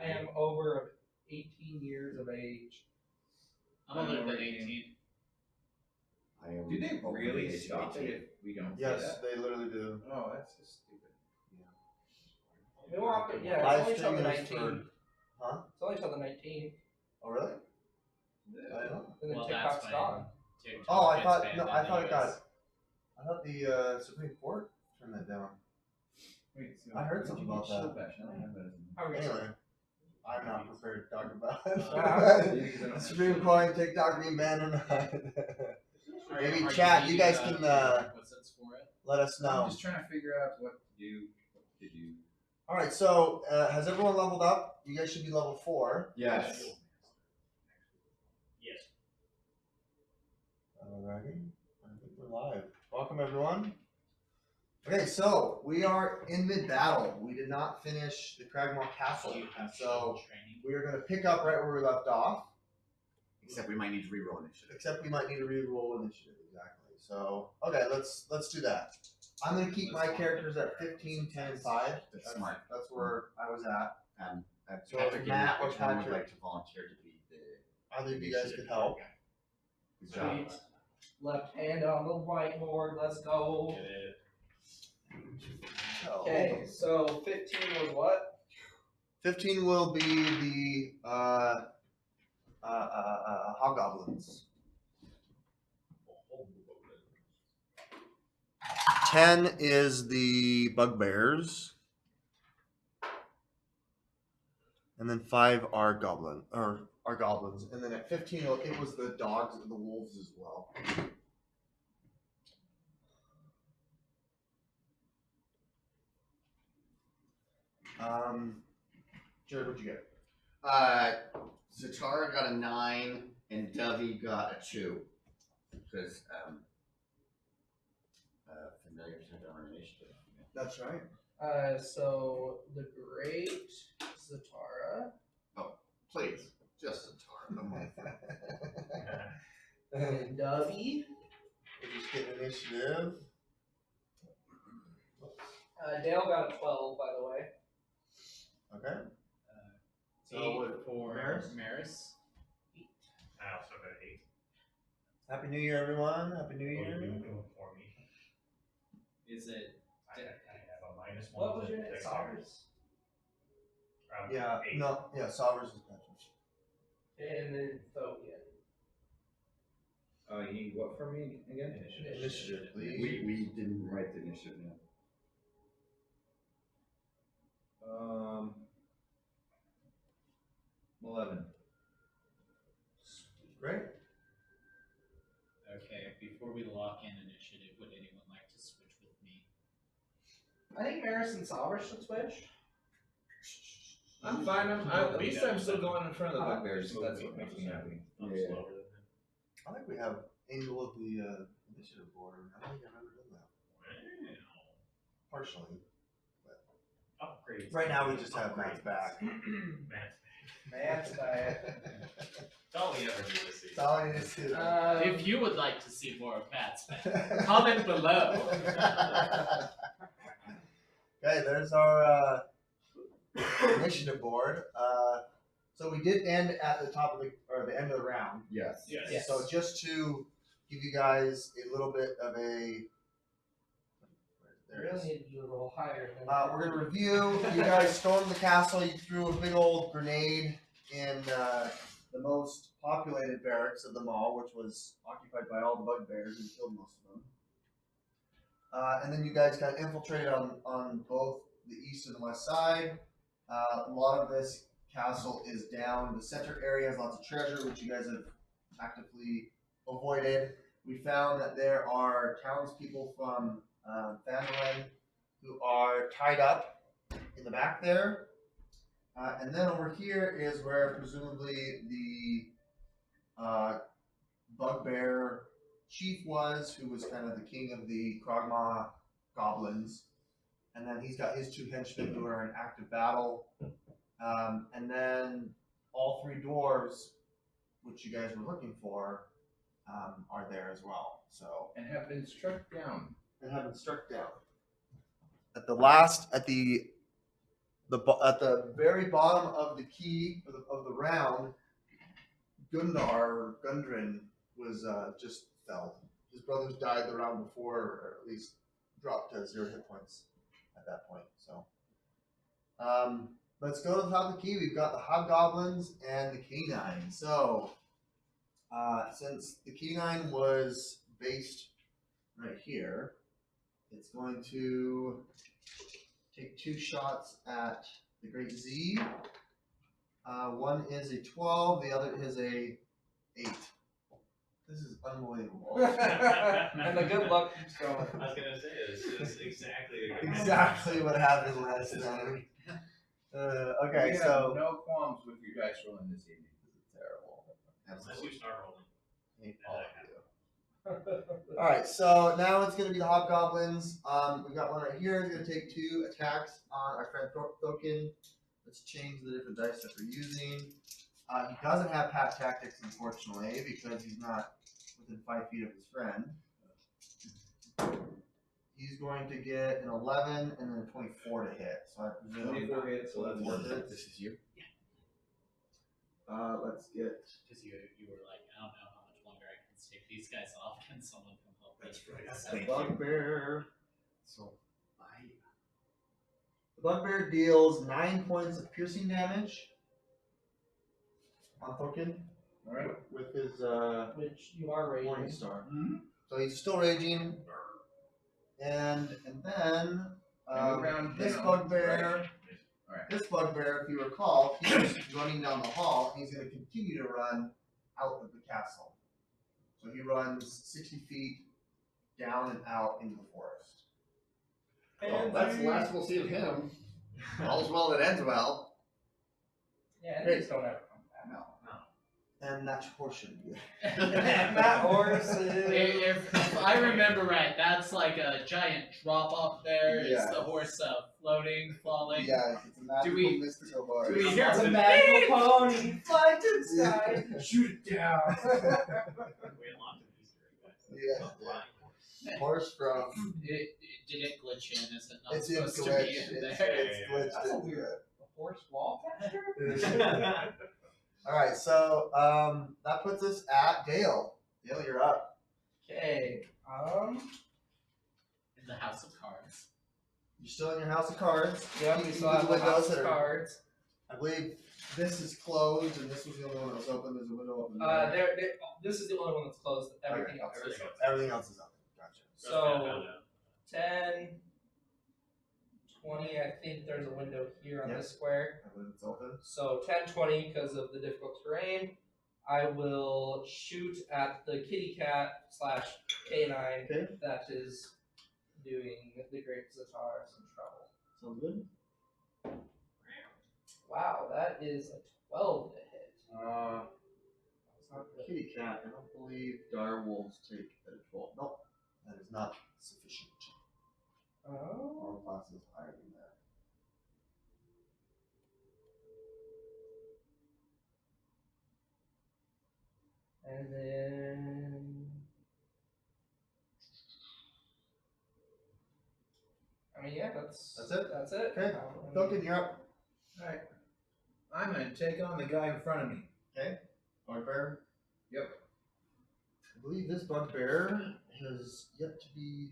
I am over 18 years of age. I'm older than 18. Do they really stop it if we don't? Yes, they literally do. Oh, that's just stupid. They walk it, yeah, Live it's only till the stream is 19th. Huh? It's only till the 19th. Oh really? Yeah. I don't know. And then Well, TikTok's that's gone. TikTok Oh, I gets thought banned no. in I the thought it got. US. I thought the Supreme Court turned that down. Wait, so I heard where'd something you about get that. shield bash? I don't have that. Anyway, I'm not prepared to talk about Yeah. it. Supreme Court and TikTok being banned or not. Maybe Are chat. You needing, guys can requisites for it? let us know. I'm just trying to figure out what to do. All right. So has everyone leveled up? You guys should be level 4. Yes. Yes. Alrighty. I think we're live. Welcome everyone. Okay, so we are in mid-battle. We did not finish the Cragmore Castle, You have so training. we are going to pick up right where we left off. Except we might need to reroll initiative. Except we might need to re-roll initiative, exactly. So, okay, let's do that. I'm going to keep my characters at 15, 10, and 5. That's smart. That's where I was at. So Patrick Matt or and John would Patrick? like to volunteer to be the Either of you guys could help. Good job. Sweet. Left hand on the whiteboard. Let's go. So, Okay, so 15 was what? 15 will be the hobgoblins. 10 is the bugbears. And then 5 are goblins. And then at 15 it was the dogs and the wolves as well. Jared, what'd you get? Zatara got a 9 and Dovey got a 2. Because familiar to our initiative. That's right. So the great Zatara. Please, just Zatara. Come on. And Dovey. We'll just get initiative. Dale got a 12, by the way. Okay. So what- for Maris? Maris. I also got 8. Happy New Year, everyone. Happy New Year. For me. Is it? I have a -1. What was to your name? dexterity. Cyrus? Yeah, 8. no, yeah, Salvers is better. And then Thokian. Oh, you need what from me again? Initiative, please. We didn't write the initiative yet. 11. Great. Okay, before we lock in initiative, would anyone like to switch with me? I think Maris and Salvers should switch. I'm fine. At least I'm still going in front of the bugbears. So that's what makes me happy. I'm Yeah. slower than him. I think we have Angel of the initiative board. I don't think I've ever done that. Partially. Upgrades. Right now we just have Matt's back. Matt's back. That's all we ever do this season. That's all I need to do. If you would like to see more of Pat's back, comment below. Okay, there's our initiative board. So we did end at the top of the end of the round. Yes. Yes. Yes. So just to give you guys a little bit of a I really need to do a little higher than we're gonna review. You guys stormed the castle. You threw a big old grenade in the most populated barracks of them all, which was occupied by all the bugbears, and killed most of them. And then you guys kind of infiltrated on both the east and the west side. A lot of this castle is down. The center area has lots of treasure, which you guys have actively avoided. We found that there are townspeople from Phandalin who are tied up in the back there. And then over here is where presumably the bugbear chief was, who was kind of the king of the Kragma goblins. And then he's got his 2 henchmen who are in active battle. And then all 3 dwarves, which you guys were looking for, are there as well. So And have been struck down. and have been struck down. At the at the very bottom of the key of the round, Gundren was just fell. His brothers died the round before, or at least dropped to 0 hit points at that point. So, let's go to the top of the key. We've got the hobgoblins and the canine. So, since the canine was based right here, it's going to take 2 shots at the Great Z. One is a 12, the other is a 8. This is unbelievable. And the good luck keeps going. I was gonna say this is exactly Exactly what happened last time. Okay, We so have no qualms with your dice rolling this evening. this is terrible. Unless you start rolling. Hate all of you. Alright, so now it's going to be the hobgoblins. We've got one right here. It's going to take 2 attacks on our friend Token. Let's change the different dice that we're using. He doesn't have Pat Tactics, unfortunately, because he's not within 5 feet of his friend. He's going to get an 11 and then a 24 to hit. So I presume 24 hits, 11 worth it. This is you. Let's get. Because you were like, I don't know how much longer I can stave these guys off. Can someone come help me? That's right. So- Thank you. Bugbear. So, The bugbear deals 9 points of piercing damage on Token. Alright. With his Which you are raging. Morning Star. So he's still raging. And then this bugbear. Alright. This bugbear, if you recall, he was running down the hall, and he's going to continue to run out of the castle. So he runs 60 feet down and out into the forest. well, that's the last we'll see of him. All's well that ends well. Yeah, enemies don't ever come back. No. And that's horseshoe. Not horses. If I remember right, that's like a giant drop off there. Is Yeah. the horse floating, falling? Yeah, it's a magical we- mystical horse. do we hear It's a some- magical pony. Fly to the sky. Shoot it down. We unlocked an Easter egg, guys. Yeah. Horse from. Did it glitch in? Is it not It's in supposed to glitch. be in It's there? glitched That's a into weird- it. A horse wall texture? Alright, so that puts us at Dale. Dale, you're up. Okay. In the House of Cards. You're still in your house of cards. Yeah, Keep we the still have the windows house that of are- cards. I believe this is closed and this was the only one that was open. There's a window open. This is the only one that's closed. Everything else is open. Everything else is open. Gotcha. So 10, 20, I think there's a window here on Yep. this square. I believe it's open. So 10, 20 because of the difficult terrain. I will shoot at the kitty cat / canine Okay. that is doing the Great Zatar some trouble. Sounds good. Wow, that is a 12 to hit. That's not good. Kitty cat, I don't believe dire wolves take a 12. Nope. That is not sufficient. Oh. All classes higher than that. And then. I mean, yeah, that's it? That's it. Okay. Duncan, you're up. Alright. I'm gonna take on the guy in front of me. Bugbear. Yep. I believe this bugbear has yet to be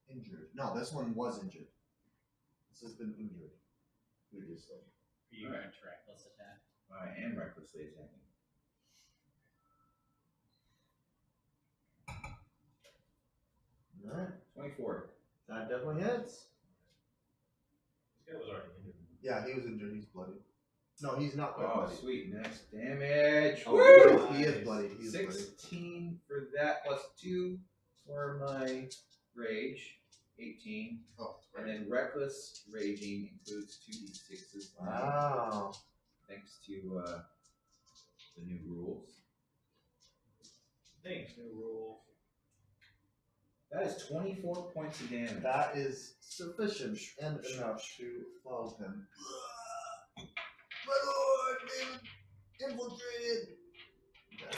injured. No, this one was injured. This has been injured previously. Are you going to reckless attack? I am recklessly attacking. Alright. 24. That definitely hits. This guy was already injured. Yeah, he was injured. He's bloody. No, he's not quite Oh, bloody. sweet. Next damage. Oh, he is bloody. He is bloody. 16 for that plus 2 for my rage. 18. Oh, And then reckless raging includes 2d6s. wow. Thanks to the new rules. Thanks, new rules. That is 24 points of damage. That is sufficient and enough to follow him. My lord, been infiltrated. Yes.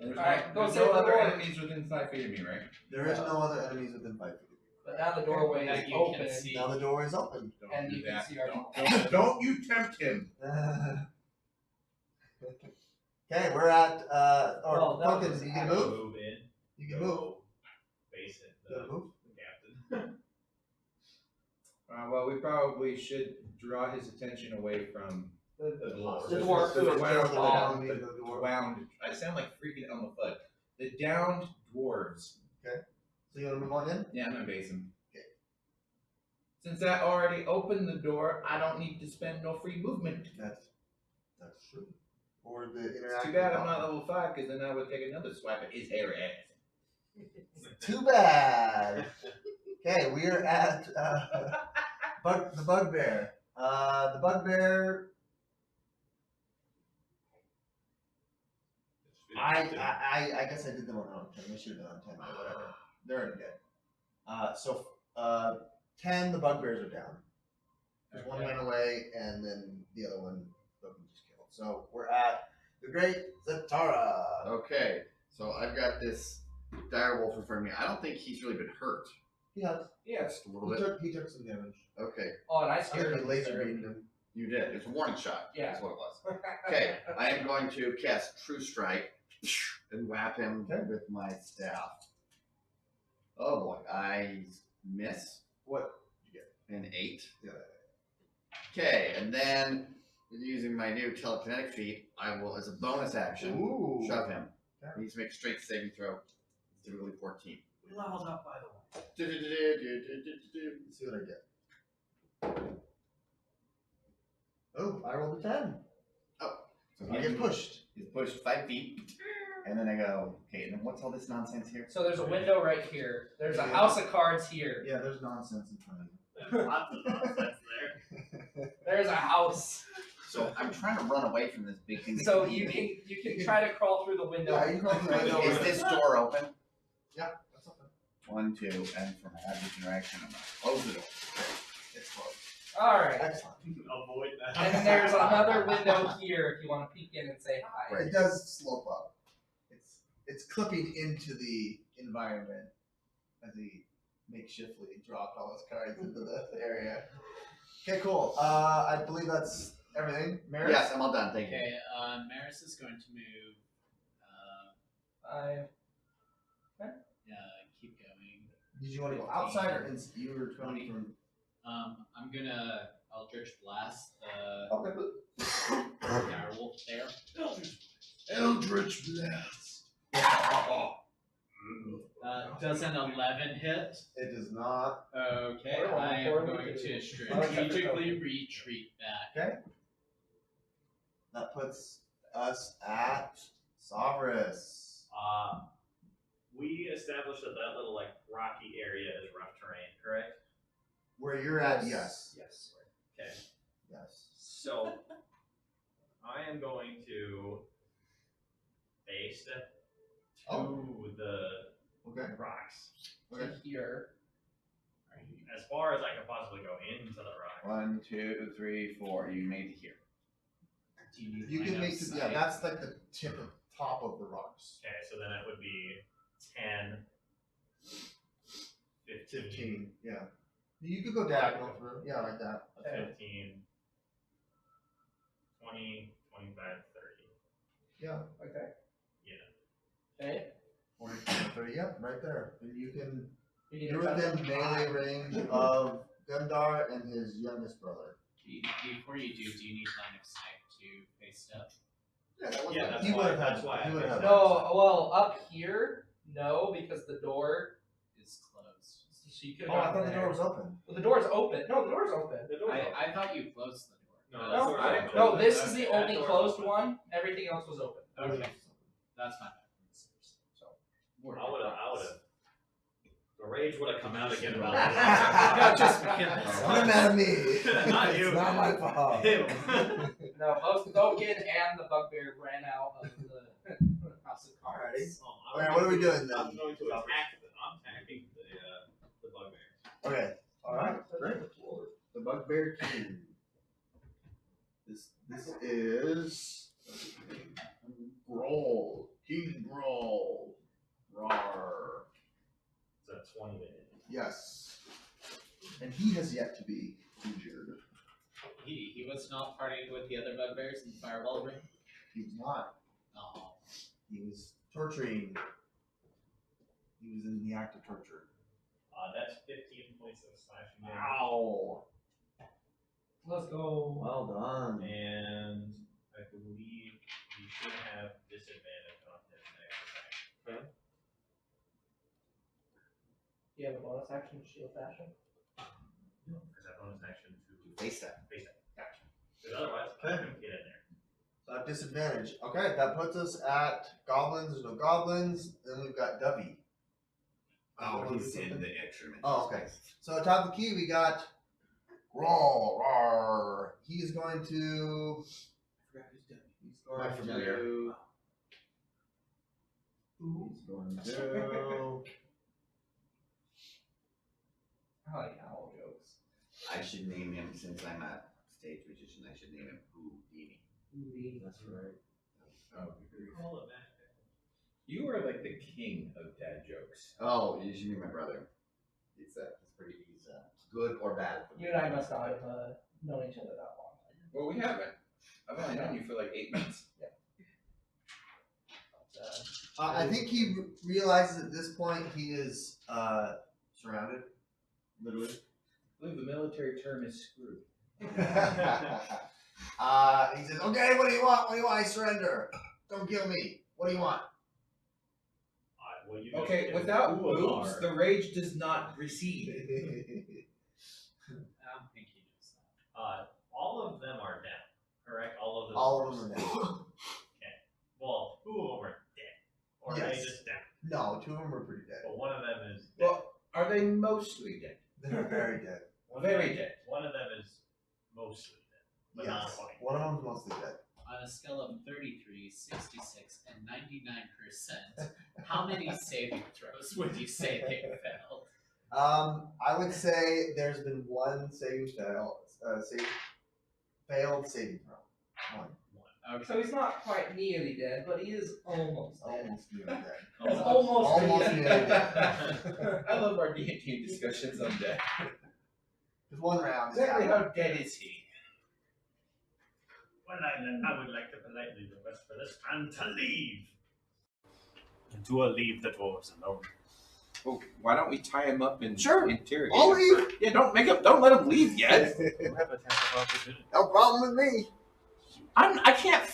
And there's Alright, no, go there's save no the other Lord. enemies within 5 feet of me, right? There is no other enemies within 5 feet. But now the doorway That is you open, can see. Now the door is open. Don't and do you can that. see our Don't you tempt him. Okay, we're at Well, that Pumpkin, was you can actually- move? Move in. You can move. Face it. You can move? The captain. Well, we probably should draw his attention away from The dwarf. dwarf The who is wound- down. the wound. I sound like freaking Elmer Fudd. The downed dwarves. So you want to move on in? Yeah, I'm gonna base him. Okay. Since I already opened the door, I don't need to spend no free movement. That's true. Or the It's interaction. too bad I'm not level 5, because then I would take another swipe at his hairy ass. Too bad. Okay, we are at the bugbear. The bugbear. I guess I did them on 10. We should have done on 10, but whatever. They're already dead. So 10, the bugbears are down. There's one ran away, and then the other one just killed. So we're at the Great Zatara. Okay, so I've got this direwolf in front of me. I don't think he's really been hurt. He has. Yes. Just a little bit. He took some damage. Okay, Oh, and I I scared think him. he laser beamed him. you did. It's a warning shot. Yeah. That's what it was. Okay, I am going to cast True Strike and whap him with my staff. Oh boy, I miss. What? An 8. Yeah. Okay, and then using my new telekinetic feat, I will, as a bonus action, Ooh. shove him. Okay. He needs to make a strength saving throw. It's typically 14. We leveled up, by the way. Let's see what I get. Oh, I rolled a 10. So I get pushed. He's pushed 5 feet, and then I go, okay, and then what's all this nonsense here? So there's a window right here. There's a house of cards here. Yeah, there's nonsense in front of you. There's lots of nonsense there. There's a house. So I'm trying to run away from this big thing. that So can you eat me. can try to crawl through the window. Yeah, you can crawl through the window. Is this door open? Yeah, that's open. 1, 2, and for my average interaction, I'm gonna close the door. It's closed. All right. Excellent. Avoid that. And there's another window here if you want to peek in and say hi. Right. It does slope up. It's clipping into the environment as he makeshiftly dropped all his cards into the area. Okay, cool. I believe that's everything. Maris? Yes, I'm all done. Thank you. Okay, Maris is going to move. Keep going. Did you want to go outside or inside? You were coming from. I'm gonna Eldritch Blast the Okay. direwolf there. Eldritch Blast. Does an 11 hit? It does not. Okay, Or I am or we going could- to strategically retreat back. Okay. That puts us at Sovereign. We established that little like rocky area is rough terrain, correct? Where you're at, yes. Yes. Okay. Yes. So I am going to face to the Okay. rocks Okay. Here. as far as I can possibly go into the rocks. 1, 2, 3, 4. You made it here. Do you need You line can of make sight? yeah, that's like the top of the rocks. Okay, so then it would be 10, 15, Yeah. You could go diagonal through. Yeah, like that. 15, 20, 25, 30. Yeah. Okay. Yeah. Okay. 40, 30, yep, right there. And you can You need you're to within melee range of Gundar and his youngest brother. Before you do you need line of sight to face up? Yeah, that was Yeah, that's he why- would have had that's why I he would have had No, well, up here, no, because the door. Is closed. So you could Oh, I thought the door was open. Well, the door's open. No, the door's open. The door's open. I thought you closed the door. No, No, that door's open. no, this is the That only door's closed open. one. Everything else was open. Okay, that's my bad. So, I would have. The rage would have come out again about No, just it. Don't get mad at me. Not It's you. not my fault. Him. No, both the Gokin and the Bugbear ran out of the House of Cards. Alright, what are we doing then? I'm going to attack. I'm attacking the bugbear. Okay. Alright, great. The Bugbear King. This is Growl. King Growl. Rawr. It's a 20 minute. Yes. And he has yet to be injured. He was not partying with the other bugbears in the fireball ring? He was not. Oh. He was torturing. He was in the act of torture. That's 15 points of slashing damage. Ow! Let's go. Well done. And I believe he should have disadvantage on his next attack. Do you have a bonus action shield fashion? No, because that bonus action to Face that. face that. Gotcha. Because otherwise, I couldn't get in there. Disadvantage. Okay, that puts us at goblins. There's no goblins. Then we've got Dovey. Oh, he's in the extra dimension. Oh, okay. So atop the key, we got Roar. Roar. He is going to. He's going My familiar. to. He's going to. I like owl jokes. I should name him, since I'm a stage magician, I should name him Houdini. That's right. Oh, Call it magic. you are like the king of dad jokes. Oh, you should be my brother. He's pretty, he's good or bad. You and I must not have known each other that long. Well, we haven't. I've only known you for like 8 months. I think he realizes at this point he is surrounded, literally. I believe the military term is screwed. He says, "Okay, what do you want? What do you want? I surrender. Don't kill me. What do you want?" Well, you Okay, just- without Who boobs, are- the rage does not recede. I don't think he knows that. all of them are down, correct? All of them. All of them are down. Well, 2 of them are dead, or are they Yes. just down? No, 2 of them are pretty dead. But one of them is dead. Well, are they mostly dead? They're very dead. Very dead. One of them is mostly dead, but not Yes, quite. one of them's mostly dead. On a scale of 33, 66, and 99%, how many saving throws would you say they failed? I would say there's been one failed saving throw. One. Okay. So he's not quite nearly dead, but he is almost dead. Almost nearly dead. He's almost Almost dead. nearly dead. I love our D&D discussions on death. There's one round. Exactly how dead is he? Well, I would like to politely request for this man to leave. And to leave the dwarves alone. Well, why don't we tie him up and Sure. interrogate I'll him? leave. Yeah, don't let him leave yet. You have a tactical opportunity. No problem with me. I can't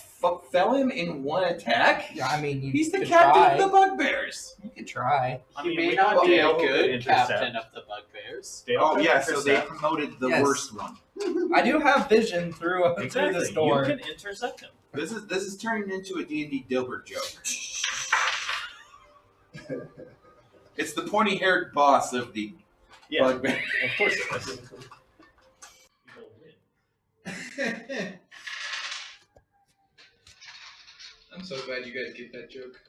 fell him in one attack. Yeah, I mean, He's the could captain try. of the bugbears. You could try. He may not be a good captain of the bugbears. Oh yeah, so they promoted the Yes. worst one. I do have vision through this door. You can intercept him. This is turning into a D&D Dilbert joke. It's the pointy-haired boss of the bugbear. Of course it is. You will win. I'm so glad you guys get that joke.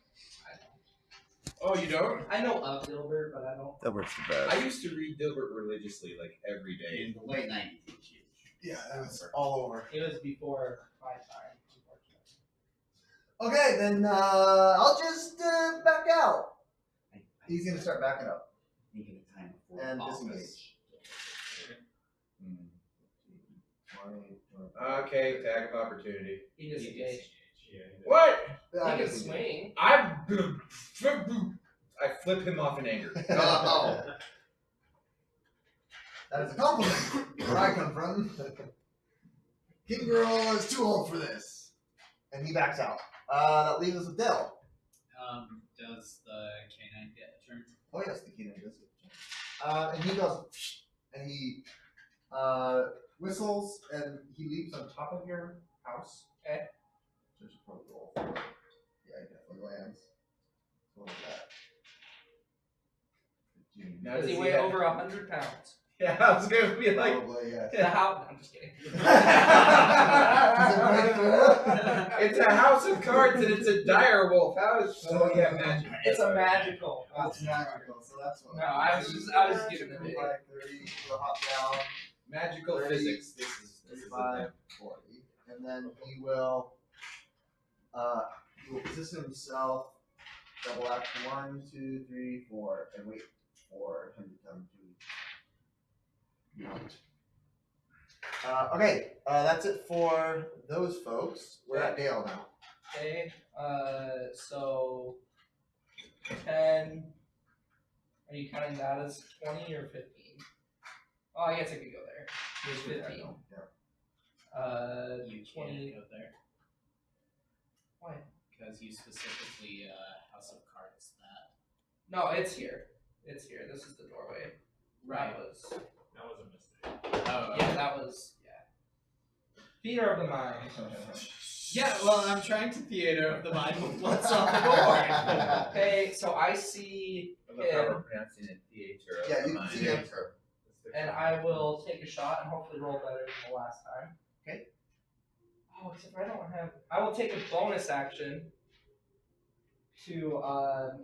Oh, you don't? I know of Dilbert, but I don't. Dilbert's the best. I used to read Dilbert religiously, like every day. In the late 90s, it's huge. Yeah, that was all over. It was before my time, unfortunately. Okay, then I'll just back out. He's gonna start backing up Thinking of time before and office. disengage. Okay, tag of opportunity. He disengaged. What? He can swing. I flip him off in anger. Oh. That is a compliment where I come from. King Girl is too old for this. And he backs out. That leaves us with Dell. Does the canine get a turn? Oh yes, the canine does get a turn. And he goes, and he whistles, and he leaps on top of your house. Okay. There's a pro roll for it. Yeah, he definitely lands. So what was that? 15. Now, Does he does weigh have- over 100 pounds? Yeah, I was gonna be like, Probably, yes. The house. I'm just kidding. it's a house of cards and it's a dire wolf. How is? Oh yeah, magic. It's a magical. That's magical, so that's what. No, I was giving it a big. Like 30, he'll hop down, Magical 30, physics. This is the 35, thing. 40. And then he will position himself, double action 1, 2, 3, 4, and wait for him to come to Okay, that's it for those folks. We're at Dale now. Okay, so 10. Are you counting that as 20 or 15? Oh, I guess I could go there. It's 15. You 20. can't go there Why? because you specifically House of Cards that. No, it's here. It's here. This is the doorway. That was. That was a mistake. Oh, Yeah, that was. Yeah. Theater of the mind. Yeah, well, I'm trying to theater of the mind with what's on the board. Okay, so I see I love how we're pronouncing it theater. Yeah, you can see him. and I will take a shot and hopefully roll better than the last time. Okay. Oh, except I don't have. I will take a bonus action to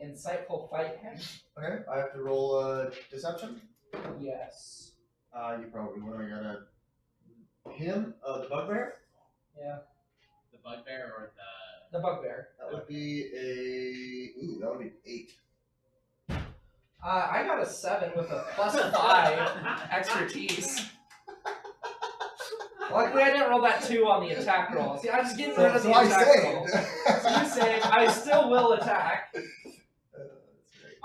insightful fight him. Okay, I have to roll deception. Yes. You probably want to gotta him, the bugbear. Yeah. The bugbear or the. The bugbear. That would be that would be 8. I got a 7 with a +5 expertise. Luckily, I didn't roll that 2 on the attack roll. See, I'm just getting rid of the I attack roll. saved. So you save. I still will attack.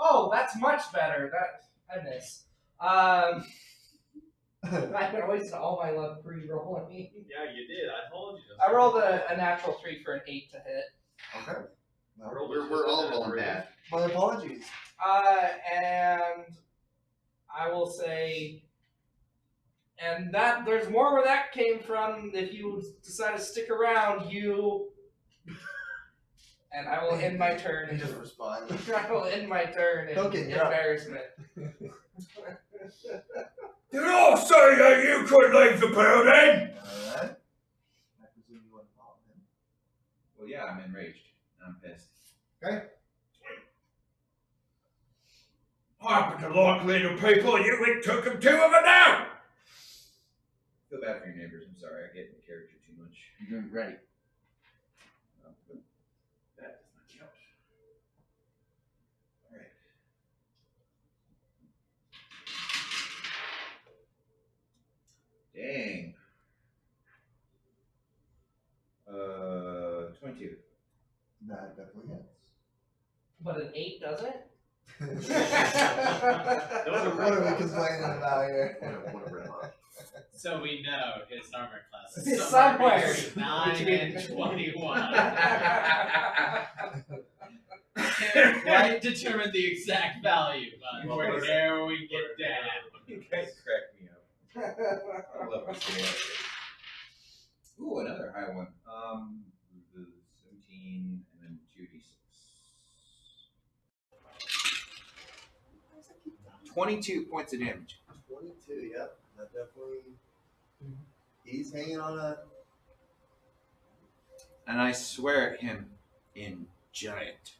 Oh, that's much better. That I miss. I can wasted all my luck pre-rolling. Yeah, you did. I told you. I rolled a natural 3 for an 8 to hit. Okay. Well, We're all rolling bad. my apologies. And I will say, and that there's more where that came from. If you decide to stick around, you. And I will end my turn. He just responded. I will end my turn in Okay, you're up. embarrassment. Did I say that you could leave the building? Alright. I presume you want to follow him. Well, yeah, I'm enraged. I'm pissed. Okay. I happen to like little people, and you went took them 2 of them down! Feel bad for your neighbors. I'm sorry, I get in character too much. You're doing great. But that does not count. Alright. Dang. 22. That definitely hits. But an 8 doesn't? What are we complaining about here? So we know his armor class is It's somewhere somewhere between 9 and 21. Can't quite determine the exact value, but we're there we get down. You guys crack me up. I love this game. Ooh, another high one. The 17 and then 2d6. 22 points of damage. 22, yep. That definitely. He's hanging on a. And I swear at him in giant.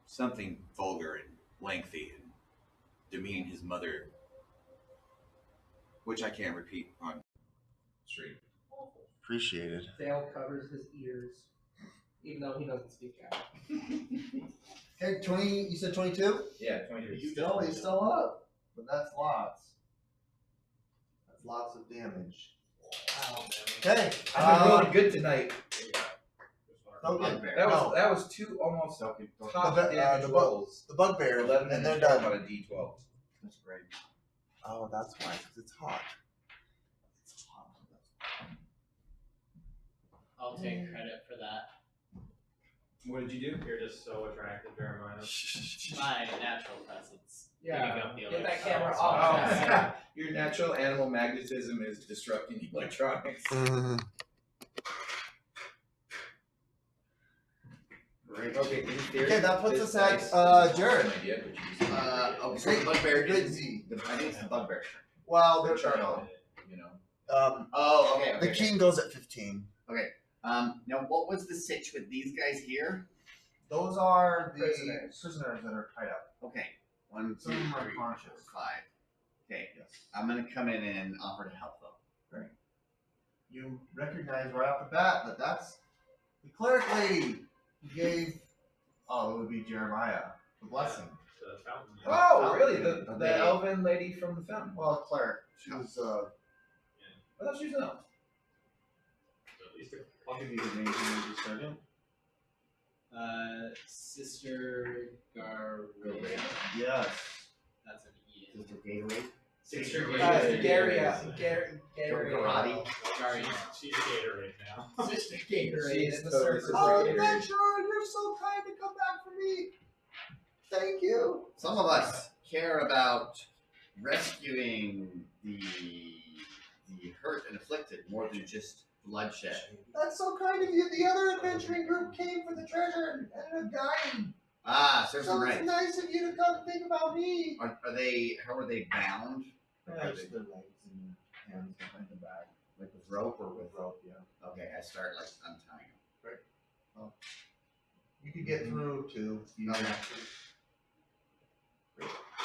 Something vulgar and lengthy and demeaning his mother, which I can't repeat on stream. Appreciated. Dale covers his ears, even though he doesn't speak out. Okay, 20. You said 22. Yeah, 22. He's still up, but that's lots. That's lots of damage. Wow. Okay. I've been really good tonight. Okay. That was 2 almost top damage the rolls. The bugbear, 11 and they're 12 done. on a d12. That's great. Oh, that's why, because it's hot. It's hot. I'll take credit for that. What did you do? You're just so attractive, Jeremiah. My natural presence. Yeah. Picking up the Get that electronics. camera Oh, off. yeah. Your natural animal magnetism is disrupting electronics. Great. Okay, in theory, Okay, that puts this us at, dice is Jared. an idea, but you use Okay, so the bugbear Great is Z. I think it's the bugbear. Well, the they're charnel, you know. Oh, okay. The king goes at 15. Now what was the sitch with these guys here? Those are the Prisoners. prisoners that are tied up. Okay. 1, 2, Some of them are 3, conscious. 4, 5. Okay. Yes. I'm gonna come in and offer to help them. You recognize right off the bat that that's the cleric lady who gave. Oh, it would be Jeremiah, the blessing. The fountain. Oh, really? Are The they- elven lady from the fountain. Well, Claire. She was, I thought she was an elf. At least a I'll give you the name in just a second. Sister Garria. yes. That's an E. Sister Gatorade. Sister Garia. Karate. Garia. She's Gatorade now. Sister Gatorade She's in the totally surface. Sister Oh, Gatorade. adventurer, you're so kind to come back for me. Thank you. Some of us care about rescuing the hurt and afflicted more than just bloodshed. That's so kind of you. The other adventuring group came for the treasure and ended up dying. Ah, serves them So right. it's nice of you to come think about me. Are they? How are they bound? Yeah, just their legs and their hands behind the back. Like with rope or with? With rope, yeah. Okay, I start like untying them. You could get through too. You Okay.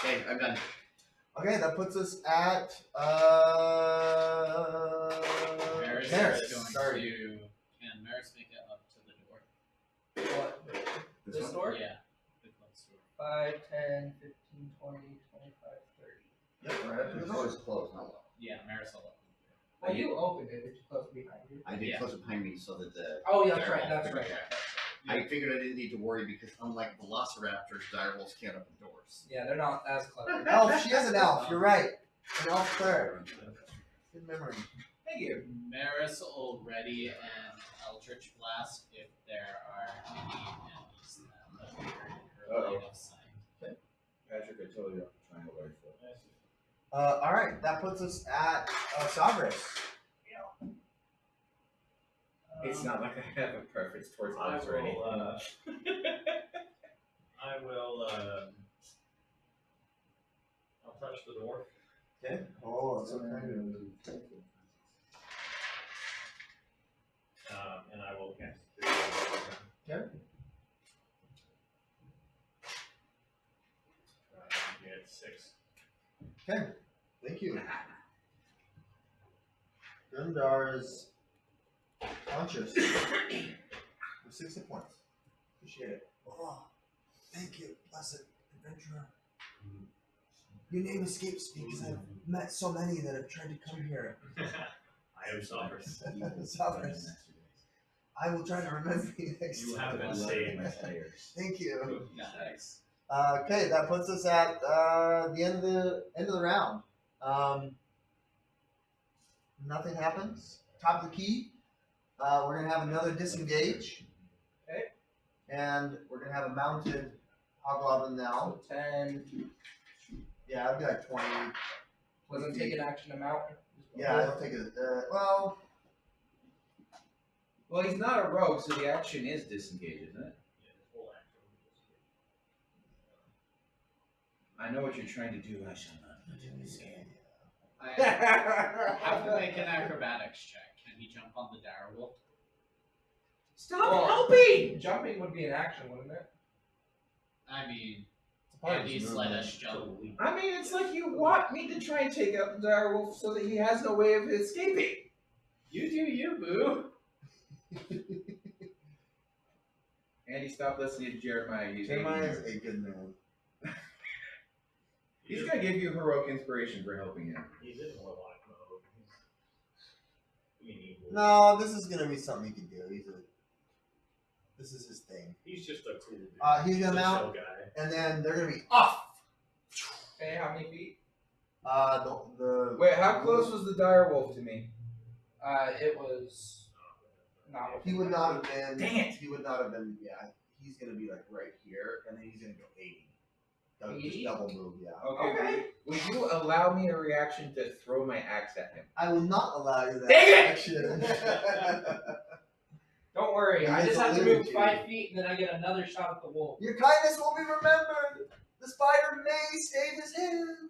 Okay, I'm done. Okay, that puts us at Maris Maris. is going Sorry. to. Can Maris make it up to the door? What? This one? door? Yeah. The close door. 5, 10, 15, 20, 25, 30. Yep, right up to the The door. door's closed, not locked. Yeah, Maris will open Oh, you opened it. Did you close it behind you? I did Yeah. close it behind me so that the. Oh, yeah, that's right. direwolf That's could right. check. I figured I didn't need to worry because unlike velociraptors, direwolves can't open doors. Yeah, they're not as clever. Elf, she is an elf. You're right. An elf cleric. Good memory. Thank you. Maris will ready an Eldritch Blast if there are any enemies that appear in her line of sight. Patrick, I told you I'm trying to wait for it. All right, that puts us at Sagres. It's not like I have a preference towards I elves or anything. will. I will. I'll touch the door. Okay. Oh, that's so kind of you. And I will cast. Okay. Get 6. Okay. Thank you. Gundar is conscious. With 6 hit points. Appreciate it. Oh, thank you, blessed adventurer. Your name escapes me because I've met so many that have tried to come here. I am Sovereigns. Sagres. I will try to remember you next You time. have been saved. Thank you. Nice. Okay, that puts us at the end of the round. Nothing happens. Top of the key. We're gonna have another disengage. Okay. And we're gonna have a mounted hobgoblin now. So 10. Yeah, it'd be like 20. Doesn't take an action to mount. Yeah, it'll take a well. Well, he's not a rogue, so the action is disengage, isn't it? I know what you're trying to do. I shall not do this game. I have to make an acrobatics check. Can he jump on the direwolf? Stop helping! Jumping would be an action, wouldn't it? I mean, It's a part of his Andy's let movement. us jump. I mean, it's like you want me to try and take out the direwolf so that he has no way of escaping. You do you, boo. Andy, stop listening to Jeremiah. Jeremiah is a good man. He's gonna give you heroic inspiration for helping him. He's in warlock mode. He's evil. No, this is gonna be something he can do. This is his thing. He's just a cool dude. He's He's gonna a mount, chill guy. and then they're gonna be off. Okay, how many feet? The Wait, how close was the direwolf to me? It was not. He would not have been. Dang it. He would not have been. Yeah, he's gonna be like right here, and then he's gonna go 80. That would just 80? double move. Yeah. Okay. Would you allow me a reaction to throw my axe at him? I will not allow you that Dang it! action. Don't worry, He I is just a have to lunatic. move 5 feet and then I get another shot at the wolf. Your kindness will be remembered. The spider may save his hand.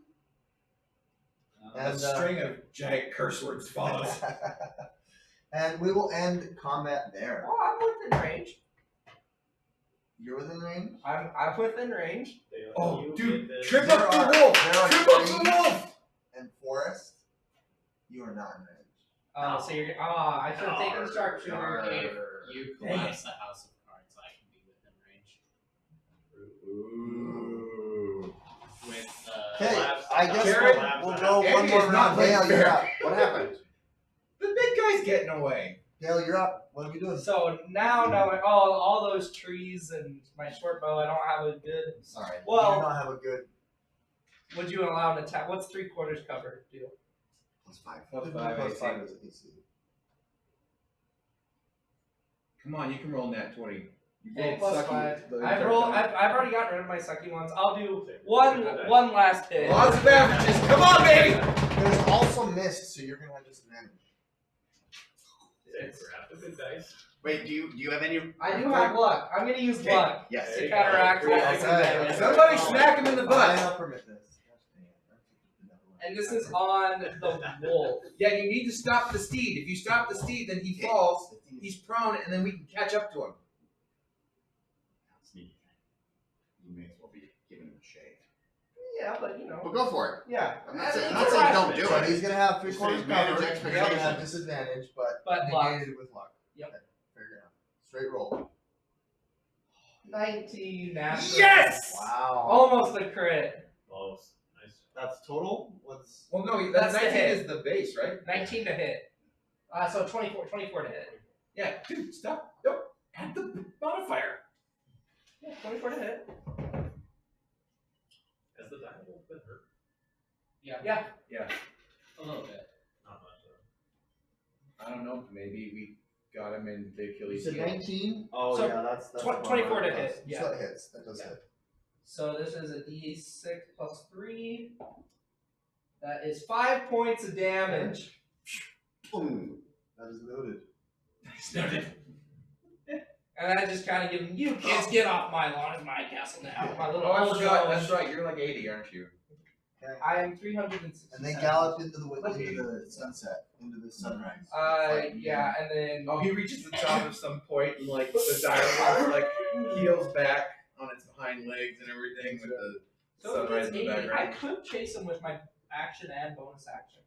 A And, string of giant curse words follows. and we will end combat there. Oh, I'm within range. You're within range. I'm within range. Oh, You dude, get this- trip There up are- the wolf! there are Trip up the trees. wolf! And forest, you are not in range. Oh, so you're. I should have taken the sharpshooter. If you collapse the house of cards, I can be within range. Ooh. I guess Jared, we'll go one Andy more is not round. Dale, playing you're fair. up. What happened? The big guy's getting away. Dale, you're up. What are we doing? So now knowing all those trees and my short bow, I don't have a good. Sorry. you do Well, not have a good. would you allow an attack? What's 3/4 cover do? +5. +5 plus AC. 5 is AC. Come on, you can roll nat 20. You Hey, rolled sucky +5. the I've entire rolled. time. I've already gotten rid of my sucky ones. I'll do one last hit. Lots of averages. Come on, baby. There's also mist, so you're gonna have disadvantage. Grab the good dice. Wait, do you have any? I do have luck. I'm gonna use Okay, luck yes. to counteract Okay. that disadvantage. Somebody smack him in the butt. I'll permit this. And this is on the wolf. Yeah, you need to stop the steed. If you stop the steed, then he falls. He's prone, and then we can catch up to him. You may as well be giving him a shave. Yeah, but you know. But go for it. Yeah. I'm not saying, It's I'm not saying don't irrational. do So it. he's gonna have 3/4 Disadvantage cover. He's expectation. gonna have disadvantage, but But luck. negated with luck. Yep. Okay, fair enough. Straight roll. 19 natural. Yes! Wow. Almost a crit. Close. Nice. That's total? What's. Well, no, That's that's the 19 hit. is the base, right? 19 to hit. So 24 to hit. Yeah, dude, stop. Nope. Add the modifier. Yeah, 24 to hit. Has the diamond been hurt? Yeah. A little bit. Not much though. I don't know. Maybe we got him in the You Achilles said heel. 19? Oh, So, yeah, that's. 24 to hit. So Yeah. that hits. That does hit. So this is a d6 plus 3. That is 5 points of damage. Boom. That is noted. Noted. And I just kind of give them, you kids get off my lawn, it's my castle now. My little Oh, I old forgot. gnome. That's right. You're like 80, aren't you? I am 360. And they gallop into the sunset, into the sunrise. Yeah, and then Oh, he reaches the top of some point and like the dire like heels back on its hind legs and everything with the so sunrise it's in the 80. I background. could chase him with my action and bonus action,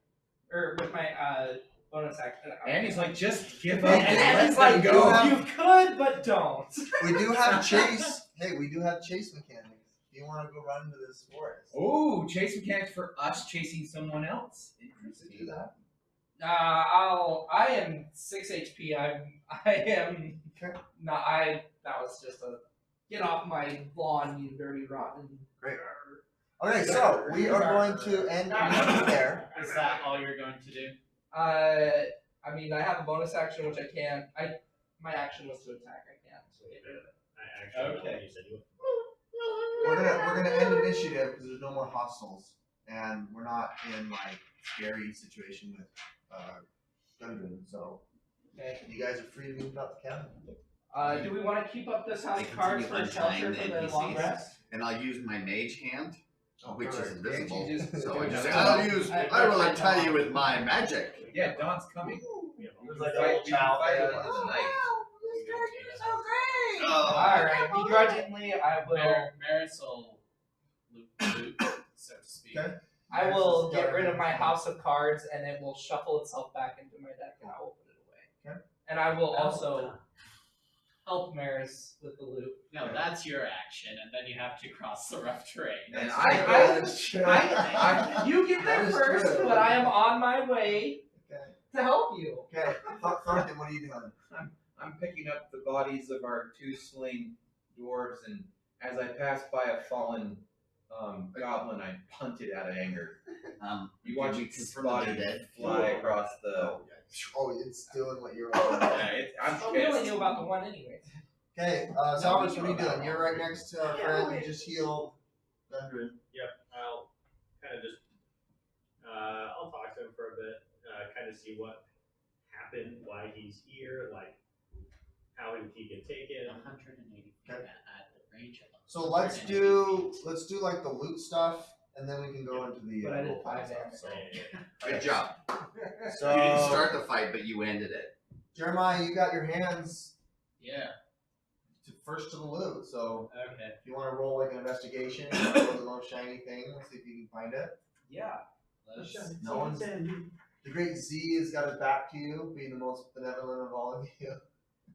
or with my bonus action. And he's like, just give up and and he's let like, them go. you could, but don't. We do have chase. Hey, we do have chase mechanics. If you want to go run into this forest, Ooh, chase mechanics for us chasing someone else. you could do Interesting. that. I am 6 HP. I am Okay. not. That was just a get off my lawn, you dirty rotten. Great. Okay, so we are going to end there. Is that all you're going to do? I mean, I have a bonus action which I can't. My action was to attack. I can't. So I actually Okay. you said you We're gonna end initiative because there's no more hostiles, and we're not in like scary situation with Gundren. So okay. you guys are free to move about the cabin. Do we want to keep up this house They cards continue for shelter untying for the the long NPCs. rest? And I'll use my mage hand, which is perfect. invisible. Can't you just So do I it just say, yourself? I will untie you with my magic. Yeah, Dawn's coming. There's like a Fight- little child fight there. him in the night. Oh. Alright, begrudgingly, I will. Maris will loot, so to speak. Okay. I will get rid of my house of cards, and it will shuffle itself back into my deck, and I will put it away. Okay. And I will also help Maris with the loot. No, that's your action, and then you have to cross the rough terrain. And That is true. You get there That is first, true. but I am on my way Okay. to help you. Okay. Thornton, what are you doing? I'm picking up the bodies of our two slain dwarves, and as I pass by a fallen goblin, I punt it out of anger. You watch we it confirm that they're body dead? fly across the. Oh, it's doing what you're. I'm We only pissed. knew about the one anyway. Okay, Salvus, what are you doing? You're right next to our friend who just healed Gundren. Yep, I'll kind of just, I'll talk to him for a bit, kind of see what happened, why he's here, like how he can take it. 180 feet Okay. at the range of So let's do like the loot stuff, and then we can go into the. But I did role playing 5 damage. stuff. Good job. So, You didn't start the fight, but you ended it. Jeremiah, you got your hands Yeah. first to the loot. So Okay. if you want to roll like an investigation, roll the most shiny thing. Let's see if you can find it. Yeah. Let's. No one's. The great Z has got his back to you, being the most benevolent of all of you.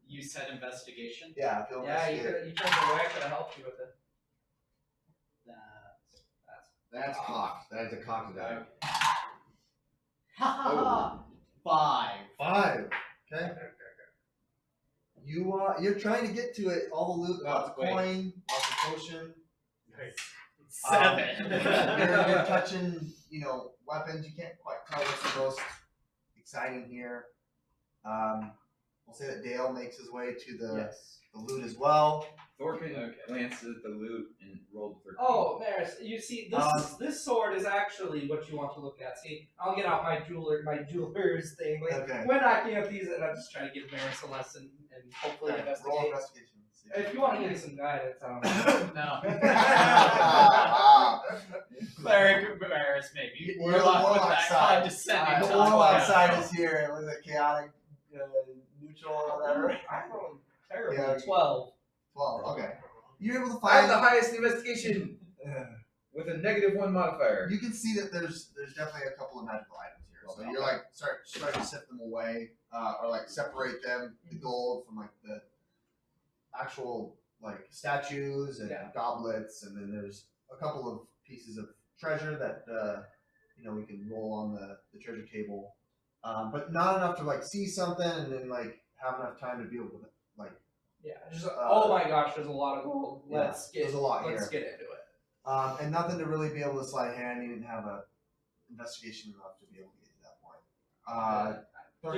You said investigation. Yeah, feel Yeah, you investigate. could. You turned away. I could have helped you with it. That's That's cocked. That is a cocked die. Ha ha ha! 5. 5. Okay. You're trying to get to it. All the loot, lots of coin, lots of potion. Nice. 7. You're touching, weapons. You can't quite tell what's the most exciting here. We'll say that Dale makes his way to the loot as well. Thorkin glances at the loot and rolled 13. Oh, Maris, you see, this sword is actually what you want to look at. See, I'll get out my jeweler's thing. Like, Okay. we're not getting at these, and I'm just trying to give Maris a lesson and hopefully Roll investigate. investigation. If you want to give me some guidance, I don't know. No. Cleric Varus, maybe. You're the Warlock with warlock that side. condescending The talk. warlock side is here. Was it chaotic, neutral, or whatever? I'm rolling terrible. Yeah. 12. 12. Okay. You're able to I have find. the highest investigation with a -1 modifier. You can see that there's definitely a couple of magical items here. So you're like starting to sift them away, or like separate them, the gold from like the actual like statues and goblets, and then there's a couple of pieces of treasure that we can roll on the treasure table, but not enough to like see something and then like have enough time to be able to like. Yeah, just oh my gosh, there's a lot of gold. Let's there's a lot let's here. get into it. And nothing to really be able to slide hand. You didn't have a investigation enough to be able to get to that point.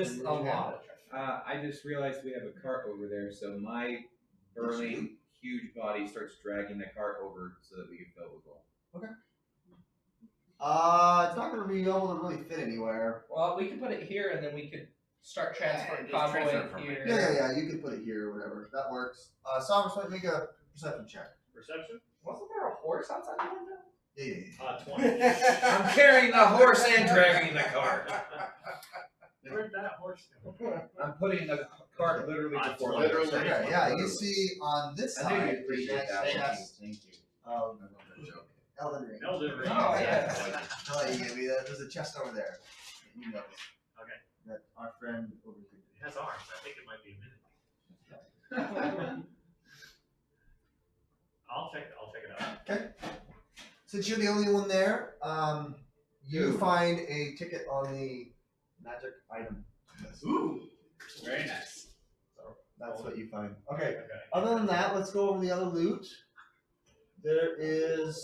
Just a lot of treasure. I just realized we have a cart over there, so my burly, huge body starts dragging the cart over so that we can fill it with gold. Okay. It's not going to be able to really fit anywhere. Well, we could put it here, and then we could start transferring just transfer convoy it from here. Yeah. You can put it here or whatever. That works. Sovereign, make a perception check. Perception? Wasn't there a horse outside the window? Yeah. 20. I'm carrying the horse and dragging the cart. Where'd that horse go? I'm putting the cart literally before the horse. Okay, yeah, you see on this I knew side you'd appreciate that the one. chest Thank you. of Elden Ring. Elden Ring. Oh, yeah. Oh, you gave me that. There's a chest over there. You notice Okay. that our friend over here. It has arms. I think it might be a minute. I'll check it out. Okay. Since you're the only one there, you find a ticket on the magic item. Ooh, very nice. So that's what you find. Okay. Okay. Other than that, let's go over the other loot. There is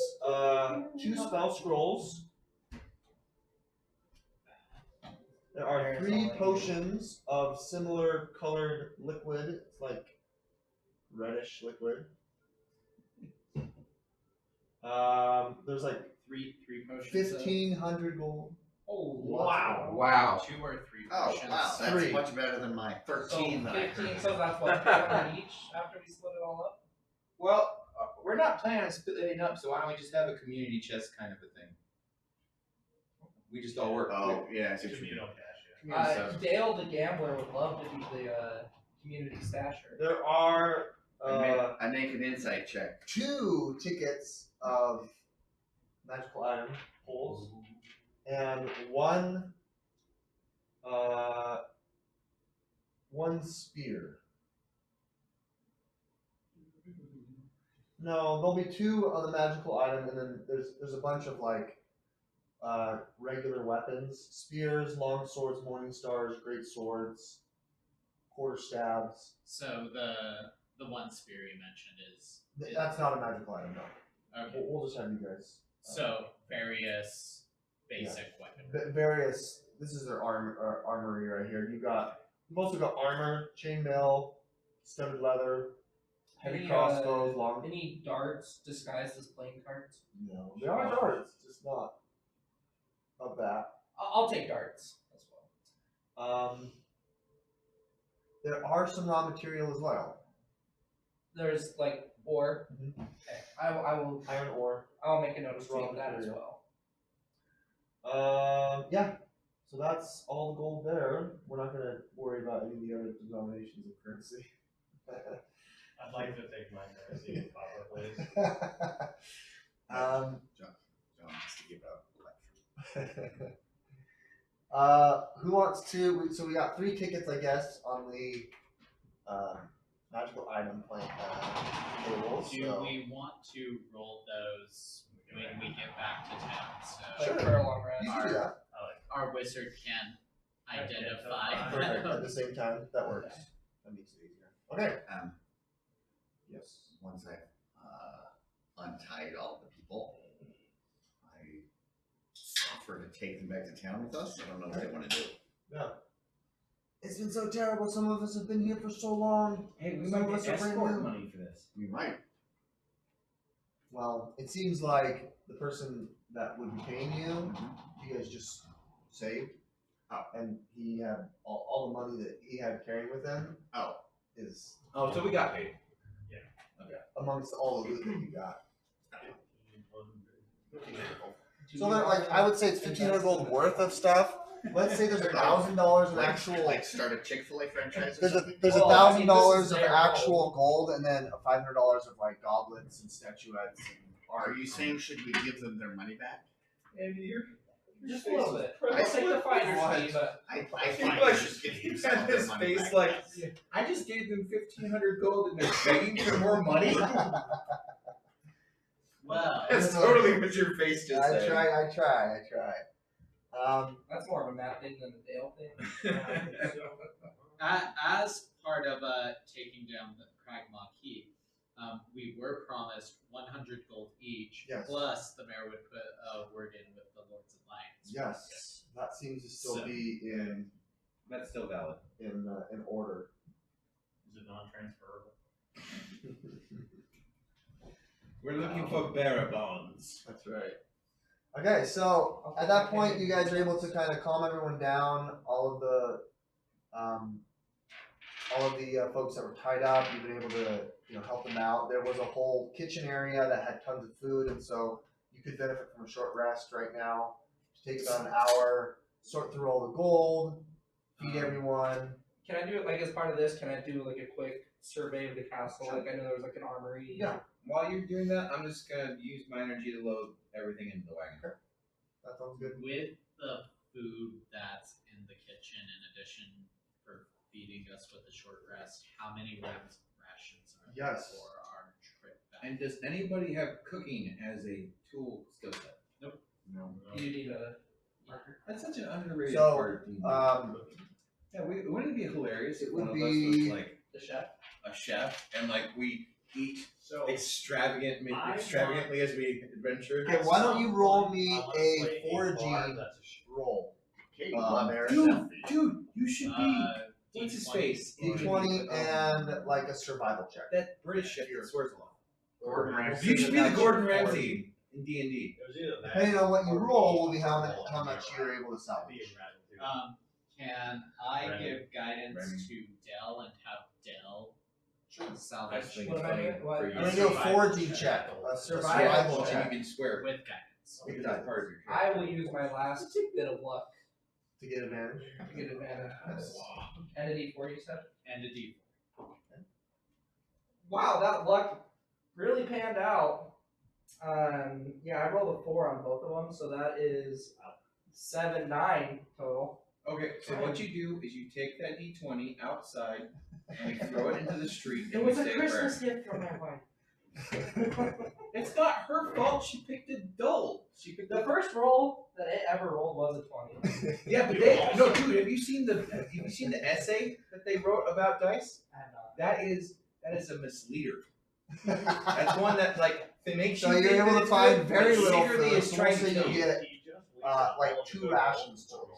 2 spell scrolls. There are 3 potions of similar colored liquid. It's like reddish liquid. There's like Three potions. 1,500 gold. Oh, Wow. Wow. 2 or 3 Oh, potions. wow. That's 3. much better than my 13 So that I 15, heard. so that's what, 300 each after we split it all up? Well, we're not planning on splitting up, so why don't we just have a community chest kind of a thing? We just all work. Oh, yeah, I see what you Communal mean. cash, yeah. Dale the Gambler would love to be the community stasher. There are I make an insight check. 2 tickets of magical item pulls and one spear. No, there'll be 2 on the magical item, and then there's a bunch of like regular weapons: spears, long swords, morning stars, great swords, quarter stabs. So the one spear you mentioned is That's not a magical item, no. okay. We'll just have you guys. So various basic weapons. Various. This is their armory right here. You've also got armor, chainmail, studded leather, heavy Any, crossbows, long. Any darts disguised as playing cards? No, there are darts, just not of that. I'll take darts as well. There are some raw material as well. There's like ore. Mhm. Okay, I will. Iron ore. I'll make a note of Raw taking that as material. well. Yeah. So that's all the gold there. We're not gonna worry about any of the other denominations of currency. I'd like to take my currency in copper, please. John has to give out a lecture. Who wants to? So we got 3 tickets, I guess, on the magical item plan table. Do So we want to roll those when we get back to town. So Like for a long rest. You can do that. our wizard can identify. Perfect. At the same time, that works. That makes it easier. Okay. Yes. Once I've untied all the people, I offer to take them back to town with us. I don't know what they want to do. Yeah. It's been so terrible. Some of us have been here for so long. Hey, we Some might of us get are brand escort new. money for this. We might. Well, it seems like the person that would be paying you, you guys just saved. Oh. And he had all the money that he had carrying with him. Oh. Is Oh, so we got paid. amongst all the loot that you got. 1500. So that, like, I would say it's 1,500 gold worth of stuff. Let's say there's $1,000 in actual. Like start a Chick-fil-A franchise. Or There's something? $1,000 Well, I mean, this is of their actual gold, and then $500 of like goblets and statuettes. And art. Are you saying should we give them their money back? And you're Just a little bit. I I'll take the finder's fee, but I He find like, we should give you he some had of their his money face back. like, I just gave them 1,500 gold and they're begging for more money. Well, That's totally what your face just I said. try. that's more of a Matt thing than a Dale thing. as part of taking down the Cragmaw Keep, we were promised 100 gold each, Yes. plus the mayor would put a word in with the Lords Alliance. Yes, that seems to still So- be in That's still valid. order. Is it non-transferable? We're looking for bearer bonds. That's right. Okay, so at that point, you guys are able to kind of calm everyone down. All of the folks that were tied up, you've been able to help them out. There was a whole kitchen area that had tons of food, and so you could benefit from a short rest right now. Take about an hour, sort through all the gold, feed everyone. Can I do it like as part of this? Can I do like a quick survey of the castle? Like I know there was like an armory. Yeah. While you're doing that, I'm just gonna use my energy to load everything into the wagon. That sounds good. With the food that's in the kitchen, in addition for feeding us with a short rest, how many rations are there Yes. for our trip back? And does anybody have cooking as a tool skill set? No. You need a marker. That's such an underrated So, part of D&D. Yeah, wouldn't it be hilarious if It one would of us was be- like The chef. a chef and like we eat So extravagantly I as we adventure? Okay, why don't you roll me I wanna a play foraging bar that's a roll? Okay, Dude, you should be. What's his D20. face? D20 and like a survival check. That British chef that swears a lot. Gordon Ramsay. You should be the That's Gordon your Ramsay in D&D. It was either that. Depending on what you or roll will be me. how much you're able to salvage. Being rattled too. Can I Remy. give guidance Remy. to Dell and have Dell I salvage just think What it's am I funny doing? What? for I'm you. gonna do a Survival foraging check. check. A Survival survival And check you can swear with guidance? because that's part of your I will use my last bit of luck to get advantage. to get advantage. And a D4, you said? And a D. Wow, that luck really panned out. Yeah, I rolled a 4 on both of them, so that is 7, 9 total. Okay, so what you do is you take that D20 outside and we throw it into the street. It and was we a say Christmas prayer. gift from my wife. It's not her fault. She picked a dull. She picked The a first roll that it ever rolled was a 20. Yeah, but they no, dude. Have you seen the essay that they wrote about dice? I have not. That is a misleader. That's one that like they make So you you're think able that to it's find good, very but little secretly food, it's so trying we'll to say kill you you. get like 2 rations total.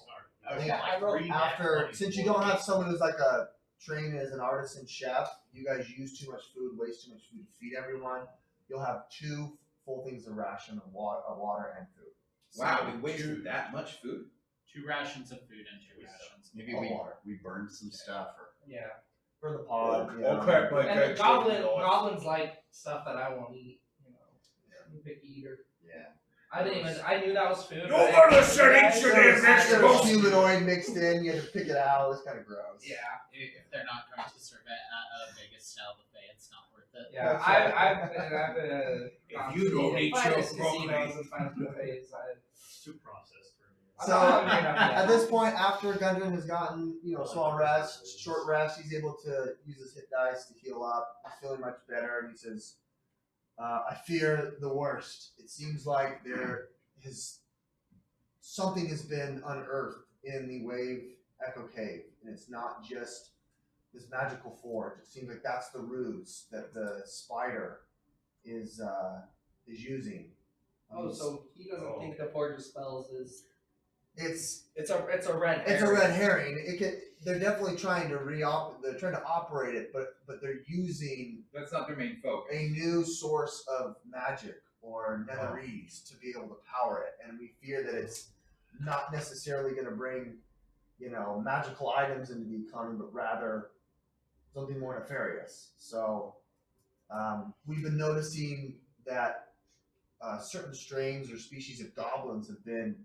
Yeah, I rolled After, since you don't have someone who's like a trained as an artisan chef, you guys use too much food, waste too much food to feed everyone. You'll have 2 full things of ration of water and food. Wow, we wasted that much food. 2 rations of food and 2 rations. Maybe All we water. burned some stuff or Yeah. For the pod. Oh, okay, but- And goblins like stuff that I won't eat, you know. I'm a picky eater. yeah. I knew that was food. You but I better didn't- shut it, shut it, There's vegetables. a humanoid mixed in, you had to pick it out, it's kind of gross. Yeah. If they're not going to serve it at a Vegas style buffet, it's not worth it. Yeah, That's I've been If you don't eat your finest broccoli. casinos and finest buffets. It's too processed for me. I'm So, not hungry enough yet. At this point, after Gundren has gotten, small rest, short rest, he's able to use his hit dice to heal up. He's feeling much better, and he says, I fear the worst. It seems like something has been unearthed in the Wave Echo Cave, and it's not just this magical forge. It seems like that's the ruse that the spider is using. Oh, so he doesn't think the forge of spells is. It's a red. It's a red herring. They're definitely trying to They're trying to operate it, but they're using That's not their main focus. a new source of magic or netherese to be able to power it, and we fear that it's not necessarily going to bring, magical items into the economy, but rather something more nefarious. So we've been noticing that certain strains or species of goblins have been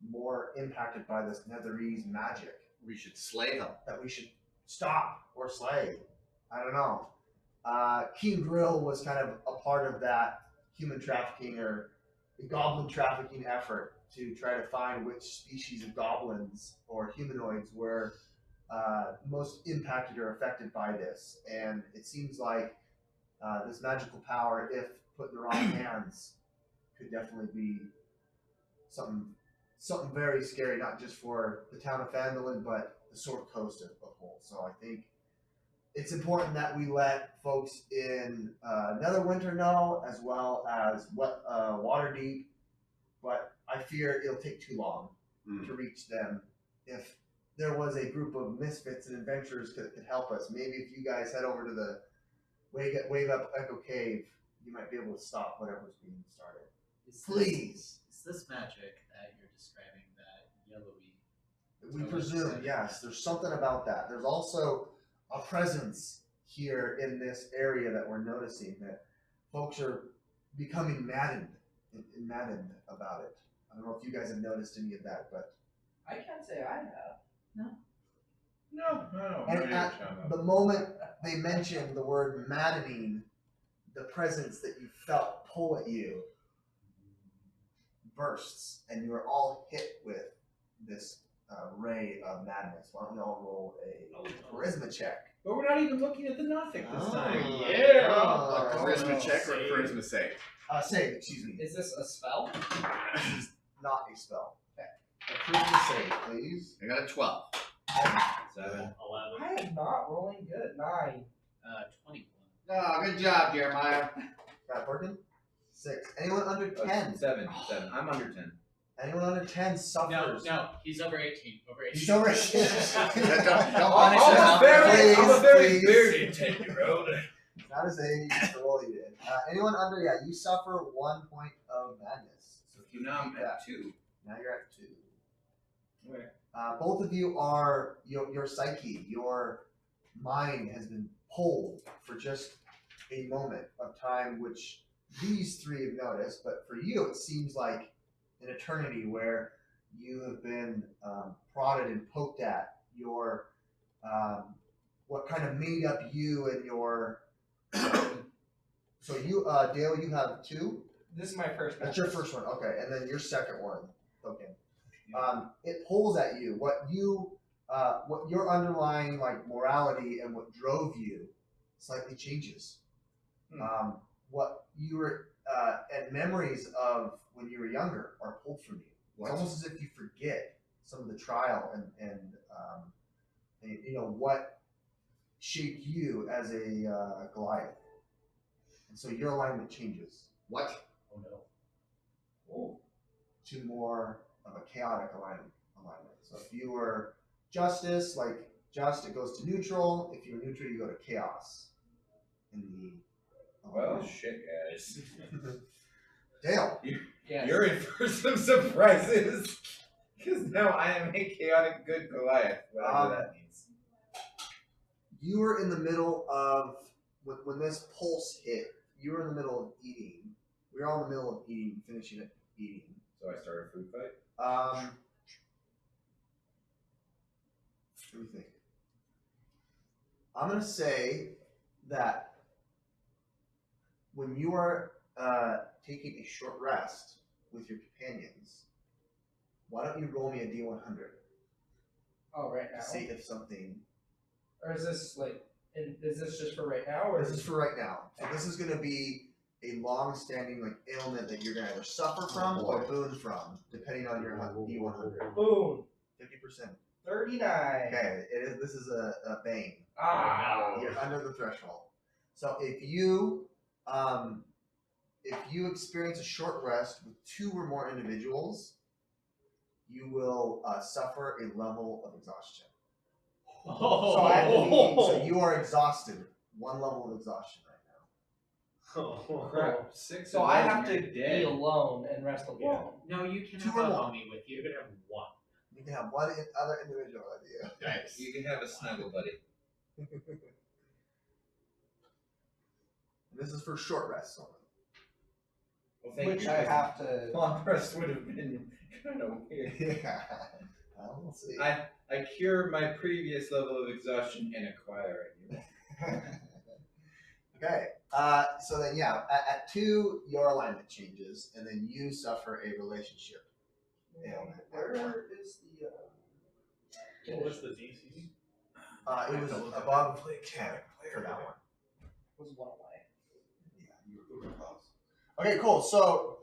more impacted by this netherese magic. We should slay them. That we should stop or slay. I don't know. King Grill was kind of a part of that human trafficking or goblin trafficking effort to try to find which species of goblins or humanoids were most impacted or affected by this. And it seems like this magical power, if put in the wrong hands, could definitely be something very scary, not just for the town of Phandalin, but the Sword Coast as a whole. So I think it's important that we let folks in Neverwinter know, as well as Waterdeep. But I fear it'll take too long to reach them. If there was a group of misfits and adventurers that could help us, maybe if you guys head over to the Wave Up Echo Cave, you might be able to stop whatever's being started. Please. Is this magic that you're describing, that yellowy? We presume, yes. There's something about that. There's also a presence here in this area that we're noticing that folks are becoming maddened about it. I don't know if you guys have noticed any of that, but I can't say I have. No. and at the moment they mentioned the word maddening, the presence that you felt pull at you bursts, and you are all hit with this ray of madness. Why don't we all roll a charisma check? But we're not even looking at the Nothic this time. A charisma check or a charisma save? Save, excuse me. Is this a spell? This is not a spell. A charisma save, please. I got a 12. 7. 11. I am not rolling good. 9. 21. Oh, good job, Jeremiah. Got it working? 6. Anyone under 10? 7. I'm under 10. Anyone under 10 suffers. No, he's over 18. Over 18. He's over. Don't I'm punish a him. very Please. bearded 10-year-old. Not as a roll you did. Anyone under, you suffer 1 point of madness. So So now I'm at 2. now you're at 2. Okay. Both of you are, your psyche, your mind has been pulled for just a moment of time, which these three have noticed, but for you it seems like an eternity where you have been prodded and poked at. Your what kind of made up you and your so you Dale, you have 2. This is my first. That's your first one, okay, and then your second one. Okay. It pulls at you. What your underlying morality and what drove you slightly changes. What you were and memories of when you were younger are pulled from you. It's almost as if you forget some of the trial and what shaped you as a Goliath. And so your alignment changes. What? Oh no. Oh. To more of a chaotic alignment. So if you were justice, it goes to neutral. If you're neutral, you go to chaos. In the Well, shit, guys. Dale. Yes. You're in for some surprises. Because now I am a chaotic good Goliath, whatever that means. You were in the middle of when this pulse hit. You were in the middle of eating. We were all in the middle of eating, finishing it eating. So I start a food fight? Let me think. I'm going to say that when you are taking a short rest with your companions, why don't you roll me a D100 Oh, right now. to see if something... Or is this is this just for right now? Or This is for right now. So this is going to be a long-standing like ailment that you're gonna either suffer from or boon from, depending on your D100. Boom. 50%. 39. Okay, this is a bane. Ah. You're under the threshold. So if you experience a short rest with 2 or more individuals, you will suffer a level of exhaustion. So you are exhausted. 1 level of exhaustion right now. Crap. 6 So of I those have and to you're be dead. alone and rest alone. No, you can 2 have or a more. homie with you. You can have one. You can have 1 other individual with you. Nice. You can have a snuggle buddy. This is for short rests only. Well, thank Which you. I have to. Long rest would have been kind of weird. Yeah. We'll see. I cure my previous level of exhaustion and acquire a new. Okay. So then, yeah, at 2, your alignment changes, and then you suffer a relationship ailment. Where is the? What was the DC? It was above 10 for that one. Was one away. Yeah, you were close. Okay, cool. So,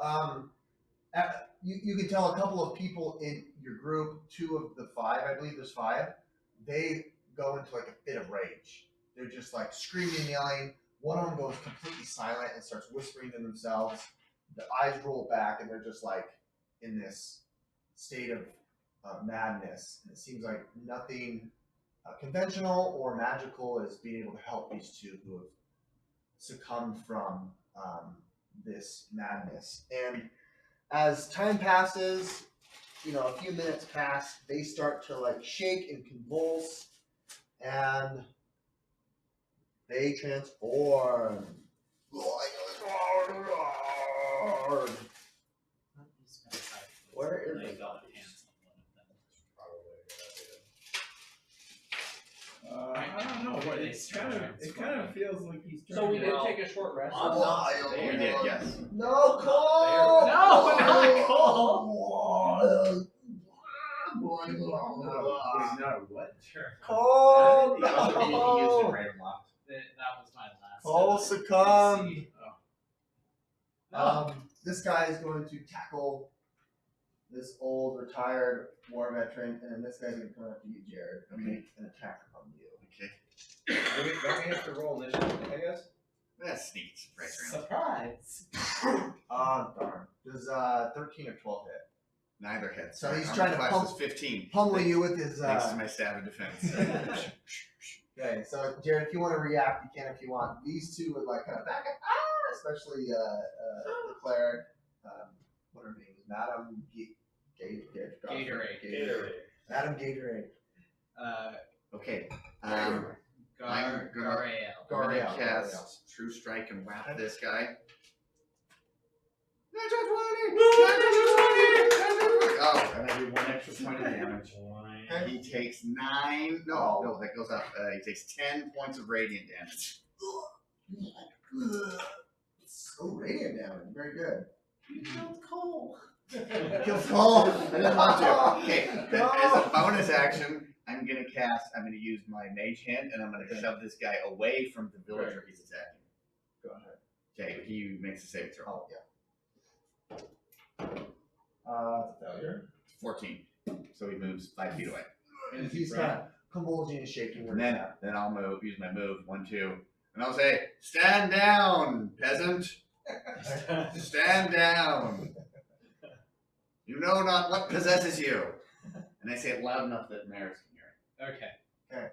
you can tell a couple of people in your group, 2 of the 5, I believe there's 5, they go into like a fit of rage. They're just like screaming and yelling. One of them goes completely silent and starts whispering to themselves. The eyes roll back and they're just like in this state of madness. And it seems like nothing conventional or magical is being able to help these 2 who have succumbed from this madness. And as time passes, a few minutes pass, they start to like shake and convulse, and they transform. Where is Lay it? down hands on one of them. I don't know. Before they It start kind of feels like he's trying So we to. did take a short rest. You did, yes. No, Cole! No, not Cole! Wait, no, what? Cole! That was my last. Cole succumbed. Oh. This guy is going to tackle this old retired war veteran, and then this guy's going to come after you, Jared, and make an attack on you. Okay. Don't we have to roll initiative, I guess? That's sneaky surprise round. Surprise! Darn. Does 13 or 12 hit? Neither hit. So he's Armor trying to class pump- is 15. Pummeling you with his. Thanks to my stab of defense. Okay, so Jared, if you want to react, you can if you want. These 2 would like kind of back up, especially the cleric. What her name is? Madam Gatorade. Madam Gatorade. Okay. Gar- I'm gonna- Garael. I'm gonna Gariel. cast True Strike and whap this guy. Oh, and I do 1 extra point of damage. He takes 9. No, that goes up. He takes 10 points of radiant damage. Oh, radiant damage. Very good. You killed Cole. Kills Cole. I didn't want to. Okay, then as a bonus action, I'm gonna use my mage hand, and I'm gonna shove this guy away from the villager he's attacking. Go ahead. Okay, he makes a saving throw. Oh, yeah. It's a failure. 14. So he moves 5 feet away. And he's kind of convulsing and shaking. And then I'll use my move, 1, 2, and I'll say, "Stand down, peasant! Stand down! You know not what possesses you." And I say it loud enough that Maris can hear it. Okay.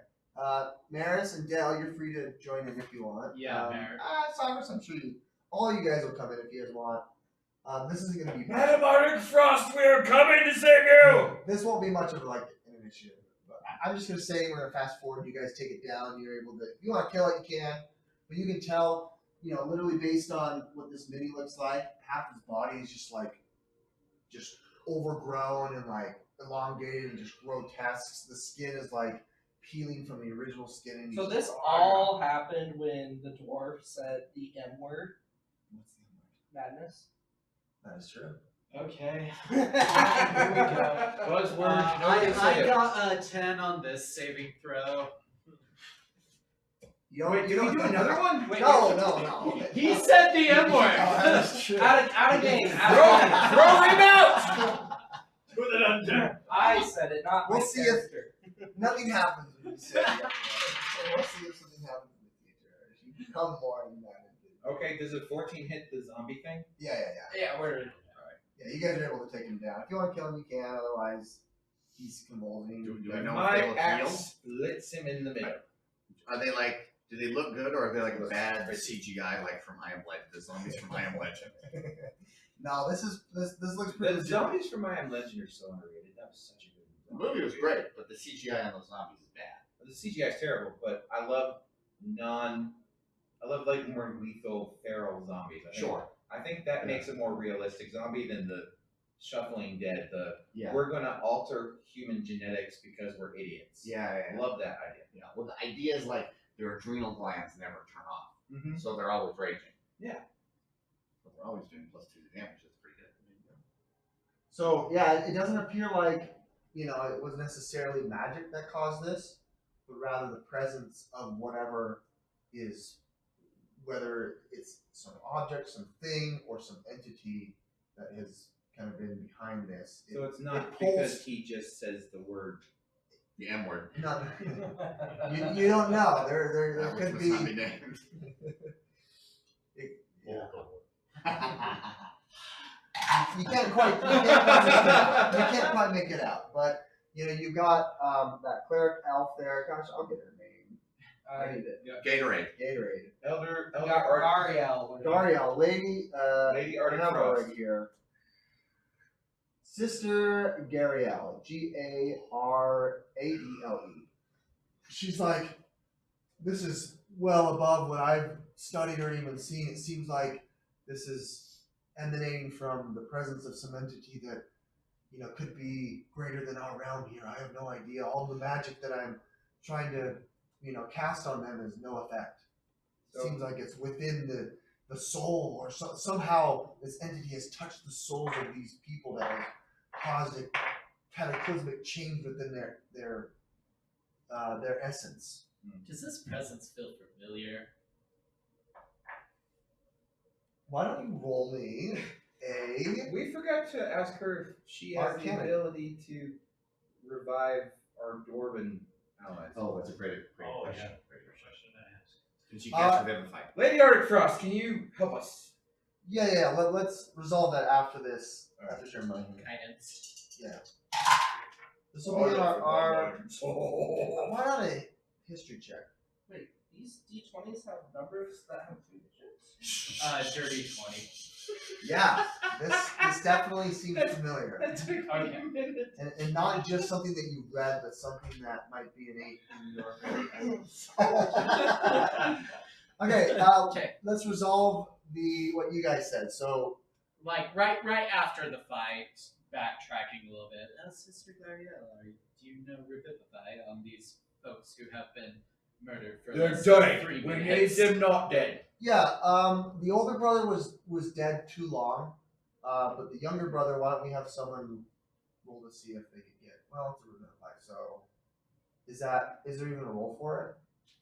Maris and Dale, you're free to join in if you want. Yeah, Maris. Cyrus, I'm sure all you guys will come in if you guys want. This isn't going to be. Madam Frost, we are coming to save you! This won't be much of like an initiative. But I'm just going to say we're going to fast forward. You guys take it down. You're able to. If you want to kill it, you can. But you can tell, literally based on what this mini looks like, half his body is just overgrown and like elongated and just grotesque. The skin is like peeling from the original skin. And So this all happened when the dwarf said the M word. What's the word? Madness. That is true. Okay. Here we go. Buzzword. I got a 10 on this saving throw. You don't. Wait, you did we don't do another one? Wait, No. He said the M Oh, word. that's true. Out of game. Throw him out! Put it on deck. I said it, not We'll my see if- character. Nothing happens when you say it. So we'll see if something happens in the future. If you become more than that. Okay, does a 14 hit the zombie thing? Yeah. Yeah, we're. Yeah, you guys are able to take him down. If you want to kill him, you can. Otherwise, he's convulsing. Do we know if My they look axe healed? splits him in the middle. Are they like? Do they look good, or are they like bad CGI, like from I Am Legend? The zombies from I Am Legend. No, this looks The pretty legit. zombies from I Am Legend are so underrated. That was such a good The movie was great, but the CGI on those zombies is bad. The CGI is terrible, but I love like more lethal feral zombies. I think that makes a more realistic zombie than the shuffling dead. We're gonna alter human genetics because we're idiots. Yeah. Love that idea. Yeah. Well, the idea is like their adrenal glands never turn off, Mm-hmm. so they're always raging. Yeah. But they're always doing +2 to damage. That's pretty good. So yeah, it doesn't appear like it was necessarily magic that caused this, but rather the presence of whatever is, whether it's some object, some thing, or some entity that has kind of been behind this. So it's not it pulls- because he just says the word. The M word. Not, you don't know. There That could which be. must not be named. Yeah. You can't quite make it out. You can't quite make it out. But you've got that cleric elf there. Gosh, I'll get her name. I need it. Gatorade. Gatorade. Elder Gariel. Dariel, lady. Lady Arctic Another Frost. right here. Sister Gariel, Garaele. She's like, this is well above what I've studied or even seen. It seems like this is emanating from the presence of some entity that could be greater than our realm here. I have no idea. All the magic that I'm trying to cast on them has no effect. It seems like it's within the soul, or somehow this entity has touched the souls of these people that has caused a cataclysmic change within their essence. Does this presence feel familiar? Why don't you roll me a? We forgot to ask her if she has the Arcana. ability to revive our dwarven allies. Oh, that's a great Oh question. yeah, great question to ask. Can she cast Revivify? Lady Arctic Frost, can you help us? Yeah. Let's resolve that after this. Alright. After ceremony. Guidance. This will be our. Why not a history check? Wait, these D20s have numbers that have 2 digits? Dirty 20. Yeah, this definitely seems familiar, That took me Okay. a minute. and not just something that you read, but something that might be innate in your. Okay, Okay. let's resolve what you guys said. So Like right after the fight, backtracking a little bit. Sister Gariel, do you know Revivify on these folks who have been murdered for They're less dying. than 3 We need minutes? them not dead. yeah, the older brother was dead too long, but the younger brother. Why don't we have someone roll to see if they could get? Well, it's a Revivify. So is there even a roll for it?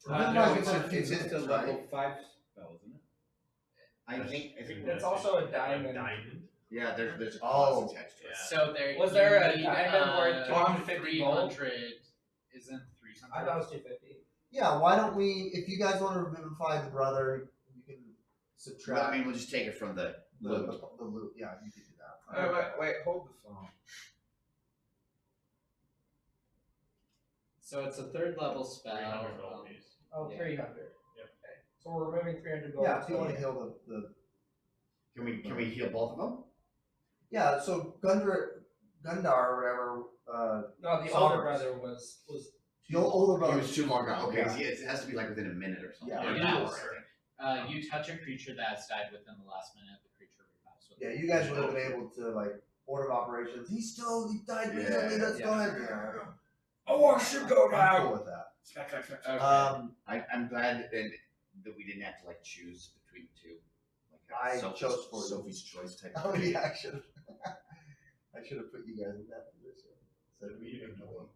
No, Revivify is it's a just a minutes, level right? 5 spell, isn't it? I think. It's also a diamond. Yeah, there's a Oh. cost attached to it. Yeah. So there Was there a you need, diamond worth 250 gold? 300 isn't 300. I thought it was 250. Yeah, why don't we? If you guys want to revivify the brother, you can subtract. Well, I mean, we'll just take it from the loot. the loot. Yeah, you can do that. Wait, hold the phone. So it's a 3rd level spell. 300 gold piece. Oh, Yeah. 300. Yep. Okay. So we're removing 300 gold. Yeah, if you want to heal the Can we heal both of them? yeah. So Gundar or whatever. No, the Solvers. older brother was The older He brother. was too long gone. Okay, Yeah. see, it has to be like within a minute or something. Yeah. Or an Yeah. hour, I think. You touch a creature that has died within the last minute, the creature revives with Yeah, you guys would have been able to like order of operations. He died recently. Yeah. Let's go ahead. Yeah. Oh, I should go I'm cool with that. Okay. I'm glad that we didn't have to like choose between the two. I Sophie's, chose for you. Sophie's choice type. Oh thing. yeah, I should have. I should have put you guys in that position. So We even know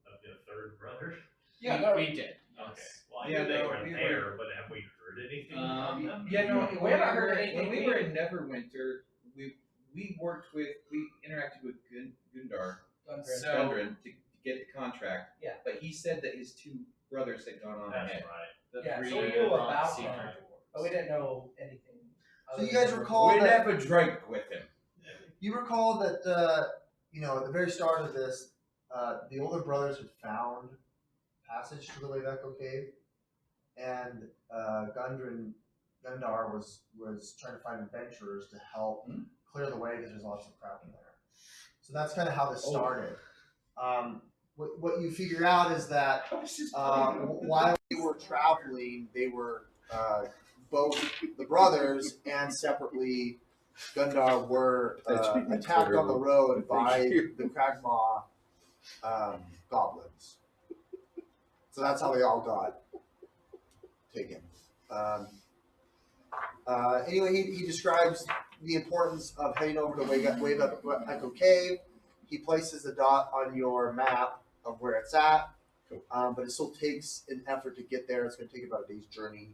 of the 3rd brother. Yeah, we did. Okay. Yes. Well, I Yeah, knew they no, were we there, but have we heard anything from them? Yeah, no. We haven't heard anything. When we were in Neverwinter, we interacted with Gundar. So Gundren to get the contract. Yeah. But he said that his 2 brothers had gone on That's ahead. right. the Yeah, three so we knew brought about secret them. dwarves. But we didn't know anything. So you guys recall We that never drank with him. you recall that at the very start of this, the older brothers had found passage to the Wayveko Cave, and Gundar was trying to find adventurers to help clear the way because there's lots of crap in there. So that's kind of how this started. What you figure out is that while they were traveling, they were both the brothers and separately Gundar were attacked on the road by the Kragmaw goblins. So that's how they all got taken. Anyway, he describes the importance of heading over to Wayveko Cave. He places a dot on your map of where it's at, but it still takes an effort to get there. It's going to take about a day's journey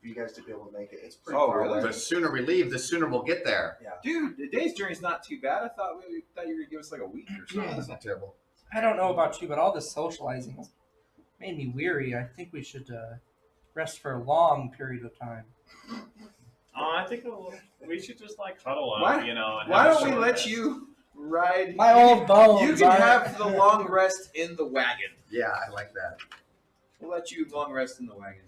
for you guys to be able to make it. It's pretty far away. The sooner we leave, the sooner we'll get there. Dude, the day's journey's not too bad. I thought you were gonna give us like a week or something. That's not terrible. I don't know about you, but all this socializing has made me weary. I think we should rest for a long period of time. Oh, I think we should just like huddle up, Why- you know. And Why have a don't we short let rest. you ride? My old bones. You can are- have the long rest in the wagon. Yeah, I like that. We'll let you long rest in the wagon.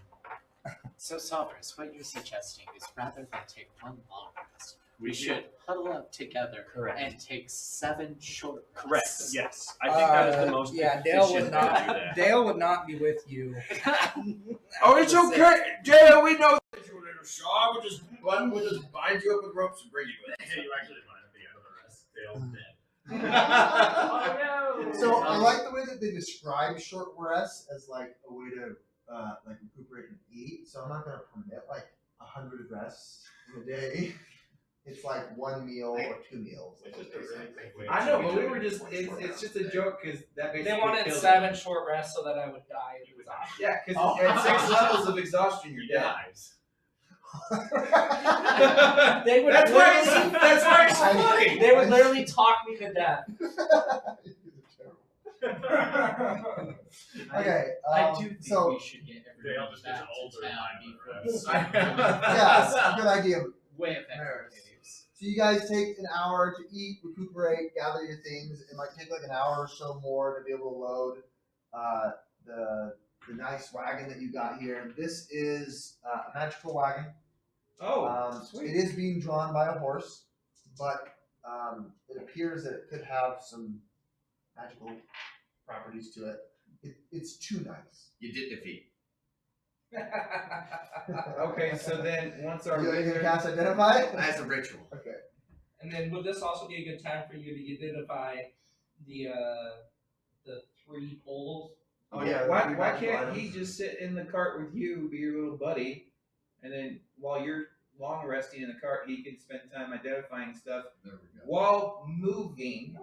So, Salvers, what you're suggesting is rather than take one long rest, we should huddle up together Correct. and take 7 short rests. Correct. Yes, I think that is the most Yeah, efficient Dale would way to do not. that. Dale would not be with you. Oh, it's okay, Dale. We know that you little Shaw. We'll just bind you up with ropes and bring you with us. Hey, you actually might be out of the rest. Dale's dead. Oh no! So I like the way that they describe short rests as like a way to like recuperate and eat. So I'm not going to permit like 100 rests in a day. It's like 1 meal or 2 meals. It's just a really quick way I know, to but we do were it. just, it's just a joke because that basically They wanted kills 7 short rests so that I would die of exhaustion. Yeah, because at 6 levels of exhaustion, you're dead. Lives. They would That's why literally- that's why it's funny. They would literally talk me to death. Okay, I do think so we should get everyone Dale just back gets older to and town I'm before we start yeah, it's a good idea. way of Nerves. activities. So you guys take an hour to eat, recuperate, gather your things. It might take like an hour or so more to be able to load the nice wagon that you got here. This is a magical wagon. Sweet. It is being drawn by a horse, but it appears that it could have some magical properties to it. It's too nice. You did defeat. Okay, so then once our You can wizard, cast identify. As a ritual. Okay. And then would this also be a good time for you to identify the 3 poles? Oh yeah. why the can't magical he items. just sit in the cart with you, be your little buddy, and then while you're long resting in the cart, he can spend time identifying stuff There we go. while moving.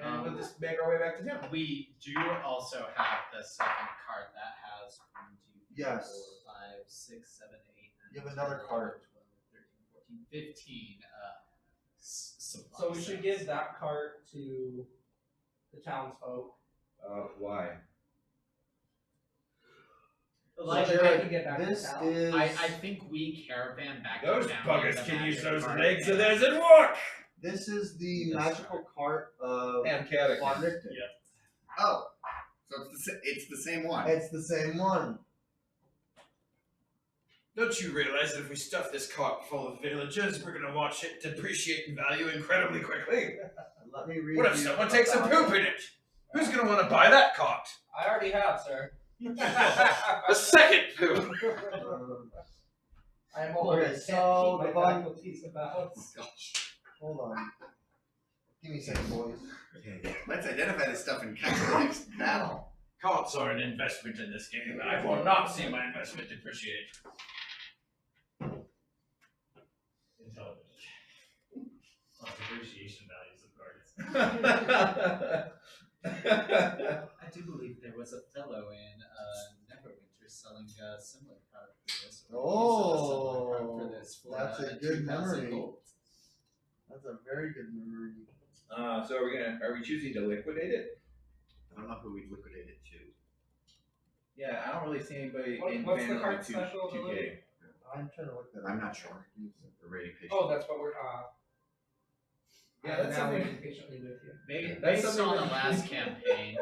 And we'll just make our way back to town. We do also have the second card that has 1, 2, 3, Yes. 4, 5, 6, 7, 8, 9, You have another 10, card. 11, 12, 13, 14, 15 supplies. So we should give that cart to the townsfolk. Why? Like, so that they can get back This to town. is. I think we caravan back Those to town. buggers with a can use magic those card legs of and- theirs and walk! This is the This magical cart of And Caddick. Von Richter. Yeah. Oh, so it's the same one. It's the same one. Don't you realize that if we stuff this cart full of villagers, we're gonna watch it depreciate in value incredibly quickly? Let me read. What if you someone takes a about poop in it? Who's gonna want to buy that cart? I already have, sir. A second poop. I'm old. Okay, I can't so keep the my Von- faculties about. Hold on. Give me a second, boys. Let's identify this stuff and catch the next battle. Carts are an investment in this game, and I will not see my investment depreciate. Intelligent. Depreciation values of cards. I do believe there there was a fellow in Neverwinter selling a similar card for this. Or Oh, similar card for this for, that's a good 2,000 memory. gold. That's a very good memory. So are we choosing to liquidate it? I don't know who we'd liquidate it to. Yeah, I don't really see anybody What- in what's the Phandalin card with special 2K. I'm trying to look that up. I'm not sure. We're rating patient. Oh, that's what we're. Yeah, I'm that's now something- waiting patiently with you. That's Based something on the that- last campaign,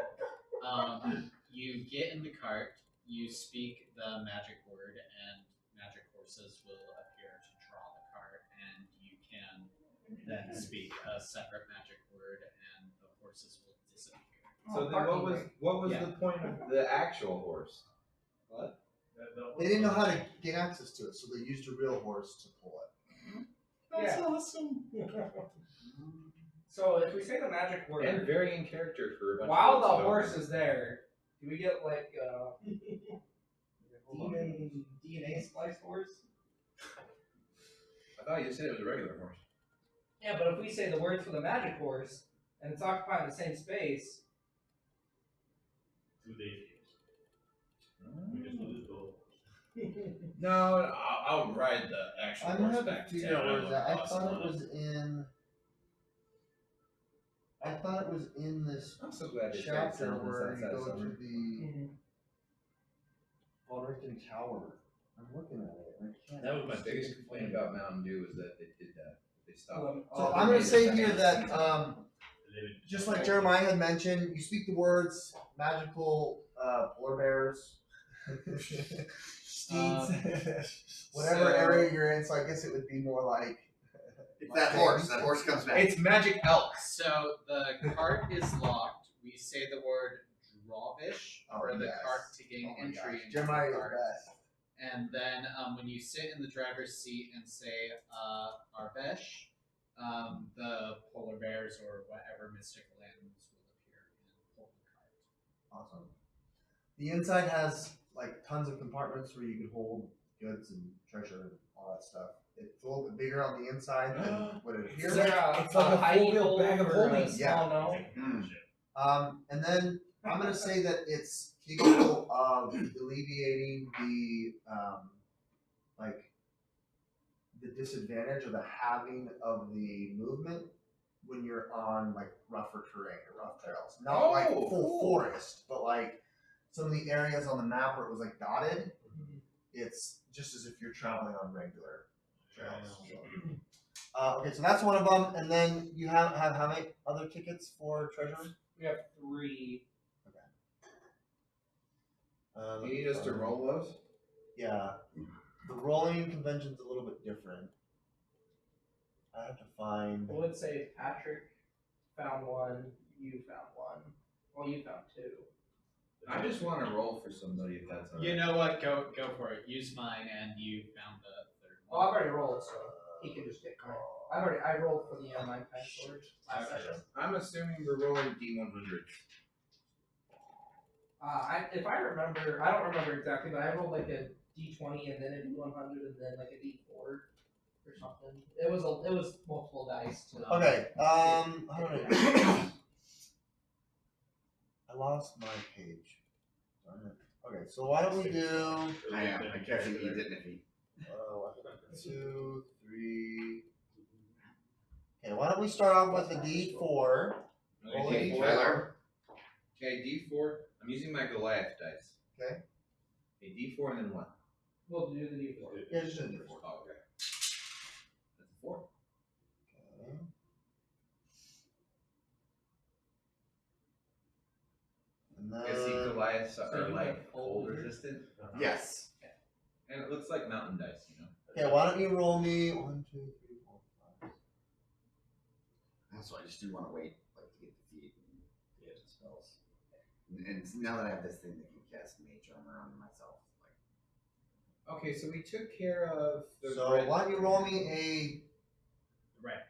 you get in the cart, you speak the magic word, and magic horses will appear to draw the cart, and you can then speak a separate magic word, and the horses will disappear. So then what was the point of the actual horse? That They didn't know how to gain access to it, so they used a real horse to pull it. That's awesome. So if we say the magic word, And very in character for a bunch while of the folks horse about is there, do we get like demon DNA splice horse? I thought you said it was a regular horse. Yeah, but if we say the word for the magic horse and it's occupying the same space, 2 days. We just lose the whole. No, I'll ride the actual I'm gonna horse have to back to figure out town. where it's at. I Awesome thought on it was in. I thought it was in this I'm so glad this guy chapter sounds where you outside go to summer. the Alderton Tower. I'm looking at it. And I can't. That was my biggest complaint about Mountain Dew is that they did that. They stopped. So all I'm the gonna say major here that events. just like Jeremiah had mentioned, you speak the words magical polar bears, steeds, whatever So- area you're in. So I guess it would be more like It's that horse. That horse comes back. It's magic elk. So the cart is locked. We say the word drawish for the yes. cart to gain Oh my entry gosh. into Jeremiah the is the cart. best. And then when you sit in the driver's seat and say Arvesh, the polar bears or whatever mystical animals will appear and pull the cart. Awesome. The inside has like tons of compartments where you can hold goods and treasure and all that stuff. It's a little bit bigger on the inside than what it appears. is there a, It's like a hiding full-wheel hole bag of or holding. a small gnome? And then I'm gonna say that it's capable of alleviating the like the disadvantage of the having of the movement when you're on like rougher terrain or rough trails. Not like Oh, full cool. forest, but like some of the areas on the map where it was like dotted. It's just as if you're traveling on regular trails. Okay, so that's one of them, and then you have how many other tickets for treasure? We have 3. You need us to roll those? Yeah, the rolling convention's a little bit different. I have to find. I would say Patrick found 1, you found 1. Well, you found 2. I just want to roll for somebody if that's alright. You know what? Go for it. Use mine, and you found the third Well, one. I've already rolled, so he can just get mine. I rolled for the 9 times sword last Okay. session. I'm assuming we're rolling D100. If I remember, I don't remember exactly, but I rolled like a D20 and then a D100 and then like a D4 or something. It was multiple dice. To, Okay, how do I? I lost my page. Darn it. Okay, so why don't we do I am. I can't think he didn't if he. 2, 3. Okay, why don't we start off with a D4? Okay, D4. Tyler. Okay, D4. I'm using my Goliath dice. Okay. Okay, D4 and then what? we'll do the D4. Yeah, just a D4. Oh, okay. That's a 4. Okay. And I see then Goliaths So are you like have cold cold resistant. Yes. And it looks like mountain dice, you know? okay, why don't you roll me 1, 2, 3, 4, 5. Also, I just do want to wait, like, to get the feet and get the spells. And now that I have this thing that can cast mage armor on myself, like, Okay, so we took care of the So red- why don't you roll me Right.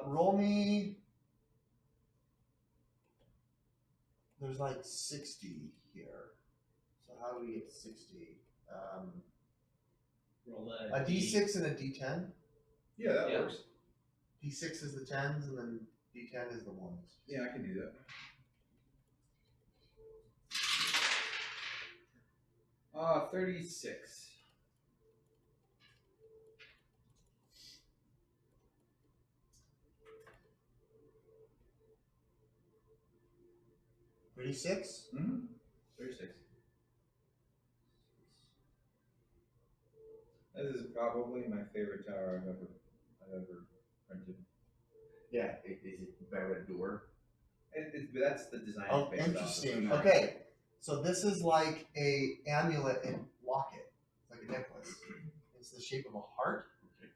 roll me. There's like 60 here. So how do we get 60? Roll A D6 and a D10. Yeah, that Yeah. works. D6 is the 10s and then D10 is the 1s. Yeah, I can do that. 36. Mm-hmm. 36. This is probably my favorite tower I've ever printed. Yeah, is it Barad-dûr? That's the design. Oh, based off of. interesting. Okay, so this is like a amulet and locket, like a necklace. It's the shape of a heart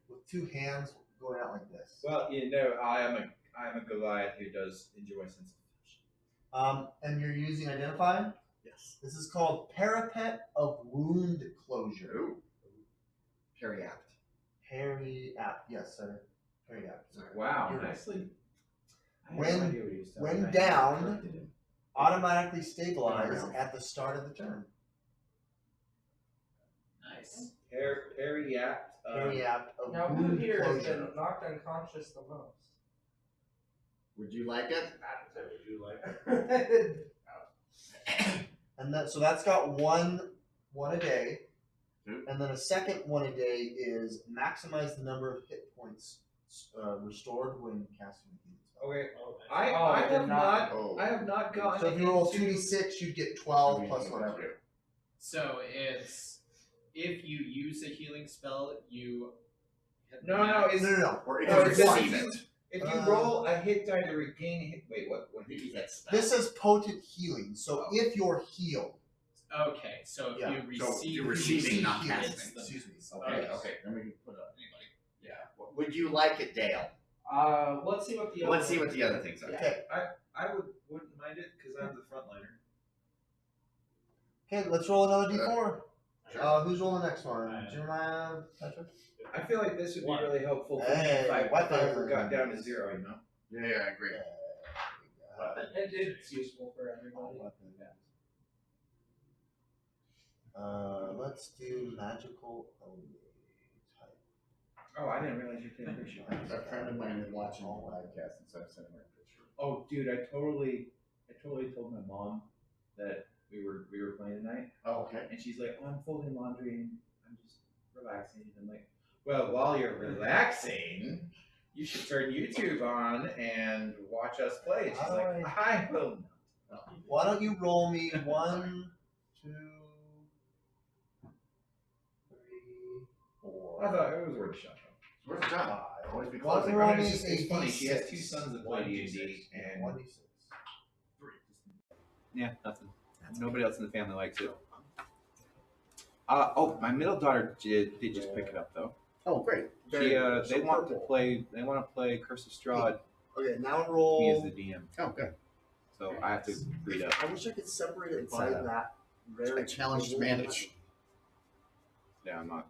with two hands going out like this. Well, you know, I am a Goliath who does enjoy sense. And you're using identify. Yes. This is called parapet of wound closure. Ooh. Periapt. Periapt. Yes, sir. Periapt. Wow, You're right. nicely. I had When- no idea what he was talking when about. down, I corrected him. Automatically stabilize Around. at the start of the turn. Nice. Periapt. Periapt of Now, who wound here has closure. been knocked unconscious the most? Would you like it? Would you like And so that's got one a day. Yep. And then a second one a day is maximize the number of hit points restored when casting a healing spell. Okay. Oh, I did have not- Oh. I have not gotten. So if you roll into- 2d6, you'd get 12 plus whatever. So it's if you use a healing spell, you hit the No, max. it's No. Or if No, you it says receive if it. If you Uh, roll a hit die to regain a hit. Wait, what? I think that's spell. This is potent healing. So Oh. if you're healed, Okay, so if Yeah. you So receive, you're you receiving, receive not healing, casting. it's the- excuse me. Okay, okay. Then we can put up anybody. Yeah. Would you like it, Dale? Let's see what the Let's see what the other things are. Okay. I wouldn't mind it because I'm the frontliner. Okay, let's roll another d4. Sure. Who's rolling the next one? I am. Jeremiah, Patrick? I feel like this would be One. really helpful for me Hey, if I weapons. ever got down to 0. You know. Yeah, I agree. It's useful for everybody. Let's do magical only type. Oh, I didn't realize you could appreciate A friend of mine is watching all podcasts, and so I sent him a picture. Oh, dude, I totally told my mom that we were playing tonight, Oh, okay. and she's like, "Oh, I'm folding laundry and I'm just relaxing." I'm like, "Well, while you're relaxing, you should turn YouTube on and watch us play." And she's like, "I will not." Why don't you roll me 1, 2, 3, 4. I thought it was worth a shot. Where's the job? Always be Why don't closing, you right? roll I mean, me it's, a just, it's funny. She has D6. 2 sons that play D&D, and 1d6. yeah, nothing. Nobody else in the family likes it. Oh, my middle daughter did just pick it up though. Oh, great. She, they want to play. They want to play Curse of Strahd. Okay, now Me as roll. the DM, Oh, good. so I have to read up. I wish I could separate it It's, by that rare. I challenge to manage. Yeah, I'm not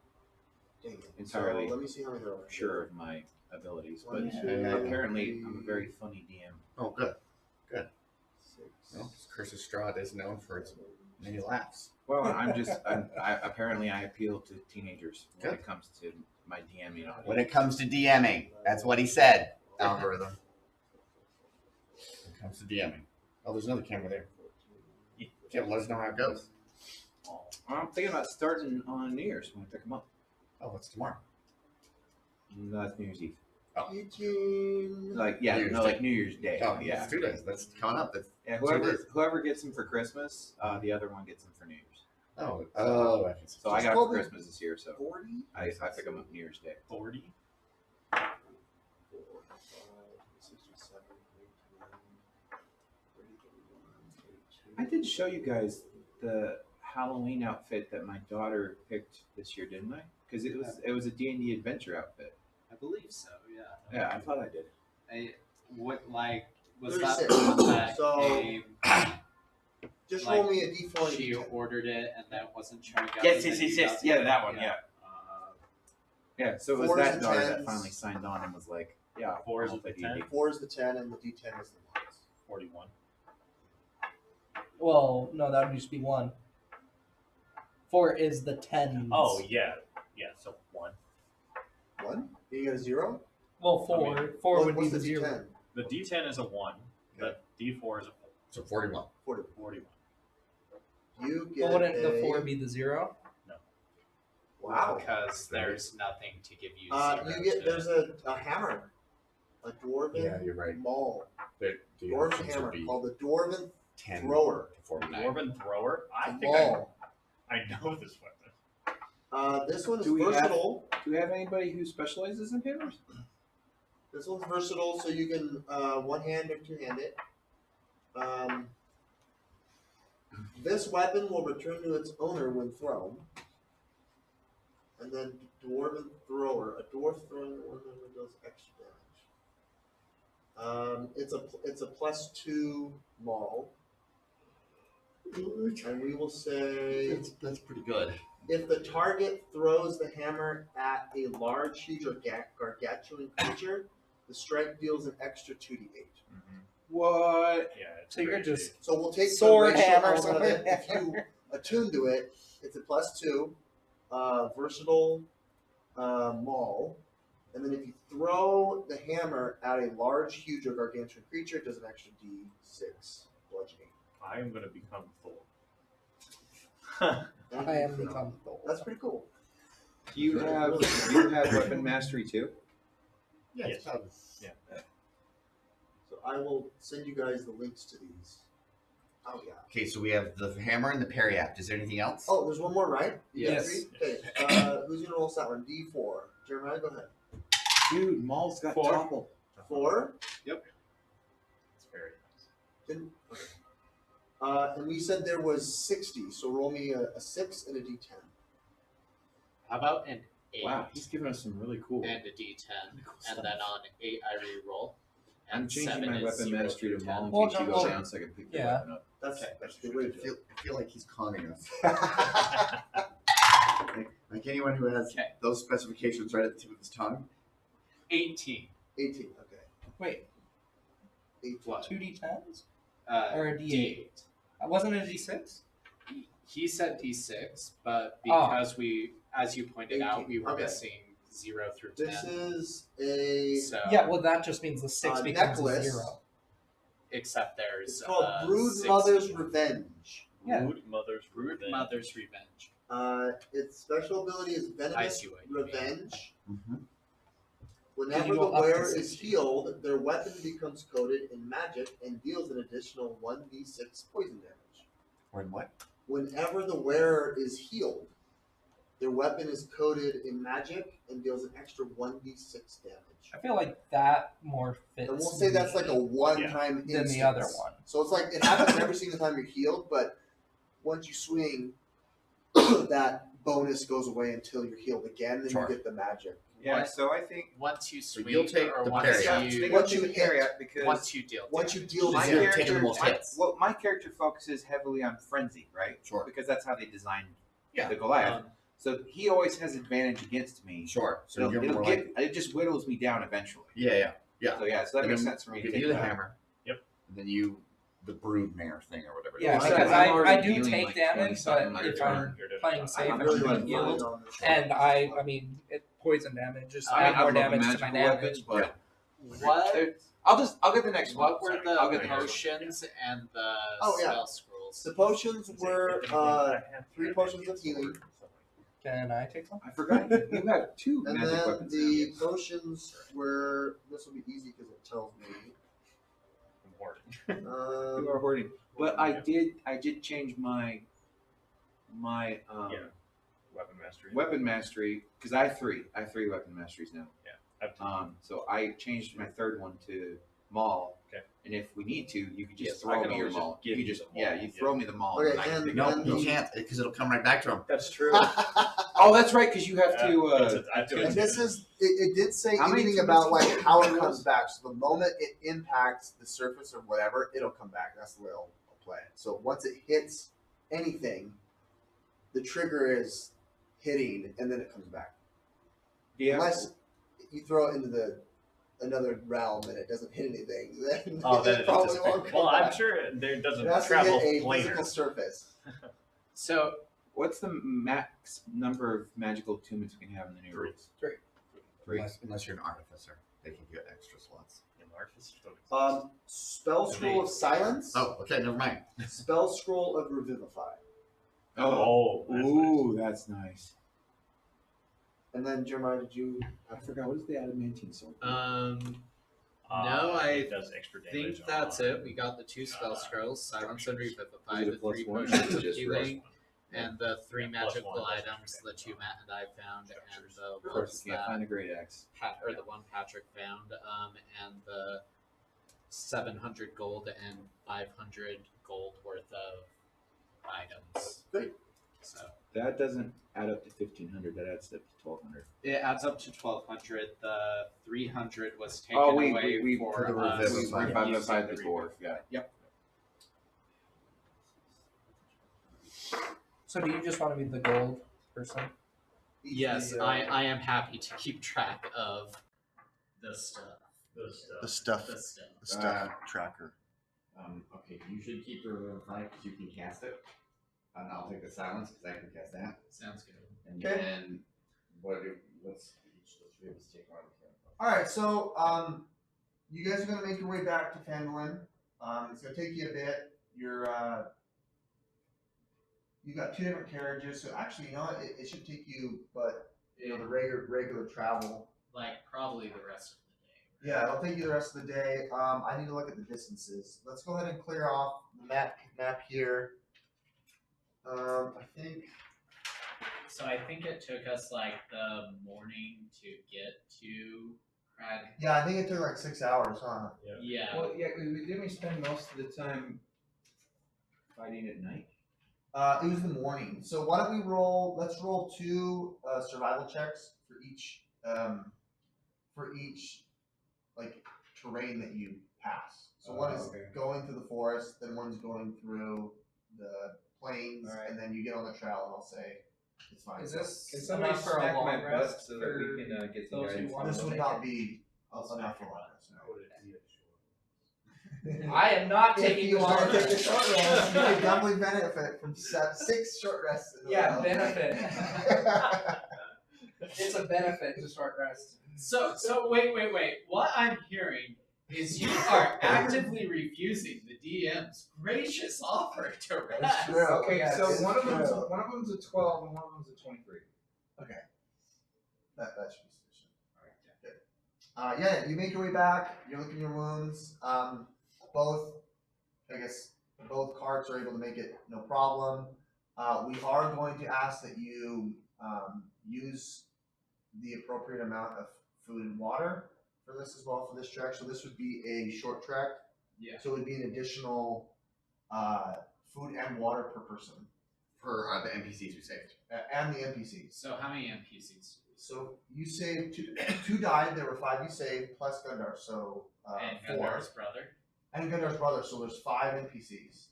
Dang it. entirely So let me see how many there are. sure of my abilities, but 1, 2, apparently I'm a 3, very funny DM. Oh, good. 6. Well, Curse of Strahd is known for its many laughs. Well, apparently I appeal to teenagers when it comes to my DMing audience. When it comes to DMing, that's what he said. Algorithm. When it comes to DMing. Oh, there's another camera there. Yeah, let us know how it goes. I'm thinking about starting on New Year's when I pick them up. Oh, what's tomorrow? No, that's New Year's Eve. 18. Like yeah, New Year's no, like New Year's Day. Oh, yeah. That's 2 days. That's coming up. That's, Yeah, So whoever gets them for Christmas, the other one gets them for New Year's. oh, I see. So I got it call for them Christmas this year, so 40? I pick them up New Year's Day. 40. 4, 5, 6, 7, 8, 9, 30, 31, 32. I did show you guys the Halloween outfit that my daughter picked this year, didn't I? Because it was a D&D adventure outfit. I believe so. Yeah. Yeah, I thought I did. What like was 36. that one that So- came, Just Like, roll me a d4. and she a d10. ordered it and then wasn't showing up? Yes, and yes, then yes, you yes. got Yeah, it? that one, yeah. Yeah, so it was 4s that and daughter that 10s. finally signed on and was like, yeah, 4s I'll and play the 10? D&D. 4 is the 10, and the d10 is the 1s. 41. Well, no, that would just be 1. 4 is the 10. Oh, yeah. Yeah, so 1. 1? You get a 0? Well, 4. 4 would be What's the the 0. d10? The D10 is a 1. The D4 is a So 41. 40. 41. You get But wouldn't the a 4 be the 0? wow. Because there's nothing to give you. You get there's a hammer, a dwarven Yeah, you're right. maul, The dwarven options hammer would be called the dwarven 10 thrower. to 49. Dwarven thrower. I A think maul. I know this weapon. This one is Do we have- versatile. Do we have anybody who specializes in hammers? This one's versatile, so you can one hand or two hand it. This weapon will return to its owner when thrown. And then dwarven thrower, a dwarf throwing one that does extra damage. It's a +2 maul, and we will say That's pretty good. if the target throws the hammer at a large, huge, or gargantuan creature, the strike deals an extra 2d8. What? Yeah. It's So you're very just cheap. So we'll take Sword the racial hammer, element of sword it. If you hammer. attune to it, it's a +2, versatile maul. And then if you throw the hammer at a large, huge, or gargantuan creature, it does an extra d6 bludgeoning. I am gonna become Thor. And I am you fail. become Thor. That's pretty cool. Do you have weapon mastery too? Yeah, Yes. it's about- So I will send you guys the links to these. Oh yeah. Okay, so we have the hammer and the parry apt. Is there anything else? Oh, there's one more, right? You got Yes. three? Okay. Who's gonna roll that one? D4. Jeremiah, go ahead. Dude, Maul's got 4. topple. 4. It's very nice. Didn't. Okay. And we said there was 60. So roll me a 6 and a D10. How about an 8 Wow, he's giving us some really cool. and a D10, and then on 8 I re-roll. I'm And changing 7 my is weapon 0 mastery to through Maul 10. in Well, case you no, go well, down so I can pick your yeah. weapon up. That's Okay. that's a good way to do it. I feel like he's conning us. like anyone who has Okay. those specifications right at the tip of his tongue. 18. 18. Okay. Wait, 18. What? 2d10s? Uh, Or a D8? Wasn't it a d6? He said D6, but Oh. because we, as you pointed out, 18. we were Okay. missing 0 through 10. This is a. So, Yeah, well, that just means the 6 becomes necklace. a 0. except there's It's called Brood 60. Mother's Revenge. Yeah. Rude Mother's Brood Revenge. Mother's Revenge. Its special ability is I Venomous see what you mean. Revenge. Mm-hmm. Whenever Can you the go up to wearer is 60? healed, their weapon becomes coated in magic and deals an additional 1d6 poison damage. When what? Whenever the wearer is healed, their weapon is coated in magic and deals an extra 1d6 damage. I feel like that more fits. And we'll say that's like a one-time than instance. the other one. So it's like it happens every single time you're healed, but once you swing, that bonus goes away until you're healed again, then Sure. you get the magic. Yeah, so I think Once you So swing, you'll take or the once parry. you, Once you carry hit- out because once you deal Once you damage. deal my Zero, character, taking the most my- hits. well, my character focuses heavily on frenzy, right? Sure. Because that's how they designed Yeah. the Goliath. Um, So he always has advantage against me. Sure. So So you're it'll more get, like it just whittles me down eventually. yeah. So yeah, so that And makes then sense for me We'll to give take you the that. hammer. Yep. And then you the brood mare thing or whatever. it Yeah, is. Well, because I'm I already do dealing take like damage, 20-something but per if turn. I'm playing safe, I'm I'm really being relying healed. on this. And I mean, poison damage just I add have more a damage to magical my damage. weapon, but What? I'll get the next one. What were Sorry, the I'll get the next one. potions and the Oh, yeah. spell scrolls? The potions were 3 potions of healing, Can I take some? I forgot you have 2 and magic then weapons. the potions were. This will be easy because it tells me. You are hoarding. But I did change my Yeah. Weapon mastery. weapon mastery because I have 3. I have 3 weapon masteries now. I have two. So I changed my third one to Maul. Okay. And if we need to, you could just Yes, I throw can me your always just Maul. give You you just the Maul, you yeah. throw me the Maul. Okay, and I can and pick it No, up. then you the- can't because it'll come right back to him. That's true. Oh, that's right, because you have to. I have to And this is it did say How many anything tunes about do you like how it have? comes back. So the moment it impacts the surface or whatever, it'll come back. That's the way I'll play it. So once it hits anything, the trigger is hitting and then it comes back. Yeah. Unless you throw it into another realm and it doesn't hit anything, then Oh, then it it probably just won't come well, I'm back. sure there doesn't It has to travel hit a planar. physical surface. So What's the max number of magical attunements we can have in the new 3. rules? 3. Unless you're an artificer, they can get extra slots. Spell scroll of silence. Oh, okay, never mind. Spell scroll of revivify. Oh, that's Ooh, that's nice. And then Jeremiah, did you? I forgot, what is the adamantine sword? No, I it does extra damage. think that's on it. We got the 2 spell scrolls, Silence and Revivify, Is it a the plus 3 one or potions is it of just healing, plus and the 3 Yeah, plus magical one, that's items extra that you damage and I found, and the Of course, ones you can't that find a great axe. or the one Patrick found, and the 700 gold and 500 gold worth of items. Great. So That doesn't add up to 1,500. That adds up to 1,200. it adds up to 1,200. The 300 was taken Oh, away we for for the us revivify. using Revivify the the dwarf. Yeah. Yep. So do you just want to be the gold person? Yes, The, I am happy to keep track of the stuff. The stuff. The stuff. The stuff tracker. Okay, you should keep the revivify because you can cast it. And I'll take the silence because I can cast that. Sounds good. And Okay. then let's each the three of us take one. All right, so you guys are gonna make your way back to Phandalin. It's gonna take you a bit. You got 2 different carriages, so actually, you know what? It should take you, but the regular travel. Like probably the rest of the day. Yeah, it'll take you the rest of the day. I need to look at the distances. Let's go ahead and clear off the map here. I think. So I think it took us like the morning to get to Crag. Yeah, I think it took like 6 hours, huh? Yeah. Well, yeah, didn't we spend most of the time fighting at night? It was the morning. So why don't we roll? Let's roll 2 survival checks for each like terrain that you pass. So one is Okay. going through the forest, then one's going through the plains, Alright. and then you get on the trail, and I'll say it's fine. Is So this Can somebody enough for a smack long my butt rest so that we for can get some those who guidance? want this to would take not it? be enough for long rest. No. I am not If taking you the want short to take a rest. short rest, you can definitely benefit from 6 short rests. in a Yeah, row. benefit. It's a benefit to short rest. So wait. What I'm hearing is you are actively refusing the DM's gracious offer to rest. That's true. Okay, Yes, so it's one of them's true. a 12 and one of them's a 23. That should be sufficient. All right, good. Yeah, you make your way back. You're licking your wounds. Both carts are able to make it no problem. We are going to ask that you use the appropriate amount of food and water for this as well for this trek. So this would be a short trek. Yeah. So it would be an additional food and water per person For the NPCs we saved. and the NPCs. So how many NPCs? So you saved 2 died. There were 5 you saved plus Gundar, so And 4. Gundar's brother. And Gundar's brother, so there's 5 NPCs,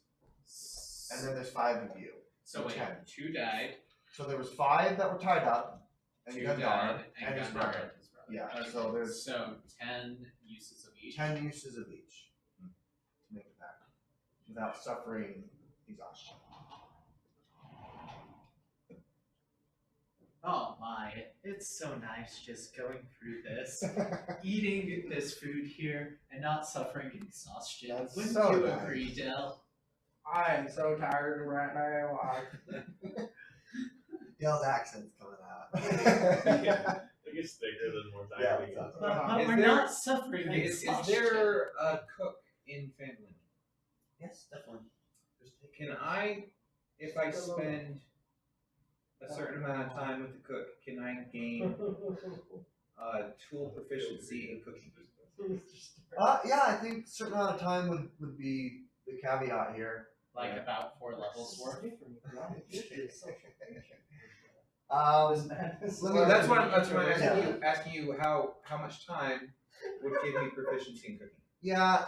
and then there's 5 of you. So wait, 10. 2 died. So there was 5 that were tied up, and 2 Gundar died, and his Gundar brother. and his brother. Yeah, Okay, so there's so 10 uses of each. 10 uses of each to make it back without suffering exhaustion. Oh my, it's so nice just going through this, eating this food here, and not suffering exhaustion. That's Wouldn't so you nice. agree, Del? I am so tired right now. Dale's accent's coming out. It gets thicker the more time Yeah, we it's go. awesome. But Is we're there- not suffering Is exhaustion. there a cook in Phandalin? Yes, definitely. Can I, if I spend a certain amount of time with the cook, can I gain tool proficiency in cooking? Yeah, I think a certain amount of time would be the caveat here. Like about 4 levels worth. That's why I'm Yeah. asking you how much time would give me proficiency in cooking. Yeah,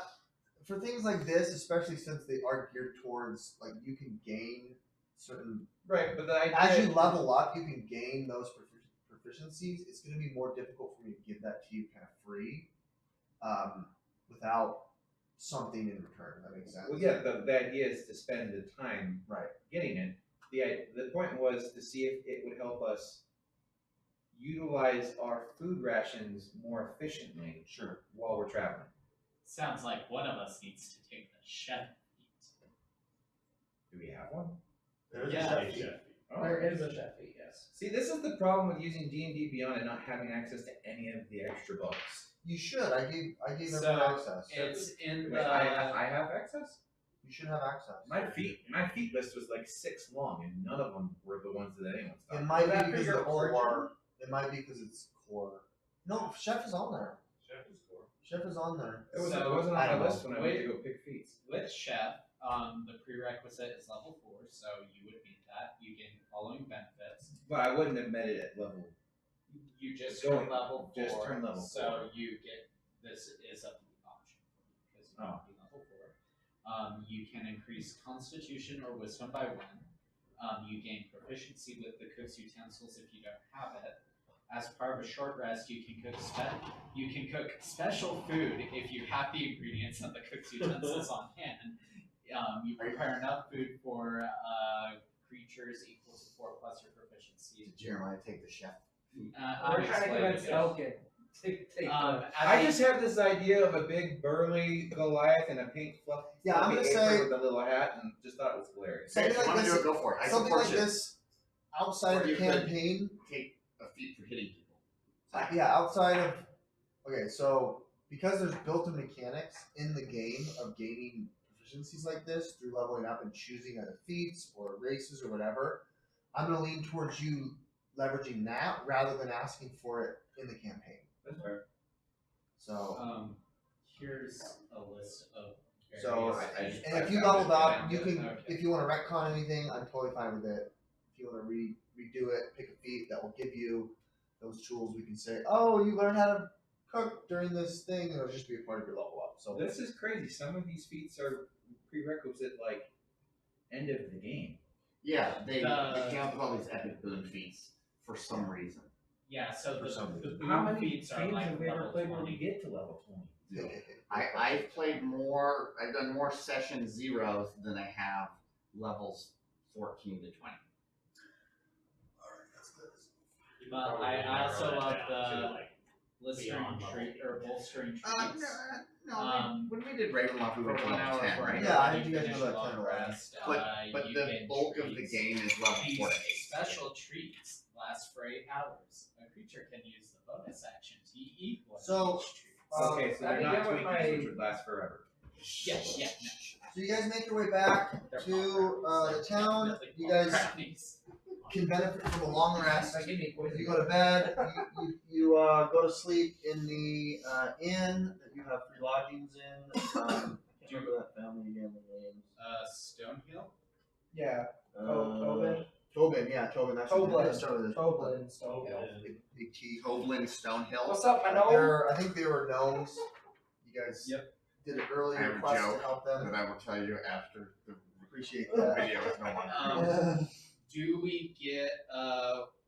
for things like this, especially since they are geared towards like you can gain certain Right, but the idea as you level up, you can gain those proficiencies. It's going to be more difficult for me to give that to you kind of free, without something in return. That makes sense. Well, yeah, the idea is to spend the time Right. getting it. The point was to see if it would help us utilize our food rations more efficiently Sure. while we're traveling. Sounds like one of us needs to take the chef. Do we have one? There is Yeah. a chef Chef feat. feat. Oh. There is a chef feat, yes. See, this is the problem with using D&D Beyond and not having access to any of the extra books. You should. I gave So everyone access. it's in Wait, the. I have access? You should have access. My feat list was like 6 long, and none of them were the ones that anyone It thought. might that be for because your of the origin? core. It might be because it's core. No, chef is on there. Chef is core. Chef is on there. It So, wasn't I on don't my list know. when I went to go pick feats. With chef, the prerequisite is level 4, so you would meet that. You gain the following benefits. But I wouldn't have met it at level. You just Go turn level 4, just turn level so 4. you get this is a option because you Oh. can be level 4. You can increase Constitution or Wisdom by 1. You gain proficiency with the cook's utensils if you don't have it. As part of a short rest, you can cook special food if you have the ingredients and the cook's utensils on hand. You prepare enough food for creatures equal to 4 plus your proficiency. Did Jeremiah take the chef? We're trying to convince Elkin to take I just have this idea of a big burly Goliath in a pink fluffy Yeah, I'm gonna apron say- with a little hat, and just thought it was hilarious. Hey, if Something you like want to this. do it, go for it. I Something support like you. this outside Or of you the could- campaign. Take a feat for hitting people. Yeah, outside of. Okay, so because there's built-in mechanics in the game of gaining proficiencies like this through leveling up and choosing either feats or races or whatever, I'm gonna lean towards you leveraging that rather than asking for it in the campaign. That's fair. So, Here's a list of. So, various and if I you found leveled it, up, yeah, you can. okay. If you want to retcon anything, I'm totally fine with it. If you want to redo it, pick a feat that will give you those tools. We can say, oh, you learned how to cook during this thing, and it'll just be a part of your level up. So This is crazy. Some of these feats are prerequisite, like end of the game. Yeah, they The- came up with all these epic boon feats for some reason. Yeah, so For some the reason. How boon many feats are games like have we ever level played where 20. we get to level 20? I've played more. I've done more session zeros than I have levels 14 to 20. But I also love the blistering beyond level treat or bolstering treats. When we did Ravenloft, we For were to 1 level hour 10, for right? Yeah, I you think you guys finish know that long 10 or 11. rest, But you the get bulk of the treats. game is level These 40. special treats last for 8 hours. A creature can use the bonus action to eat one So, of each treat. Okay, so Let they're me not go with Twinkies, my- which would last forever. Yeah. So you guys make your way back They're to poppers. the town. Definitely You guys brownies. can benefit from a long rest. Give me poison. You go to bed. You go to sleep in the inn that you have free lodgings in. I can't remember that family again. The names. Stonehill? Yeah. Tobin. Yeah, Tobin. That's Toblin. Let's start with it. Toblin, Stonehill. Big T. Toblin Stonehill. What's up, my gnome? I think they were gnomes. You guys Yep. did it early. I have a Request to joke help that them. I will tell you after the Appreciate that. video is no longer. Do we get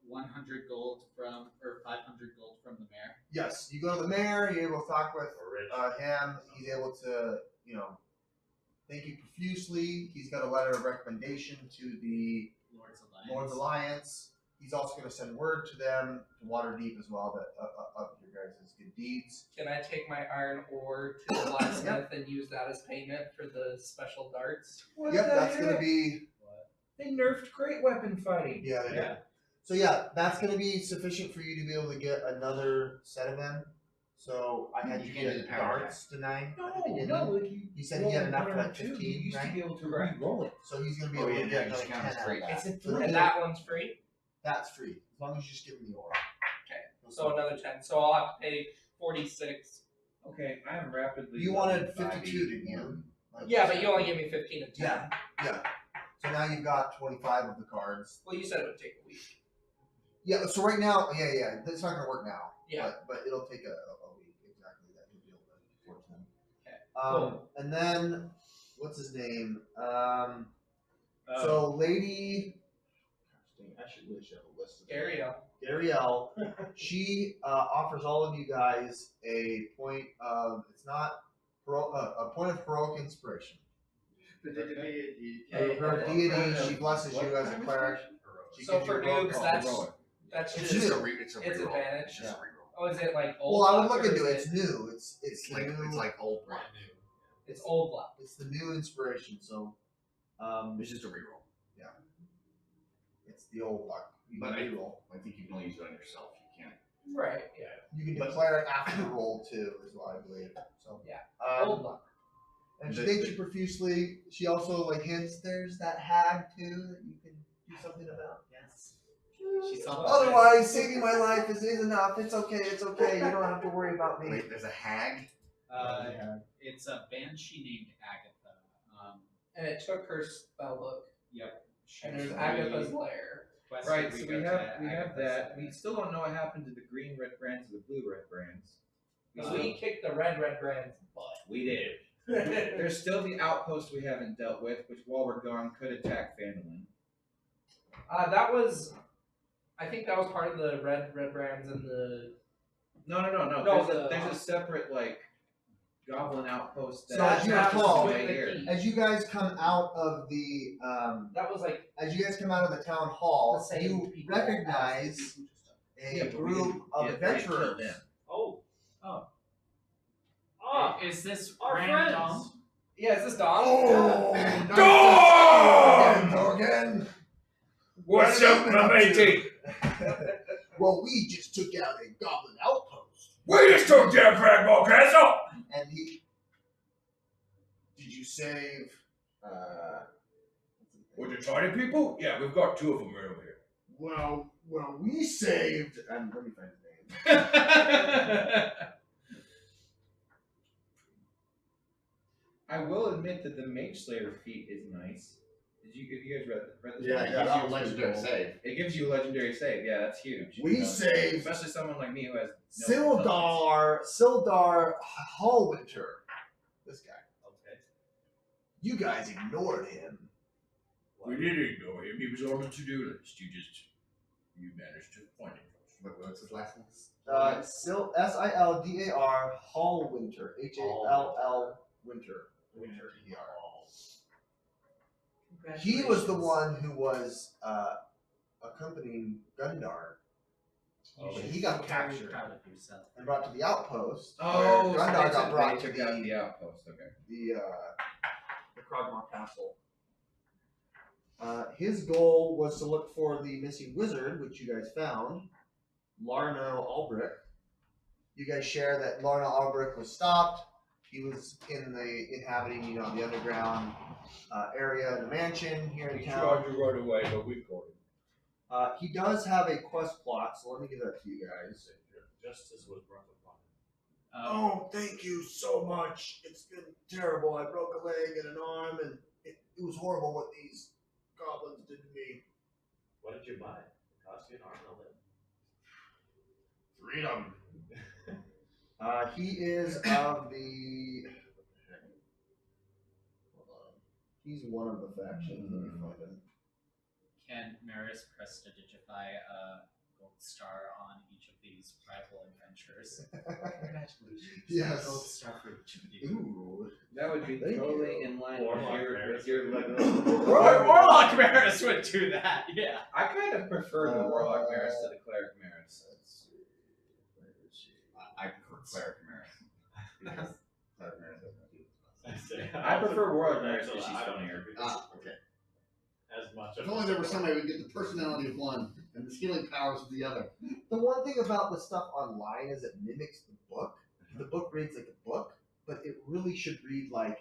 100 gold from, or 500 gold from the mayor? Yes, you go to the mayor. You're able to talk with Rich. him. He's able to, thank you profusely. He's got a letter of recommendation to the Lord's Alliance. Lord's Alliance. He's also going to send word to them to Waterdeep as well that of your guys' good deeds. Can I take my iron ore to the blacksmith and use that as payment for the special darts? What Yep, the that's going to heck? be They nerfed great weapon fighting. yeah. They did. Yeah. So yeah, that's going to be sufficient for you to be able to get another set of them. So I had You you can't do get the power darts tonight. No, at the beginning. no. Like you He said he had rolled enough for one or like two. 15, You used right? to be able to Correct. re-roll it. So he's going to be Oh, able yeah, to now get you another just count 10 as out free. of that. It's a So And that one's free? that's free as long as you just give him the aura. So another 10. So I'll have to pay 46. Okay, I am rapidly. You wanted leveling 52, didn't you? Yeah, but you only gave me 15 and 10. Yeah. So now you've got 25 of the cards. Well, you said it would take a week. Yeah. So right now, yeah, it's not gonna work now. Yeah. But it'll take a week exactly that you'll be able to forge them. Okay. And then what's his name? So Lady. Gosh, dang, I should really have a list of them. Ariel. Ariel, she offers all of you guys a point of a point of heroic inspiration. For her deity, she blesses you as a cleric. She So gives you for heroic noobs, health. that's It's just. new. It's a It's reroll. advantage. It's just a reroll. Oh, is it like old? Well, I would luck, look or into is it. It's new. It's Like new. it's like old blood. It's old luck. It's the new inspiration. So, It's just a reroll. It's the old luck. You But can I reroll. I think you can only use it on yourself. You can't. Right. Yeah. You can But- declare it after the roll too, is what I believe. So Yeah. Um, Old luck. and she The- thanks you profusely. She also like hints there's that hag too that you can do something about. Yes. She saw Otherwise, saving my life is enough. It's okay. It's okay. You don't have to worry about me. Wait, there's a hag. It's a banshee named Agatha. And it took her spell book. Yep. And there's Agatha's lair. Right, so we have that. We still don't know what happened to the green red brands or the blue red brands. We kicked the red brand's butt. We did. There's still the outpost we haven't dealt with, which while we're gone could attack Phandalin. That was, I think that was part of the red brands and the. No. No, There's a separate like goblin outpost. So as you recall, way here. As you guys come out of the That was like the town hall, the same you people recognize a Yeah, but we group didn't of get ready to kill adventurers. them. Oh. Oh. Ah, Is this our random? friends. yeah, is this Dom? Oh, Dom! Morgan! What's up, my matey? Well, we just took out a goblin outpost. We just took down Cragmore Castle! And he. Did you save. With the tiny people? Yeah, we've got 2 of them over here. Well, we saved. Let me find his name. I will admit that the Mage Slayer feat is nice. Have you guys read this? Yeah, one? it that gives you a was legendary cool. save. It gives you a legendary save. Yeah, that's huge. We saved especially someone like me who has no intelligence. Sildar Hallwinter. This guy. Okay. You guys ignored him. We did ignore him. He was on the to-do list. You managed to find him. What's his last name? Sildar Hallwinter. Hall Winter. Winter. He was the one who was accompanying Gundar. But he got captured Proud of yourself. and brought to the outpost. Oh, where Gundar got brought they to took out the the outpost. Okay. the Kragmar Castle. His goal was to look for the missing wizard, which you guys found, Larno Albrecht. You guys share that Larno Albrecht was stopped. He was inhabiting, the underground area in the mansion here in town. to run away, but we caught him. He does have a quest plot, so let me give that to you guys. Justice was brought upon him. Oh, thank you so much. It's been terrible. I broke a leg and an arm, and it was horrible what these goblins did to me. What did you buy? It cost you an arm and a leg. Freedom. He is of the. Hold on. He's one of the factions. Let me find him. Can Maris prestidigify a gold star on each of these rival adventures? Congratulations. Yes. Gold star for each of you. Ooh. That would be Thank totally you. in line Warlock with your level. Warlock Maris would do that, yeah. I kind of prefer the Warlock Maris to the Cleric Maris. Let's see. Where is she? I prefer Cleric Maris. Because Cleric Maris doesn't do I prefer Warlock Maris Actually, because she's I don't funnier. think Ah, okay. as much. If only there was somebody who would get the personality of one and the healing powers of the other. The one thing about the stuff online is it mimics the book. The book reads like a book, but it really should read like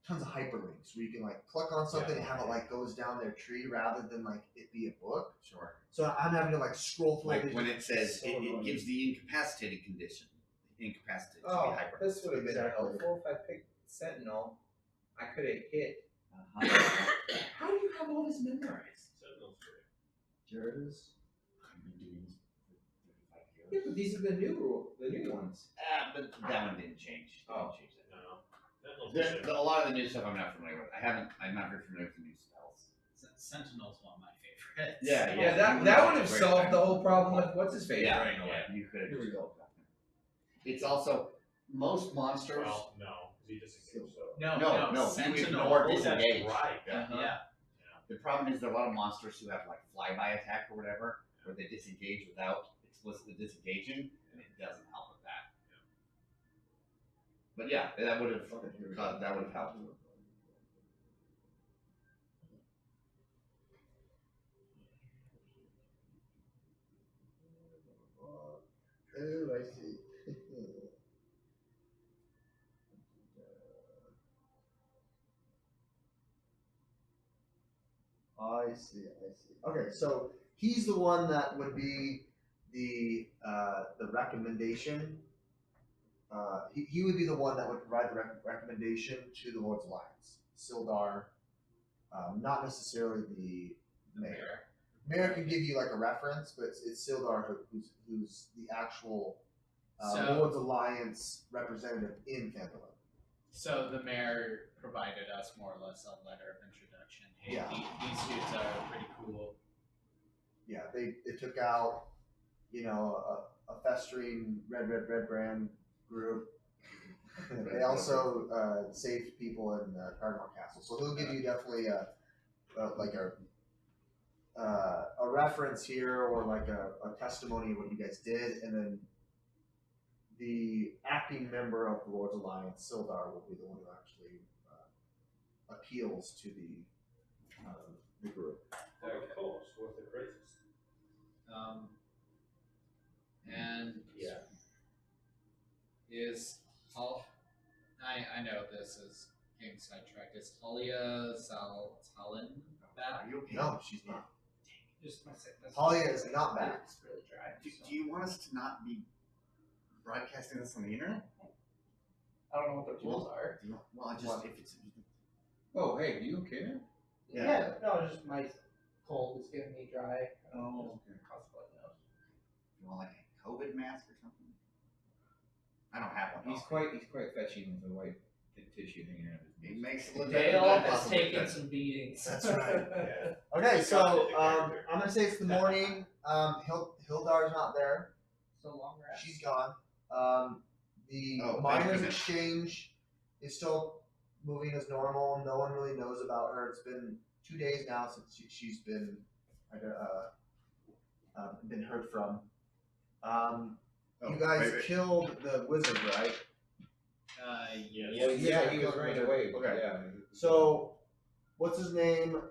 tons of hyperlinks where you can like click on something and have it like goes down their tree rather than like it be a book. Sure. So I'm having to like scroll through. Like when it says So it annoying. gives the incapacitated condition. Incapacitated to Oh, be hyper. this would have been Exactly. helpful if I picked Sentinel. I could have hit. How do you have all this memorized? Sentinel's great. Jers. I've been doing this for 35 years. Yeah, but these are the new ones. But that one didn't change. Oh. Didn't change that. No. Sentinel's great. A lot of the new stuff I'm not familiar with. I'm not very familiar with the new spells. Sentinel's one of my favorites. Yeah, Yeah, that would have solved the whole problem with what's his face Yeah, running away. you could have Here we just go. It's also most monsters. Well, no, because he just so. No, No, Sentinel. ignore Oh, that's disengage. right. Yeah. The problem is there are a lot of monsters who have like flyby attack or whatever, where they disengage without explicitly disengaging, and it doesn't help with that. But yeah, that would have helped. Oh, I see. I see. Okay, so he's the one that would be the recommendation. He would be the one that would provide the recommendation to the Lord's Alliance. Sildar, not necessarily the mayor. Mayor can give you like a reference, but it's Sildar who's the actual Lord's Alliance representative in Phandalin. So the mayor provided us more or less a letter of introduction. Hey, Yeah. these dudes are pretty cool. Yeah, they took out, a festering red brand group. They also saved people in Cardinal Castle, so he'll give you definitely a reference here or like a testimony of what you guys did, and then the acting member of the Lord's Alliance, Sildar, will be the one who actually appeals to the group. Of course, worth the praises. And Yeah. is I know this is getting sidetracked. Is Talia Talin back? Are you okay? No, she's not. Just my sickness. Talia is not back. It's really dry. Do you want us to not be broadcasting this on the internet? I don't know what the rules are. Well, just if it's. Oh, hey, you okay there? Yeah. No, it's just my cold is getting me dry. Oh, okay. Constantly nose. You want like a COVID mask or something? I don't have one. He's quite fetching with the white tissue hanging out of his It knees. makes it look Dale like has possible taken that- some beatings. That's right. Yeah. Okay, so Adopted a I'm character. gonna say it's the morning. Hildar's not there. So long rest. She's gone. The Oh, thank miners goodness. exchange is still moving as normal. No one really knows about her. It's been 2 days now since she's been heard from. Oh, You guys wait. killed the wizard, right? Yes. Well, yeah, he was running away. Okay. Yeah. So, what's his name?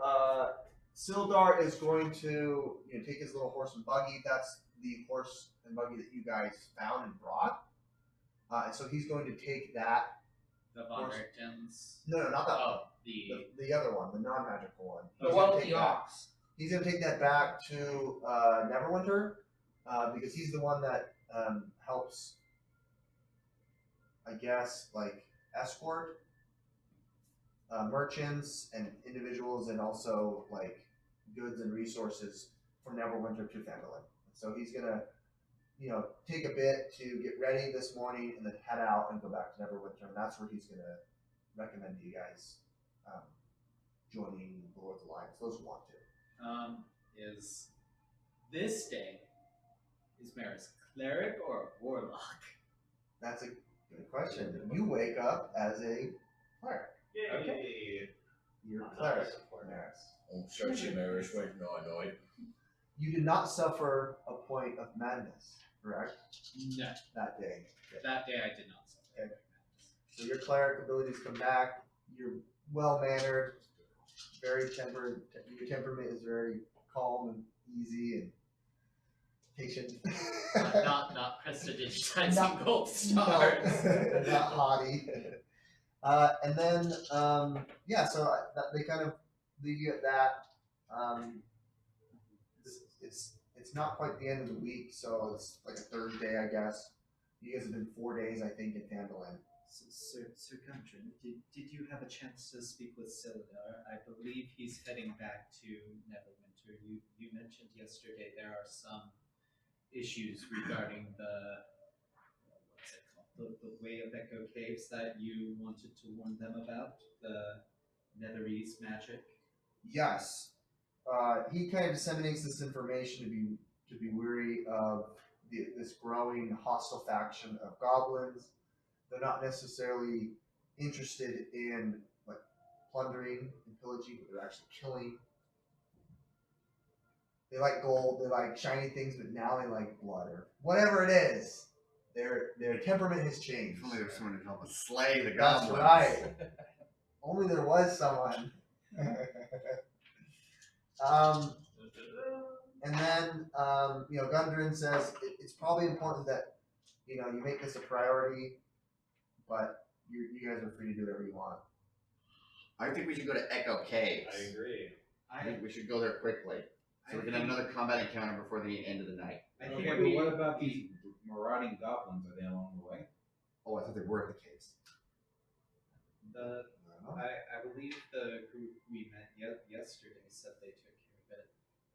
Sildar is going to take his little horse and buggy. That's the horse and buggy that you guys found and brought. And so he's going to take that. The Von Richtens. No, not that one. Oh, The other one, the non-magical one. The He's one gonna with take the that. ox. He's going to take that back to Neverwinter because he's the one that helps, I guess, like escort merchants and individuals and also like goods and resources from Neverwinter to Phandalin. So he's going to, take a bit to get ready this morning and then head out and go back to Neverwinter. And that's where he's going to recommend you guys joining the Lord's Alliance, those who want to. Is this day is Maris cleric or warlock? That's a good question. You wake up as a cleric. Yay. Okay. You're a I'm cleric, not a Maris. Oh, shut your Irish way. No, I know it. You did not suffer a point of madness, correct? No, That day. that day I did not suffer. Okay. So your cleric abilities come back. You're well mannered, very tempered. Your temperament is very calm and easy and patient. Not prestidigitizing Not- gold stars. No, not haughty. And then, so they kind of leave you at that. It's not quite the end of the week, so it's like a third day, I guess. You guys have been 4 days, I think, in Phandalin. Sir Gundren, did you have a chance to speak with Sildar? I believe he's heading back to Neverwinter. You mentioned yesterday there are some issues regarding the Way of Echo Caves that you wanted to warn them about, the Netherese magic. Yes. He kind of disseminates this information to be weary of this growing hostile faction of goblins. They're not necessarily interested in like plundering and pillaging, but they're actually killing. They like gold, they like shiny things, but now they like blood or whatever it is. Their temperament has changed. If only there was someone to help us slay the That's goblins. right. Only there was someone. And then, Gundren says it's probably important that you know, you make this a priority, but you guys are free to do whatever you want. I think we should go to Echo Caves. I agree. I think we should go there quickly. So we can have another combat encounter before the end of the night. I think Okay, but we, what about these marauding goblins? Are they along the way? Oh, I thought they were at the caves. I believe the group we met yesterday said they took care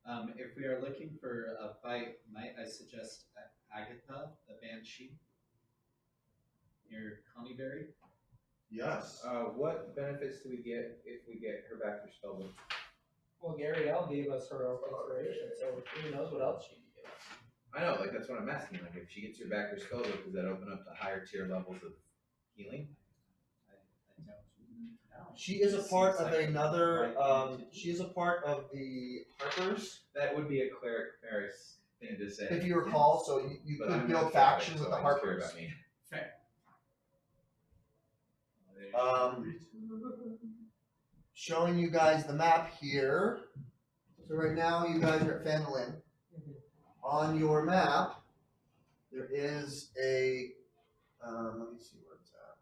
of it. If we are looking for a fight, might I suggest Agatha, the Banshee, near Coneyberry? Yes. What benefits do we get if we get her back to Spellbook? Well, Gary L gave us her inspiration, so who knows what else she can give us. I know, like that's what I'm asking. Like, if she gets her back her Spellbook, does that open up the higher tier levels of healing? I don't know. She is a Just part seems of like the another. right thing to do. She is a part of the Harpers, That would be a cleric Paris thing to say. if you recall. So you But could I'm build not factions Catholic, with so the I just care Harpers. about me. Showing you guys the map here. So right now you guys are at Phandalin. On your map, there is a. Let me see where it's at.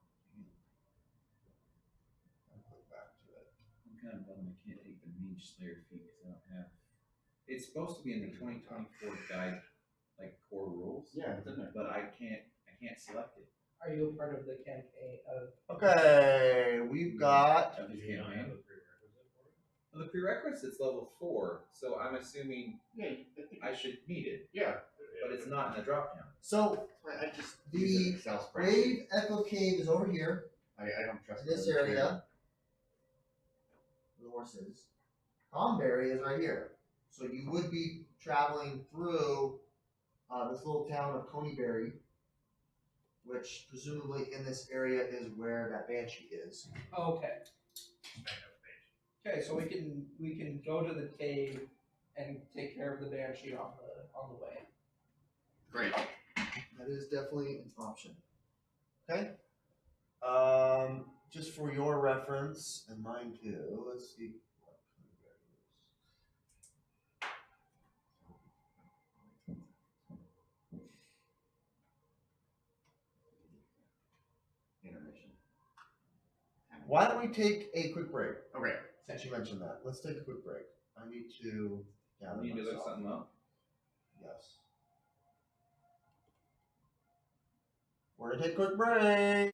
I'll click back to it. I'm kind of bummed I can't take the Mage Slayer feat because I don't have. It's supposed to be in the 2024 guide, like core rules. Yeah, it's in there. But I can't select it. Are you a part of the campaign of? Okay, we've got. Of this Do you not have campaign. a prerequisite for it? Well, the prerequisite's level 4, so I'm assuming Yeah, I should need it, yeah. but it's not in the drop down. So I just The use an Excel spreadsheet. Wave Echo Cave is over here. I don't trust In this those two. area. Where the horse is. Comberry is right here. So you would be traveling through this little town of Coneyberry, which presumably in this area is where that banshee is. Okay. Okay, so we can go to the cave and take care of the banshee on the way. Great. That is definitely an option. Okay. Just for your reference and mine too. Let's see what Coneyberry is. Intermission. Why don't we take a quick break? Okay. Since you mentioned that, let's take a quick break. I need to gather I need to look myself. something up. Yes. We're gonna take a quick break.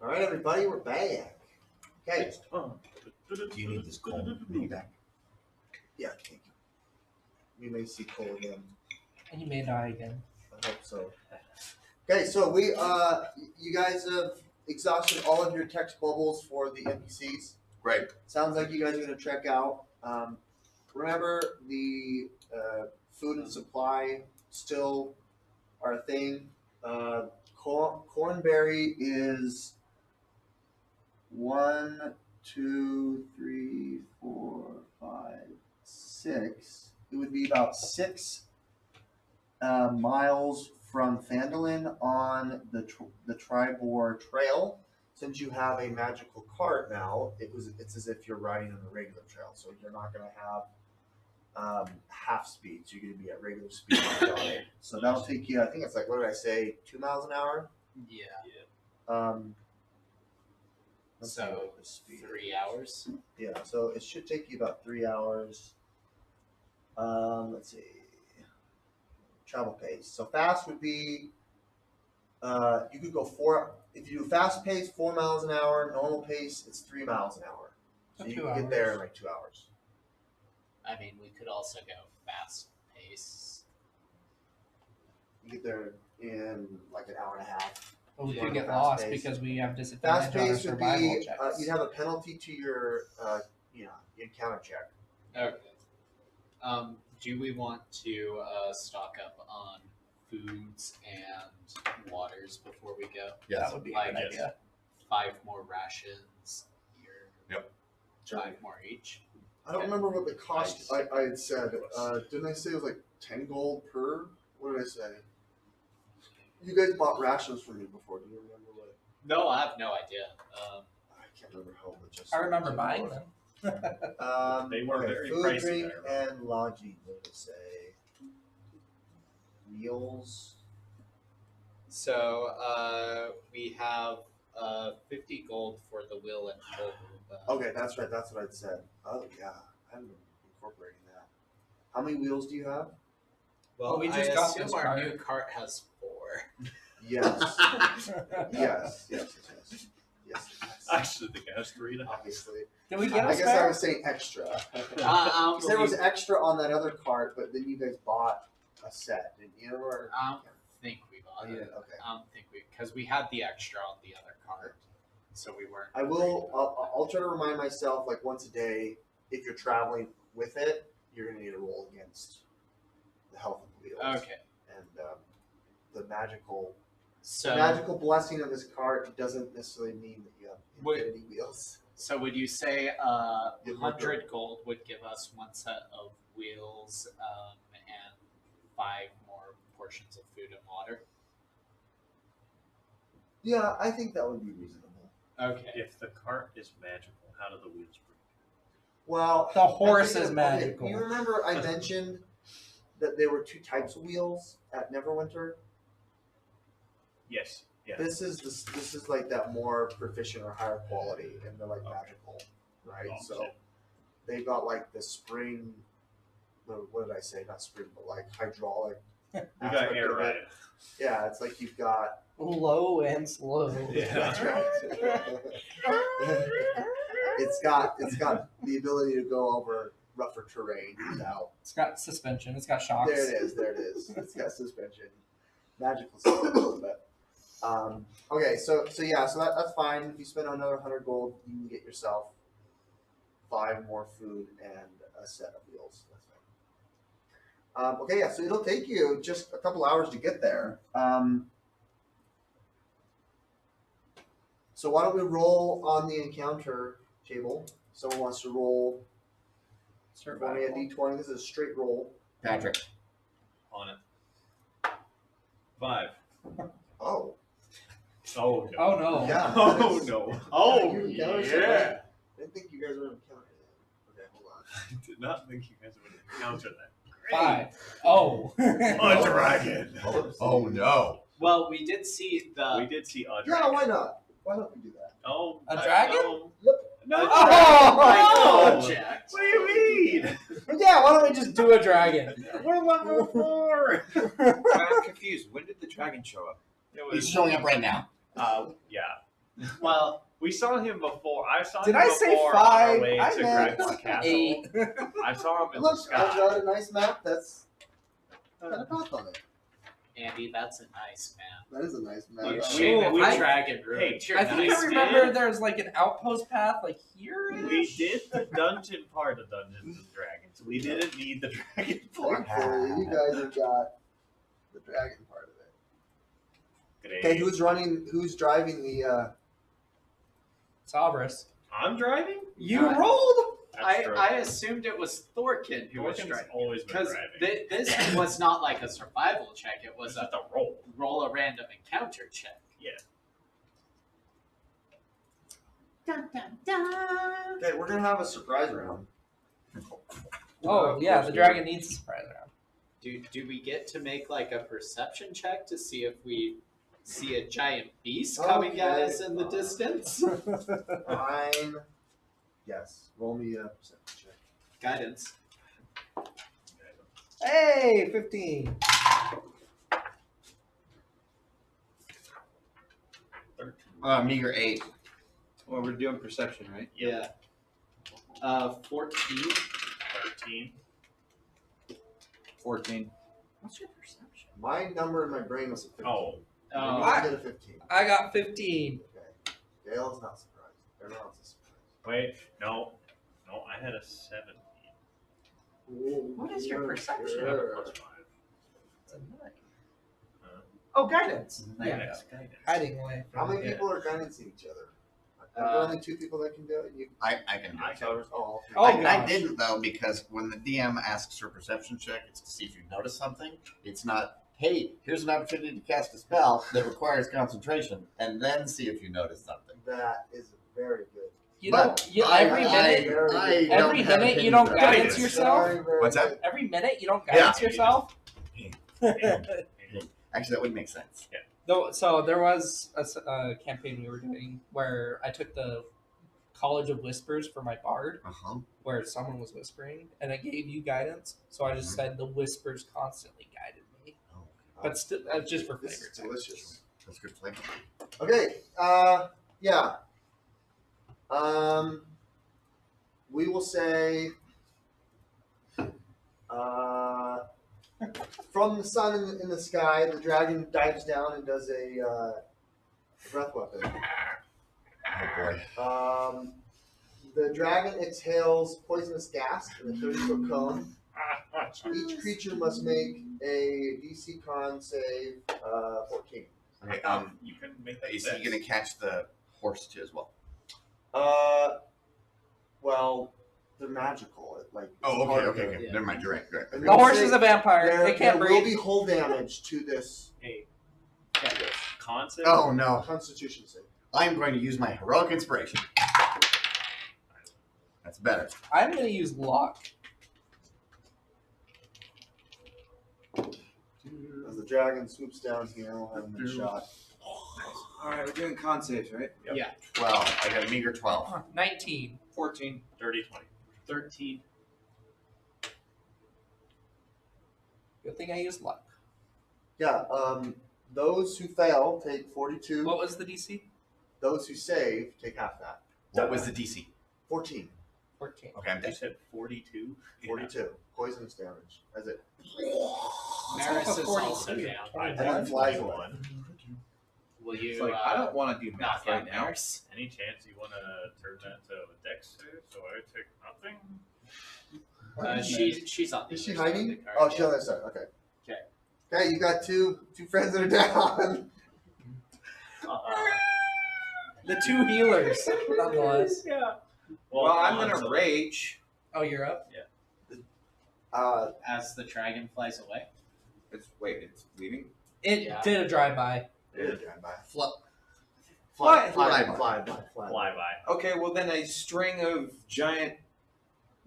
All right, everybody, we're back. Okay. Do you need this gold piggyback? Yeah, thank you. We may see Cole again. And you may die again. I hope so. Okay, so we you guys have exhausted all of your text bubbles for the NPCs. Great. Sounds like you guys are gonna check out. Remember the food and supply still are a thing. Cornberry is 1, 2, 3, 4, 5, 6. It would be about 6 miles from Phandalin on the Tribor Trail. Since you have a magical cart now, it's as if you're riding on a regular trail. So you're not going to have half speed. So you're going to be at regular speed on it. So that'll take you, I think it's like, what did I say, 2 miles an hour? Yeah. Let's see So what the speed 3 is. hours. Yeah, so it should take you about 3 hours. Let's see. Travel pace. So fast would be, you could go 4, if you do fast pace, 4 miles an hour. Normal pace, it's 3 miles an hour. So you 2 can get there in like 2 hours. I mean, we could also go fast pace. You get there in like an hour and a half. But we Yeah, could get fast lost pace. because we have Fast disadvantage on our pace would survival be, checks. you'd have a penalty to your, encounter check. Okay. Do we want to stock up on foods and waters before we go? Yes. That would be a good idea. 5 more rations here. Yep. 5 more each. I don't remember what the cost I had said. Didn't I say it was like 10 gold per? What did I say? You guys bought rations for me before. Do you remember what? No, I have no idea. I can't remember how much. I remember buying them. They were very food, pricey, drink, I remember. and lodging. What did it say? Meals. So we have 50 gold for the will and toll. Okay, that's right. That's what I'd said. Oh yeah, I'm incorporating that. How many wheels do you have? Well, we I just got assume this our cart. new cart has 4. Yes. yes. I actually think it has 3 now. Obviously. Did we get I a guess I spare? was saying extra. I Because there was extra on that other cart, but then you guys bought a set, didn't you? Or don't think we bought you it. didn't? Okay. I don't think we, because we had the extra on the other cart, so we weren't. I will. I'll try to remind myself like once a day. If you're traveling with it, you're gonna need to roll against the health of the wheels. Okay. And the magical So blessing of this cart doesn't necessarily mean that you have Wait. infinity wheels. So would you say Give me 100 gold would give us 1 set of wheels and 5 more portions of food and water? Yeah, I think that would be reasonable. Okay. If the cart is magical, how do the wheels break? Well, The horse I think is magical. You remember I mentioned that there were 2 types of wheels at Neverwinter. Yes. Yeah. This is like that more proficient or higher quality, and they're like magical, right? Oh, So shit. they've got like the spring. What did I say? Not spring, but like hydraulic. We got aspect air of it. right. Yeah, it's like you've got. Low and slow. Yeah, that's right. It's got the ability to go over rougher terrain without. It's got suspension. It's got shocks. There it is. It's got suspension, magical suspension. But okay, so that's fine. If you spend another 100 gold, you can get yourself 5 more food and a set of wheels. That's fine. Okay, yeah. So it'll take you just a couple hours to get there. So why don't we roll on the encounter table? Someone wants to roll for me a d20. This is a straight roll. Patrick. On it. 5. Oh. Oh no. Oh no. Yeah. Oh no. Oh You encountered yeah. somebody? I didn't think you guys would have encountered it. Okay, hold on. I did not think you guys would encounter that. 5. Oh. A dragon. Oh no. Well, we did see the. We did see a Yeah, dragon. why not? Why don't we do that? Oh, A I dragon? know. Yep. No. Oh, no. Project. What do you mean? Yeah, why don't we just do a dragon? We're level 4. I'm confused. When did the dragon show up? It He's was. showing up right now. Yeah. Well, we saw him before. I saw Did him I before say on 5? our way I to meant Greg's castle. 8. I saw him in Look, the I've sky. got a nice map that's got a path on it. Andy, that's a nice map. That is a nice map. We- Shame we- if I- Dragon ruined Hey, your I think nice I remember did. there's like an outpost path like here. We did the dungeon part of Dungeons and Dragons. We didn't need the dragon part. Thankfully, you guys have got the dragon part of it. Great. Okay, who's driving the Salvarus. I'm driving? You Uh, rolled. That's true. I assumed it was Thorkin who was Thorkin's driving. always been Because driving. this was not like a survival check, it was It's a just a roll. roll a random encounter check. Yeah. Okay, we're gonna have a surprise round. Oh yeah, the dragon needs a surprise round. Do we get to make like a perception check to see if we see a giant beast coming at Okay, us in the fine. distance? Fine. Yes. Roll me a perception check. Guidance. Hey, 15. 13. Meager 8. Well, we're doing perception, right? Yeah. 14. 13. 14. What's your perception? My number in my brain was a 15. Oh. You I- did a 15. I got 15. Okay. Gail's not surprised. Everyone else is surprised. Wait, no. No, I had a 17. What is your perception? I had a plus 5. It's a 9. Uh, Oh, guidance. Yeah. Guidance. Hiding away. How many Yeah. people are guidancing each other? Are there only 2 people that can do it? You, I can do I it. covered. oh, Oh, I gosh. didn't though, because when the DM asks for a perception check, it's to see if you notice something. It's not, hey, here's an opportunity to cast a spell that requires concentration, and then see if you notice something. that is very good. You But don't. You, I- every minute. I don't Every have minute a you don't hidden guidance Guidance. yourself. Very, very What's that? good. Every minute you don't guidance Yeah. yourself. Actually, that would make sense. No, so there was a campaign we were doing where I took the College of Whispers for my bard, Uh-huh. where someone was whispering, and it gave you guidance. So I just said the whispers constantly guided me, Oh, but still, just for This flavor. is delicious. that's good flavor. Okay, yeah. We will say, from the sun in the sky, the dragon dives down and does a breath weapon. Oh boy. The dragon exhales poisonous gas in a 30-foot cone. Each creature must make a DC con save 14. Okay, You can make that is he sense. gonna catch the horse too as well? Well, they're magical. Oh, part okay, of okay, it. okay. Yeah. Never mind, direct. And The we'll horse say is a vampire. There, It can't there will breathe. be hull damage to this Hey, Yeah. concept. Oh no. Constitution save. I'm going to use my heroic inspiration. That's better. I'm going to use luck. As the dragon swoops down here, we'll have him in shot. Alright, we're doing con saves, right? Yep. Yeah. 12. I got a meager 12. 19. 14. 30, 20. 13. Good thing I used luck. Yeah, those who fail take 42. What was the DC? Those who save take half that. What was the DC? 14. 14. Okay, I'm You dead. said 42? 42. Poisonous damage. As it Maris is 42. also down. I And did then flies 21. Will you It's like, I don't want to do knock math out right now. Maris? Any chance you want to turn that to a dex save so I take nothing? She's on the Is she other side of hiding? the card, Oh, she's yeah. on that side. Okay. Okay. Okay, you got two friends that are down. The 2 healers, nonetheless. Yeah. Well, I'm on gonna to- rage. Oh, you're up? As the dragon flies away. It's leaving. It Yeah. did a drive-by. Fly What? by. Fly Fly by. Okay, well then a string of giant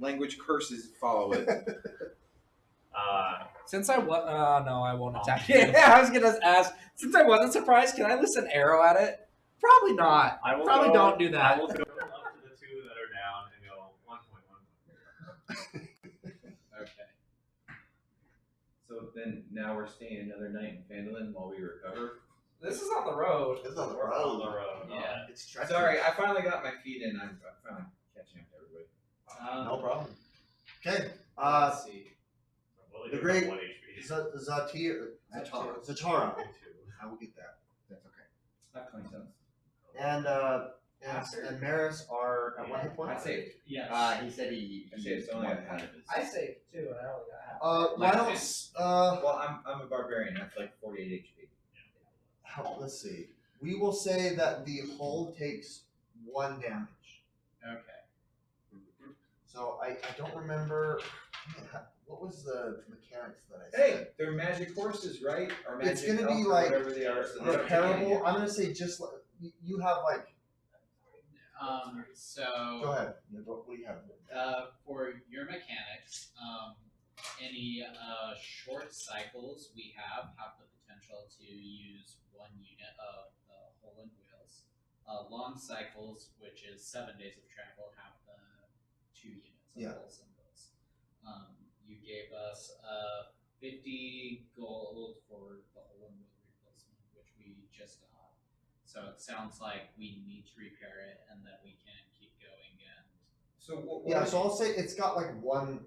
language curses follow it. Since I was, no, I won't attack it. I was gonna ask. Since I wasn't surprised, can I list an arrow at it? Probably not. I will Probably go, don't do that. I will go up to the 2 that are down and go 1.1. Okay. So then now we're staying another night in Phandalin while we recover. This is on the road. It's on the We're on the road. road. Yeah. It's treacherous. Sorry, I finally got my feet in. I'm finally catching up to everybody. No problem. Okay. Let's see. Well, The they great- do have 1 HP. Zatara. I will get that. That's okay. I have 27. And Maris are at what hit I point? saved. Yes. He said he I saved only one a point half. of his. I saved too, and I only got half. Why don't Well, I'm a barbarian. That's like 48 HP. let's see. We will say that the hold takes 1 damage. Okay. So I don't remember what was the mechanics that I Hey, said. they're magic horses, right? Or magic It's gonna be elk or like whatever they are. So they don't take any repairable. damage. I'm gonna say just like you have like. So Go ahead. Yeah, what do you have? for your mechanics, any short cycles we have the potential to use 1 unit of the hull and wheels. Long cycles, which is 7 days of travel, have the 2 units of Yeah. hulls and wheels. You gave us 50 gold for the hull and wheel replacement, which we just got. So it sounds like we need to repair it, and then we can keep going. And So what Yeah, so I'll say it's got like 1.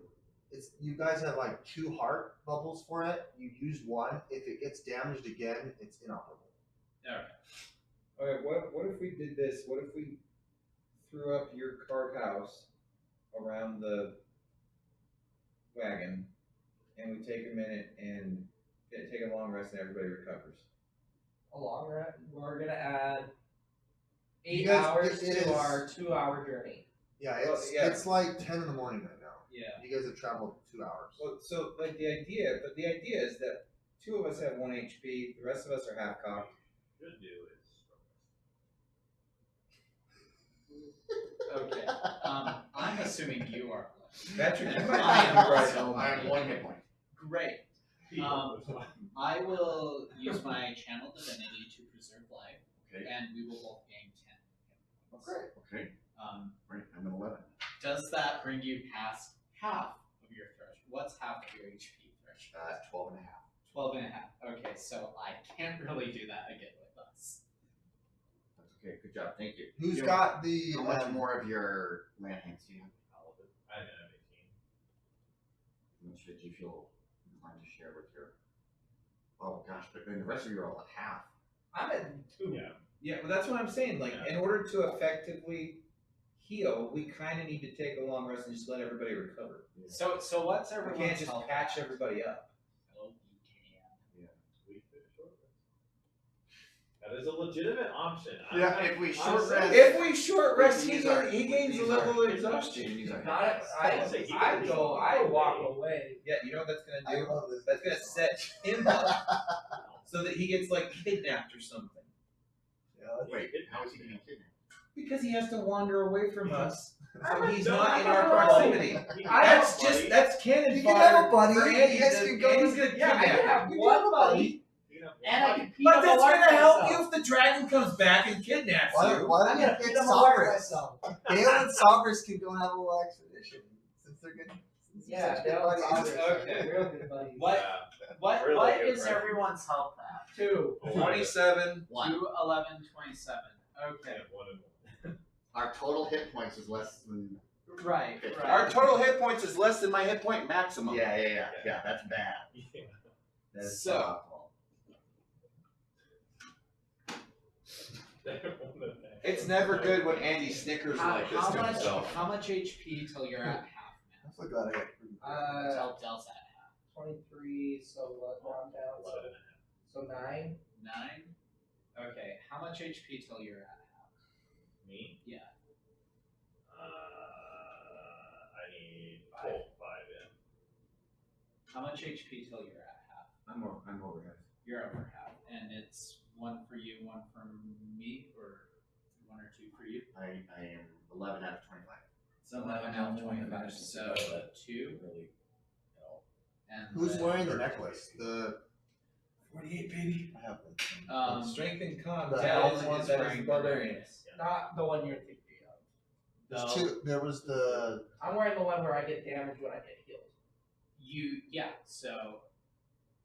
It's you guys have like 2 heart bubbles for it. You use 1. If it gets damaged again, it's inoperable. okay. Okay, what if we did this? What if we threw up your cart house around the wagon, and we take a minute and take a long rest, and everybody recovers? A long run. We're gonna add You 8 guys- hours it to is- our 2-hour journey. Yeah, Well, it's yeah. it's like 10 in the morning right now. Yeah. You guys have traveled 2 hours. Well, so like the idea is that 2 of us have 1 HP, the rest of us are half cocked. Should do is. Okay. I'm assuming you are. Patrick, you And might I be am right. also I have 1 hit point. Great. I will use my channel divinity to preserve life, Okay. and we will both gain 10. Oh, great. Okay. Right. I'm at 11. Does that bring you past half of your threshold? What's half of your HP threshold? 12 and a half. 12 and a half. Okay, so I can't really do that again with us. That's okay. Good job. Thank you. Who's Yeah. got the How much more of your land hands do you have? I didn't have 18. How much did you feel inclined to share with your? Oh gosh, but then the rest of you are all at half. I'm at 2. Yeah. Yeah, well, that's what I'm saying. Like, in order to effectively heal, we kind of need to take a long rest and just let everybody recover. So what's We everyone's can't just health patch at? everybody up. Oh, we can. Sweet short rest. That is a legitimate option. Yeah, if we short I'm rest- saying- If we short rest, These are- he gains a these level are- of exhaustion. These are Not if, I walk away. Yeah, you know what that's I gonna do? love this. That's gonna set him up so that he gets like kidnapped or something. Yeah, that's- Wait, how is he getting kidnapped? Because he has to wander away from us, so he's No, not in our no. proximity. That's just that's cannon You fodder can have a buddy. for You Andy. guys to- can go- Andy's gonna Yeah, I kidnap can him. have one buddy, and I can beat But him that's apart gonna help myself. you if the dragon comes back and kidnaps Why, you. why I'm don't you gonna pick beat him apart Sovereign? myself. Dale and Sovereign can go have a little expedition since they're good. Since they're Yeah, such good Dale and buddies. Sovereign. Okay. Real good buddies. What Really what good is friend. everyone's health at? 2. 27. 2, 11, 27. Okay. Our total hit points is less than. Right, Okay. right. Our total hit points is less than my hit point maximum. Yeah. That's bad. That's So- It's never good when Andy snickers like this to himself. How much HP till you're at half I'm so glad I got pretty now? Till Del's at half. 23, so what, round down, so 9. 9? Okay, how much HP till you're at half? Me? Yeah. I need 5 in. How much HP till you're at half? I'm over half. You're over half. And it's 1 for you, 1 for me, or 1 or 2 for you? I am 11 out of 25. So 11 out of 25. So 2. And Who's then- wearing the necklace? The 48, baby. I have them. Strength and con. the That elf is one's that is wearing barbarian. Not the one you're thinking of. There's the- two. There was the. I'm wearing the one where I get damage when I get healed. Yeah, so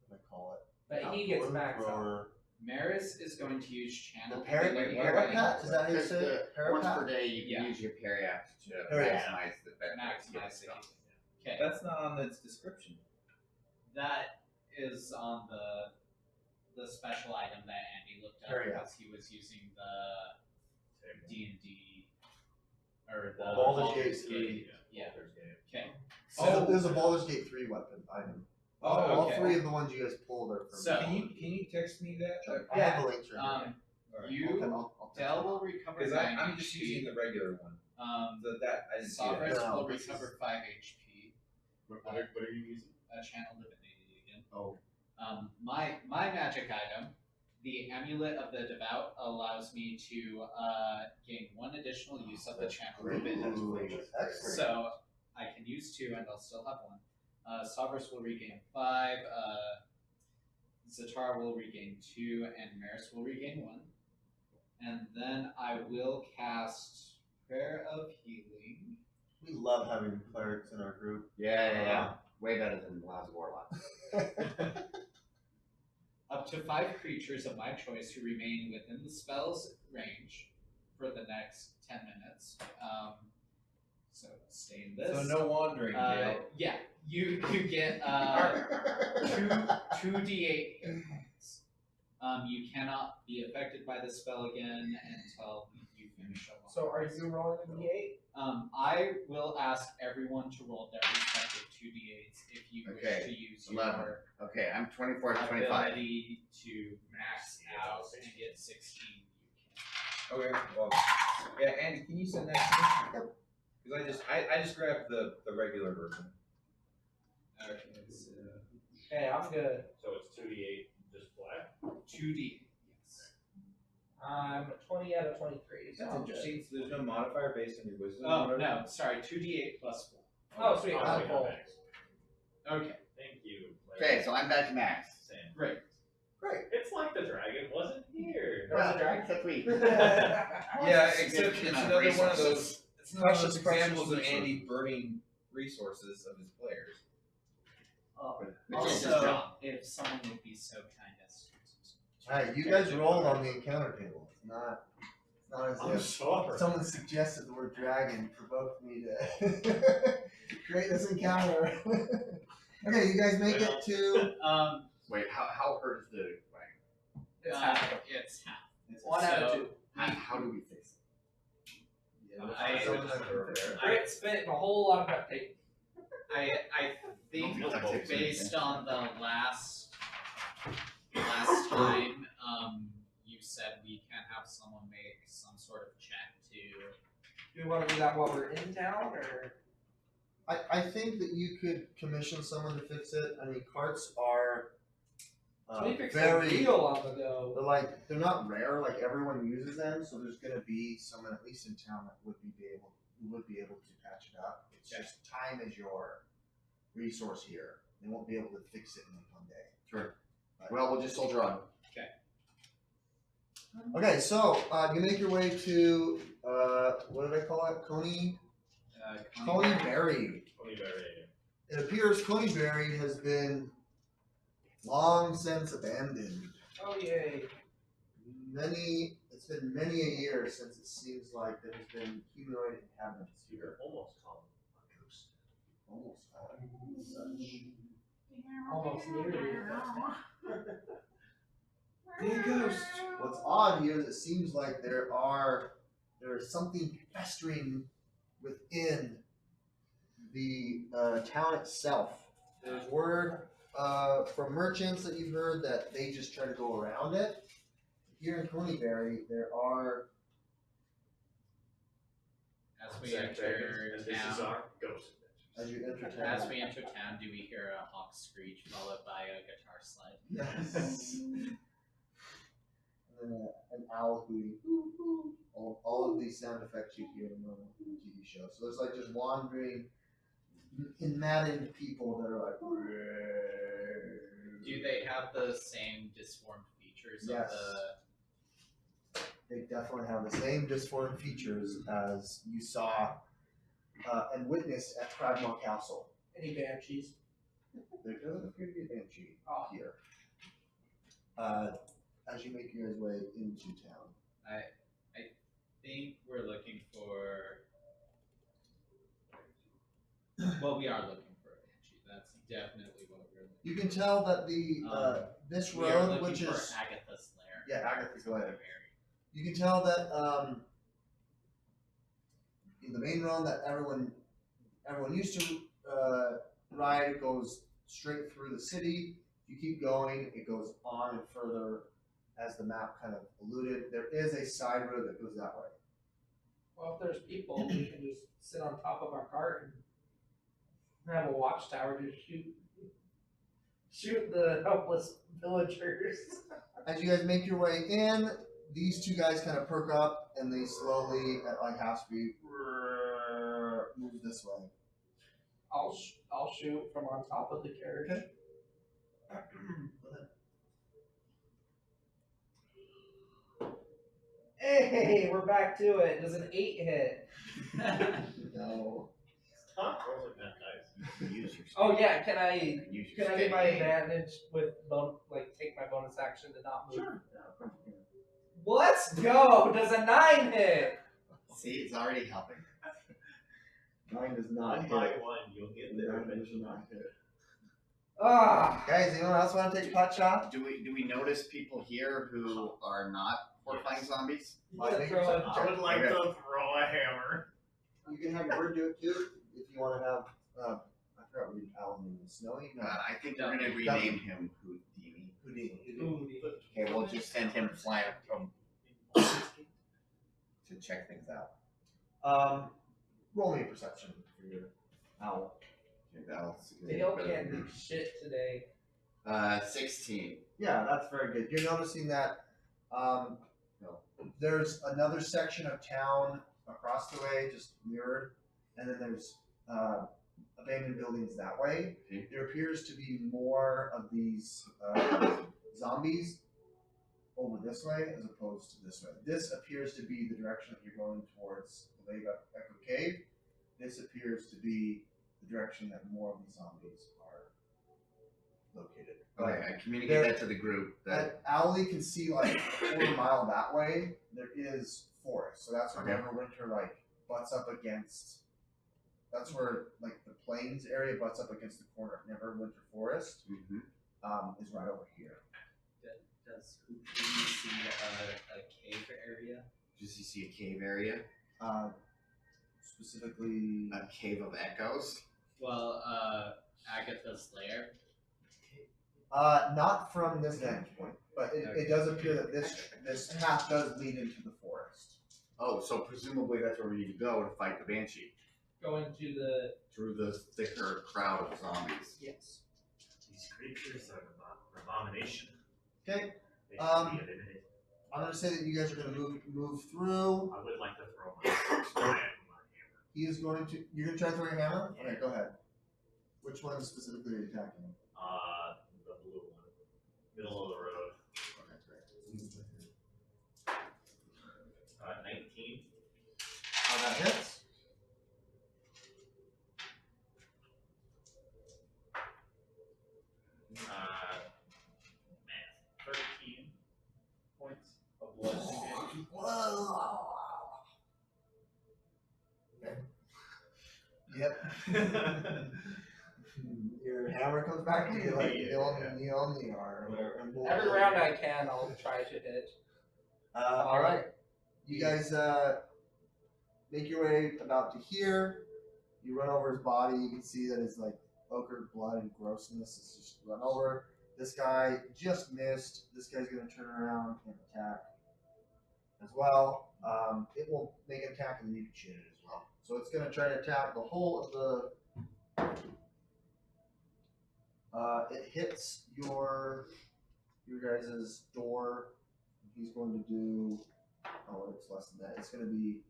What do I call it? But he gets Outdoor max out. thrower. Maris is going to use channel. The Parapat? Is that how you Because say it? once per Parapat? day, you can Yeah. use your Parapt to Parapt. maximize the benefits. Maximize it. Okay. That's not on its description. That is on the special item that Andy looked up Area. because he was using the D&D or the Baldur's Gate 3. Yeah. Okay. So there's a Baldur's Gate 3 weapon item. Oh, All okay. 3 of the ones you guys pulled are from. So- Can you text me that? I have the links right here. Alright. You I'll Del will recover Because 9 I'm just using HP. the regular one. The That I didn't see Sovereign that. No, will this is- recover 5 HP. What are you using? Channel Divinity again. Oh. My magic item, the Amulet of the Devout, allows me to gain 1 additional use of the Channel Divinity. Ooh, excellent. So I can use 2 and I'll still have 1. Sovereigns will regain 5. Zatar will regain 2, and Maris will regain 1. And then I will cast Prayer of Healing. We love having clerics in our group. Yeah. Way better than Laz Warlock. Up to 5 creatures of my choice who remain within the spell's range for the next 10 minutes. So stay in this. So no wandering, Dale. Yeah, you get 2 d8 hit points. You cannot be affected by the spell again until you finish a long So are rest. you rolling a d8? I will ask everyone to roll their respective 2d8s if you wish Okay, to use 11. your Okay, I'm 24 to 25. ability to max out and get 16. You Okay, well, yeah, Andy, can you send that to me? Because I just grabbed the regular version. can. Okay, so Hey, I'm good. So it's 2d8 just flat. 2d. Yes. I'm 20 out of 23. So That's I'm good. interesting. So there's no modifier based on your wisdom. or Oh whatever? no, sorry, 2d8 plus 4. Oh, sweet. I'll I'm take full. that next. Okay, Thank you. Okay, so I'm back to max. Sam. great. It's like the dragon wasn't here. Well, dragon. except we. Yeah, except Significant it's amount of another one of resources. those. It's another one of those Precious examples of resources. Andy burning resources of his players. Which is his Also, job. if someone would be so kind as to. Alright, you guys rolled on the encounter table. It's not as I'm if sorry. someone suggested the word dragon provoked me to create this encounter. Okay, you guys make it to Wait, how hurt is the wagon? It's half. It's half. 1 out of So, 2. How do we fix it? Alright, spent a whole lot of duct tape. I think Don't feel like it's based on the last time, you said we can have someone make some sort of check to. Do we want to do that while we're in town, or? I think that you could commission someone to fix it. I mean, carts are So we fixed a very. wheel on the go. They're not rare. Like everyone uses them, so there's gonna be someone at least in town that would be able to patch it up. It's just time is your resource here. They won't be able to fix it in like 1 day. Sure. Well, we'll just soldier on. Okay, so you make your way to what did I call it? Coneyberry. Tony Barry. It appears Coneyberry has been long since abandoned. Oh yay! It's been many a year since it seems like there has been humanoid inhabitants You here. could almost call him a ghost. Almost such. Almost nearly. Hey, ghost. What's odd here is it seems like there is something festering within the town itself. There's word from merchants that you've heard that they just try to go around it. Here in Coneyberry, there are. As we enter And this is town, our ghost. As you enter town. as we enter town, do we hear a hawk screech followed by a guitar slide? Yes. And then an owl hooting. All of these sound effects you hear in a normal TV show. So there's like just wandering, maddened people that are like. Do they have the same disformed features Yes. of the? They definitely have the same disformed features as you saw and witnessed at Cradmore Castle. Any banshees? There doesn't appear to be a banshee Oh. here. as you make your guys' way into town? I think we're looking for. Well, we are looking for a banshee. That's definitely what we're looking. You can tell that the this we are road, looking which for is Agatha's lair. yeah, Agatha's lair. You can tell that the main road that everyone used to ride goes straight through the city. If you keep going, it goes on and further, as the map kind of alluded. There is a side road that goes that way. Well, if there's people, we can just sit on top of our cart and have a watchtower to shoot the helpless villagers. As you guys make your way in, these two guys kind of perk up and they slowly, at like half speed, move this way. I'll shoot from on top of the carriage. Hey, we're back to it. Does an 8 hit? No. Stop rolling that dice. Use your Oh yeah, can I use your get my steady aim. advantage with take my bonus action to not move? Sure. Let's go. Does a 9 hit? See, it's already helping. 9 does not One hit. by one, you'll get there 9 does eventually. not hit. Ah. Guys, anyone else want to take pot shot? Do we notice people here who are not horrifying zombies? I think Throw it's it. I would like Okay. to throw a hammer. You can have your bird do it too, if you want to have. I forgot what we did. Alan and Snowy. No. I think we're gonna rename him Houdini. Houdini. Okay, we'll just send him flying to check things out. Roll me a perception for your owl. Okay, that'll Dale can't do shit today. 16. Yeah, that's very good. You're noticing that there's another section of town across the way, just mirrored, and then there's abandoned buildings that way. Okay. There appears to be more of these zombies over this way as opposed to this way. This appears to be the direction that you're going towards the Lava Echo Cave. This appears to be the direction that more of these zombies are located. Okay, I communicate that to the group. That Owlie can see like a quarter mile that way. There is forest, so that's where Okay. Neverwinter butts up against. That's where the plains area butts up against the corner of Neverwinter Forest. Is right over here. Does Houdini see a cave area? does he see a cave area? Specifically, A cave of echoes? Well, Agatha's lair. not from this vantage point, but it does appear that this path does lead into the forest. Oh, so presumably that's where we need to go to fight the banshee. Going to the Through the thicker crowd of zombies. yes. These creatures are an abomination. Okay, They should be eliminated. I'm gonna say that you guys are gonna move through. I would like to throw my hammer. He is going to. You're gonna try to throw your hammer. Okay, go ahead. Which one specifically are you attacking? The blue one. Middle of the road. Okay, great. 19. That hits. Math. 13 points of bludgeoning damage. Whoa. Okay. Yep. Your hammer comes back to you like neon the arm. Every round I can, I'll try to hit. All right. You guys make your way about to here. You run over his body. You can see that it's ochre blood and grossness. It's just run over. This guy just missed. This guy's going to turn around and attack as well. It will make an attack and then you can shoot it as well. So it's going to try to attack the whole of the. It hits your guys' door. He's going to do. Oh, it's less than that. It's going to be.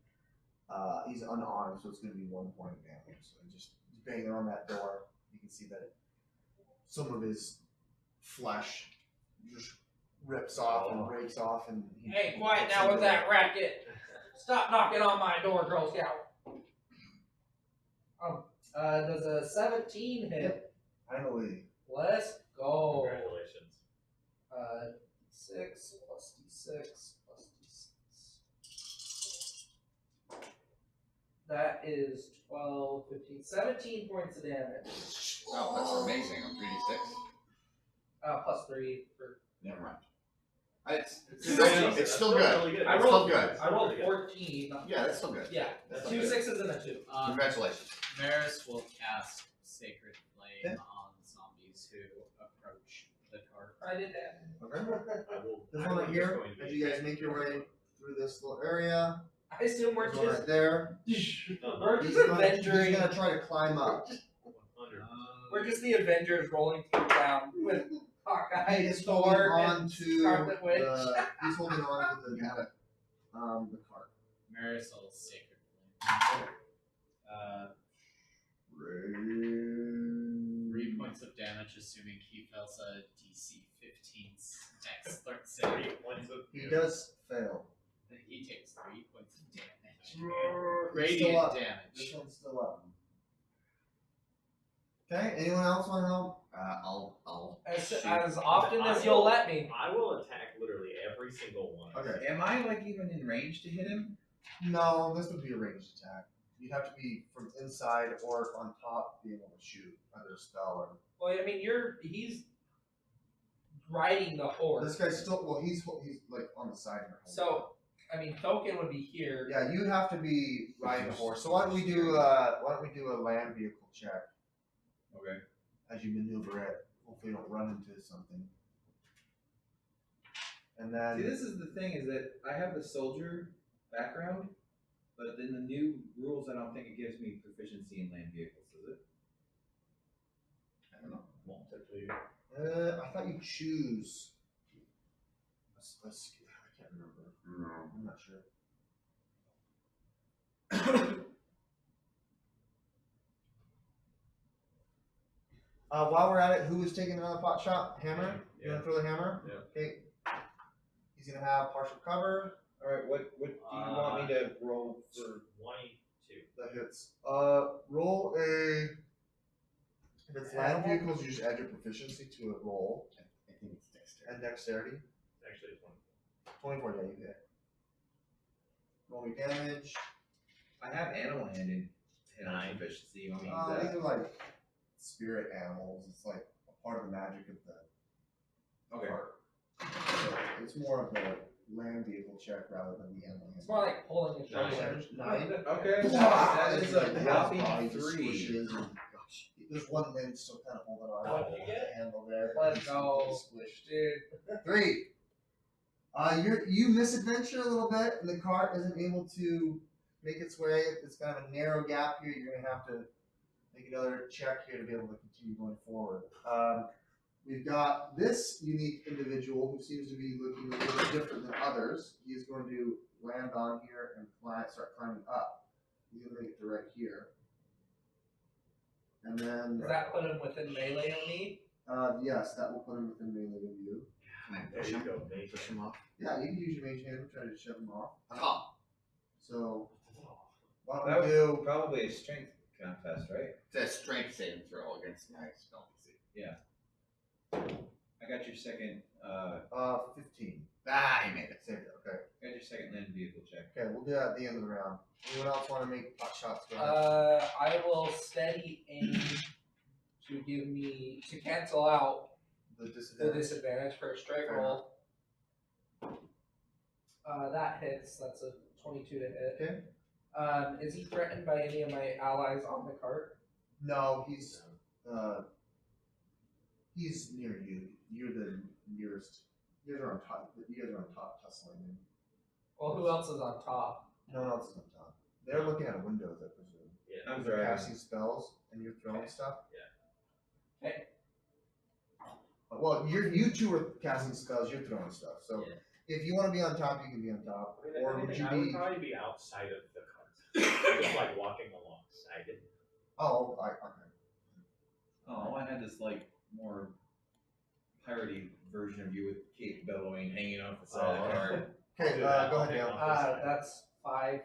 He's unarmed, so it's going to be 1 point of damage. So just banging on that door, you can see that some of his flesh just rips off and breaks off. And Hey, quiet now with that racket. Stop knocking on my door, Girl Scout. Does a 17 hit? Finally, Let's go. Congratulations. 6 plus d6 plus d6. That is 12, 15, 17 points of damage. Oh, that's amazing. On 3d6. Plus 3 for. Never mind. It's That's still good. really good. I It's rolled, still good. I rolled 14. Yeah, that's still good. Yeah, That's 2 still good. 6s and a 2. Congratulations. Varys will cast Sacred Flame on zombies who approach the cart. I did that. Okay. This I one will right just here, going to as be you guys make your way through this little area, I assume we're there's one right just. there. We're He's just gonna Avengering. try to climb up. 100. We're just the Avengers rolling through town with Hawkeye, He is holding Thor, on and to Scarlet Witch. he's holding on to the cart. Marisol's Sacred Flame. 3 points of damage, assuming he fails a DC 15 Dex save. 3 points of He does fail. He takes 3 points of damage. He's still Radiant up. damage. This one's still up. Okay, anyone else want to help? I'll As shoot. often as you'll let me. I will attack literally every single one. Okay. Am I like even in range to hit him? No, this would be a ranged attack. You'd have to be from inside or on top, being able to shoot either a spell or. Well, I mean, he's riding the horse. This guy's still. Well, he's like on the side here. So, I mean, Token would be here. Yeah, you have to be riding the horse. So why don't we do a land vehicle check Okay. as you maneuver it? Hopefully, you don't run into something. And then See, this is the thing is that I have the soldier background, but in the new rules, I don't think it gives me proficiency in land vehicles, does it? I don't know. Won't actually. I thought you choose. I can't remember. No. I'm not sure. While we're at it, who is taking another pot shot? Hammer? You want to throw the hammer? Yeah. Okay. He's going to have partial cover. All right. What do you want me to roll for? 22. That hits. Roll a. If it's land vehicles, you just add your proficiency to a roll I think it's dexterity. and dexterity. Actually, it's 24 yeah, you hit. Roll me damage. I have animal handling 9. proficiency. You want me to use These that? are like spirit animals. It's like a part of the magic of the Okay. cart. So it's more of the land vehicle check rather than the animal. It's more like pulling a trailer. 9. Okay. Wow, That is a like whopping body just 3. squishes and- There's one limb still kind of holding on. What did you get? Handle there. Let's It's go. Squished. Dude. 3. You misadventure a little bit, and the cart isn't able to make its way. It's kind of a narrow gap here. You're going to have to make another check here to be able to continue going forward. We've got this unique individual who seems to be looking a little bit different than others. He is going to land on here and start climbing up. He's going to make it to right here. And then, Does that put him within melee of me? yes, that will put him within melee of you. Can I There push you him? go, mate. Push him off. Yeah, you can use your mage hand and try to shove him off. Top. So, why That don't we do was probably a strength contest, right? It's a strength saving throw against my spell DC. I got your second. 15? Ah, he made it. Saved it, okay. Got your second land vehicle check. Okay, we'll do that at the end of the round. Anyone else want to make pot shots? Go ahead. I will steady aim to cancel out The the disadvantage. disadvantage for a strike Fair roll. That hits. That's a 22 to hit. Okay. Is he threatened by any of my allies on the cart? No, he's near you. You're the nearest. You guys are on top. You guys are on top tussling. Well, who else is on top? No one else is on top. They're looking at windows, I presume. Yeah. I'm You're sorry. casting spells and you're throwing stuff. Okay. Well, you two are casting spells. You're throwing stuff. So Yeah. if you want to be on top, you can be on top. I mean, Or I would think you I would be? probably be outside of the cart. Just like walking alongside it. Oh, okay. Oh, I had this like more piratey version of you with cape billowing hanging off the side of the cart. Okay, do go that. I'll ahead, take Dale. off. That's 5.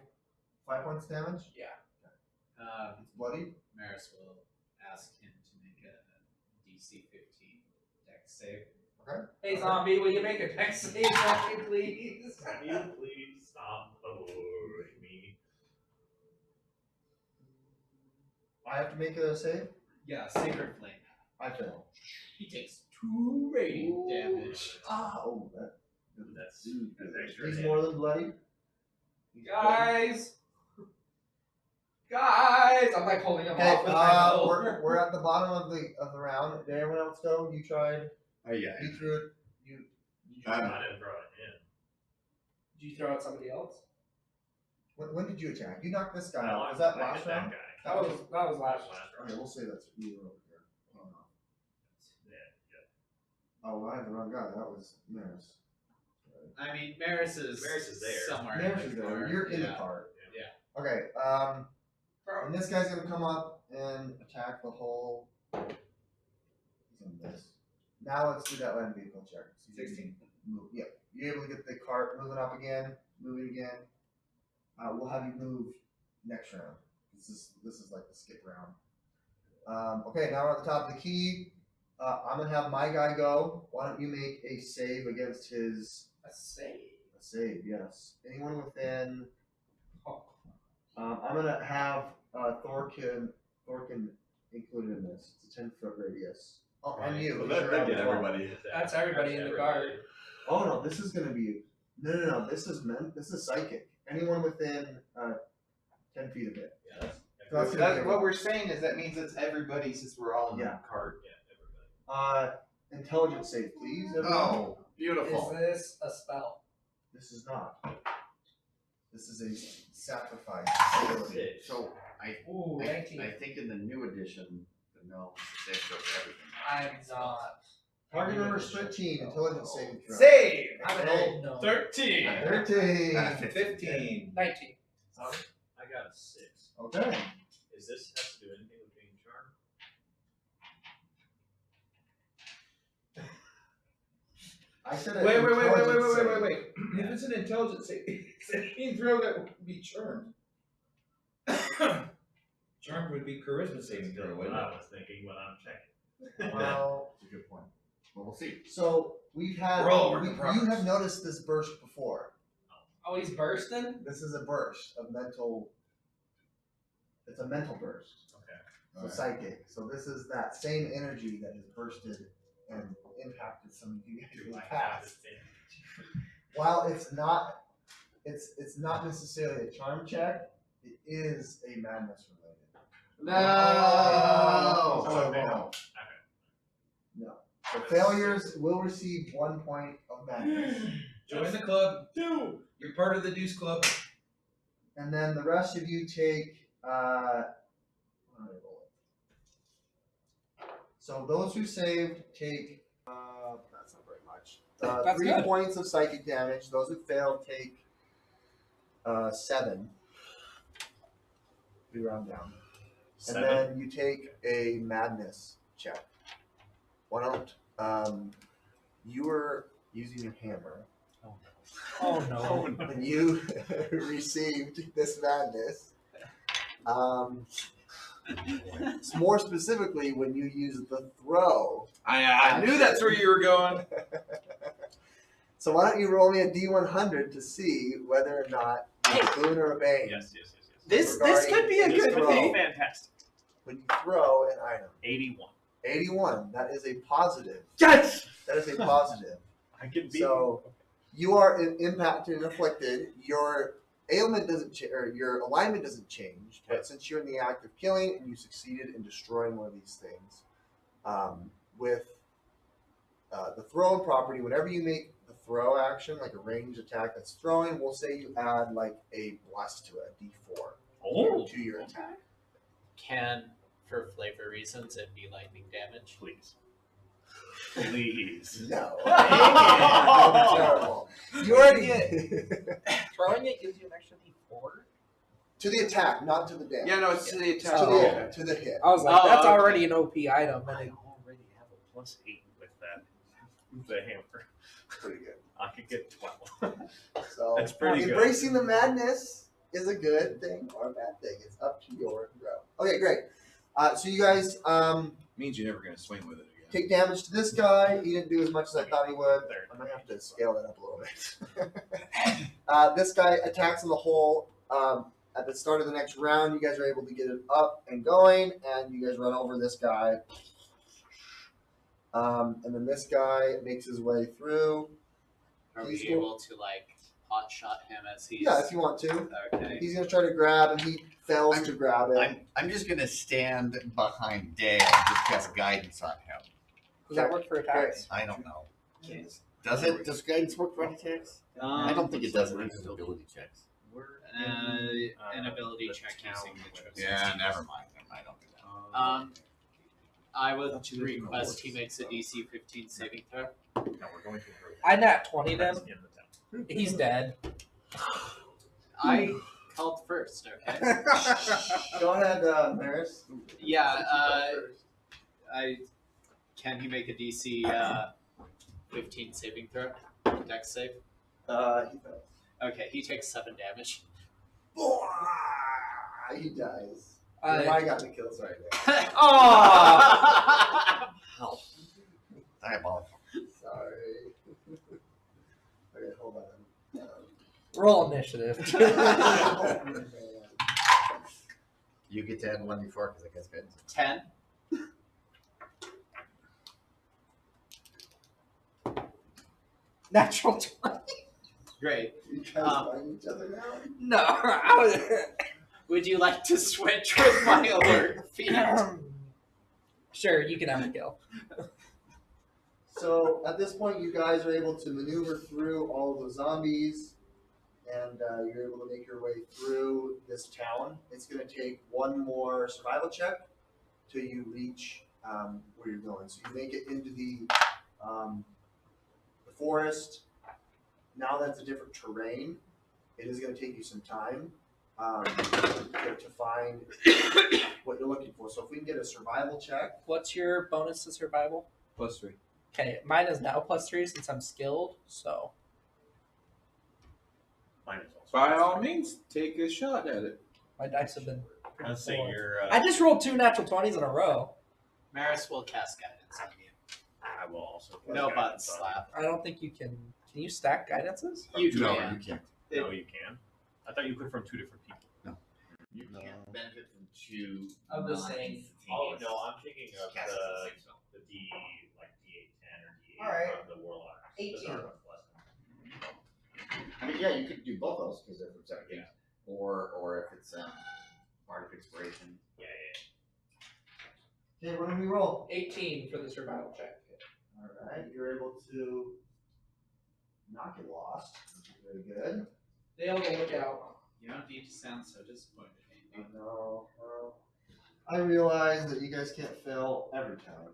5 points damage. It's bloody. Maris will ask him to make a DC 15 Dex save. Hey, zombie, will you make a dex save for me, please? Can you please stop boring me? I have to make a save? Yeah, Sacred Flame. I fail. He takes 2 radiant damage. Oh, That's that's extra. he's damage. more than bloody. Guys! Guys! I'm like holding him Okay, off with my bow. we're at the bottom of the round. Did everyone else go? You tried. Yeah. You threw it. You I didn't throw it in. Did you throw out somebody else? when did you attack? You knocked this guy No, out. Was that I last hit that round? guy. That was last. Last round. Okay, we'll say that's you were over here. Yeah. Oh, well, I have the wrong guy. That was Maris. I mean, Maris is there. somewhere. Maris in is the there. card. You're in the Yeah. card. Yeah. Okay. And this guy's gonna come up and attack the whole. He's in this. Now let's do that land vehicle check. 16. Move. Yep. You're able to get the cart moving up again, moving again. We'll have you move next round. This is like the skip round. Okay, now we're at the top of the key. I'm gonna have my guy go. Why don't you make a save against his A save. a save? Yes. Anyone within. I'm gonna have Thorkin included in this. It's a 10-foot radius. Oh, and you. Well, that get everybody. That's everybody in the guard. Oh no, this is gonna be no. This is psychic. Anyone within 10 feet of it. Yeah. So that's gonna be What we're saying is that means it's everybody since we're all in Yeah. the cart. Yeah, everybody. Intelligence save, please. Everyone. Oh, beautiful. Is this a spell? This is not. This is a sacrifice. Six. So Ooh, I 19. think in the new edition, the gnome is the same for everything. I'm not. Target number is 13. Intelligence saving throw. Save! I'm an old gnome. 13. 13. 15. 19. I got a 6. Okay. Is this has to do anything with being charmed? I said Wait. intelligence save. If it's an intelligence saving throw, that would be charmed. Charmed would be charisma saving throw, What wouldn't I it? was thinking when I'm checking. Well, That's a good point. Well, we'll see. so we've had We're all work in you progress. have noticed this burst before. Oh, he's bursting? This is a burst of mental. It's a mental burst. Okay. So psychic. So this is that same energy that has bursted and impacted some of you guys in Do the I have past. this thing? While it's not necessarily a charm check, it is a madness related. No! So okay, no. Okay. No. So failures will receive 1 point of madness. Join the club. You're part of the Deuce Club. And then the rest of you take so those who saved take that's not very much. That's 3 good. points of psychic damage. Those who failed take 7. We round down. 7. And then you take a madness check. Why don't you were using your hammer. Oh no. When you received this madness, more specifically when you use the throw. I knew that's where you were going. So why don't you roll me a D100 to see whether or not it's a boon or a bane Yes. This Regarding could be a this good throw. thing. Fantastic. when you throw an item. 81. 81. That is a positive. Yes! That is a positive. I can beat So you are impacted and afflicted. Your ailment doesn't change, or your alignment doesn't change. But since you're in the act of killing and you succeeded in destroying one of these things, with the throw property, whenever you make the throw action, like a ranged attack that's throwing, we'll say you add like a plus to it, a D4 to your attack. Can, for flavor reasons, it be lightning damage? Please. Please. No. That would be terrible. You already Throwing it gives you an extra D4? to the attack, not to the damage. Yeah, no, it's to the attack. To the, Oh. to the hit. I was like, Oh, that's okay. already an OP item. And I it, already have a +8 with that. The hammer. Pretty good. I could get 12. So That's pretty good. embracing the madness is a good thing or a bad thing. It's up to your grow. Okay, great. So you guys, Means you're never going to swing with it again. Take damage to this guy. He didn't do as much as I thought he would. I might have to scale that up a little bit. This guy attacks in the hole. At the start of the next round, you guys are able to get it up and going, and you guys run over this guy. And then this guy makes his way through. Are we able to like hot shot him as he's? Yeah, if you want to. Okay. He's gonna try to grab, and he fails to grab it. I'm just gonna stand behind Dale and just cast guidance on him. Does that work for attacks? I don't know. Does it? Does guidance work for attacks? I don't think it does. It uses ability checks. An ability check using the chosen. Yeah, never mind. I don't do that. I would request he makes a DC 15 saving throw. No, we're going to I nat 20 them. in the town. He's dead. I called first, okay? Go ahead, Maris. Yeah, can he make a DC 15 saving throw? Dex save? He fails. Okay, he takes 7 damage. He dies. I I got the kills right there. Oh! Help. Diabolical. Sorry. Okay, hold on. roll initiative. You get to add 1d4 because I guess guidance. 10. Natural 20. Great. You guys find each other now? No. Would you like to switch with my alert feat? Sure, you can have a kill. So at this point, you guys are able to maneuver through all of the zombies, and you're able to make your way through this town. It's going to take one more survival check till you reach where you're going. So you make it into the forest. Now that's a different terrain. It is going to take you some time to find what you're looking for. So if we can get a survival check. What's your bonus to survival? +3. Okay, mine is now +3 since I'm skilled, so. Mine is also. By all means, take a shot at it. My dice have been. Let's say you're. I just rolled 2 natural 20s in a row. Maris will cast guidance on you. I will also. No butt slap. I don't think you can. Can you stack guidances? You No, can. you can't. No, you can. I thought you could from 2 different people. You can't benefit from 2 Of the same. Oh no, I'm thinking of Cast the at the same spell. D like D810 or D8 Alright. from the Warlock. 18. The Dark One's less. I mean, yeah, you could do both those because they're from 17. Yeah. Or if it's Bardic Inspiration. Yeah. Okay, what did we roll? 18 for the survival check. All right, you're able to not get lost, which is very good. Dale, go look out. You don't need to sound so disappointed, Andy. No, well, I realize that you guys can't fail every time.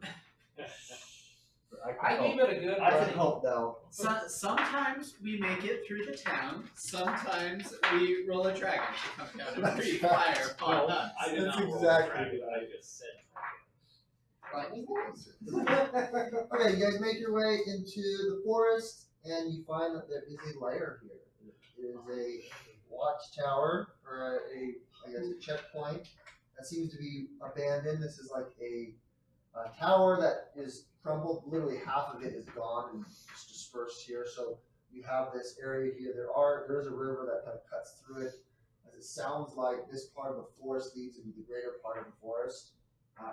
I gave it a good I can running. hope though. Sometimes we make it through the town. Sometimes we roll a dragon to come down and breathe fire upon us. I did That's not roll exactly dragon, right. I just said Okay, you guys make your way into the forest, and you find that there is a lair here. It is a watchtower, or I guess a checkpoint that seems to be abandoned. This is like a tower that is crumbled. Literally half of it is gone and just dispersed here. So you have this area here. There is a river that kind of cuts through it. As it sounds like this part of the forest leads into the greater part of the forest.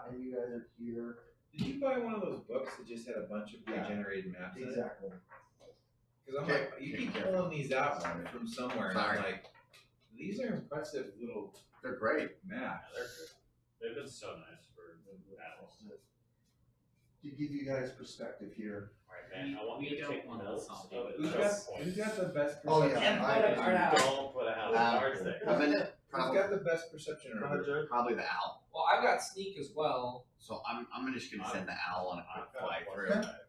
And you guys are here. Did you buy one of those books that just had a bunch of pre-generated maps in it? Exactly. Because I'm like, you keep pulling these out from somewhere, and I'm Sorry. like, these are impressive little They're great. maps. they've been so nice for battles. To give you guys perspective here. Alright, man, I want you We to don't take want notes us of on Who's the got the best Oh, perception? yeah. And put a card out. Don't put a house of cards there. I'm in it. Who's got the best perception? Probably the owl. Well, I've got sneak as well. So I'm just gonna send the owl on a quick I've fly got through. Okay.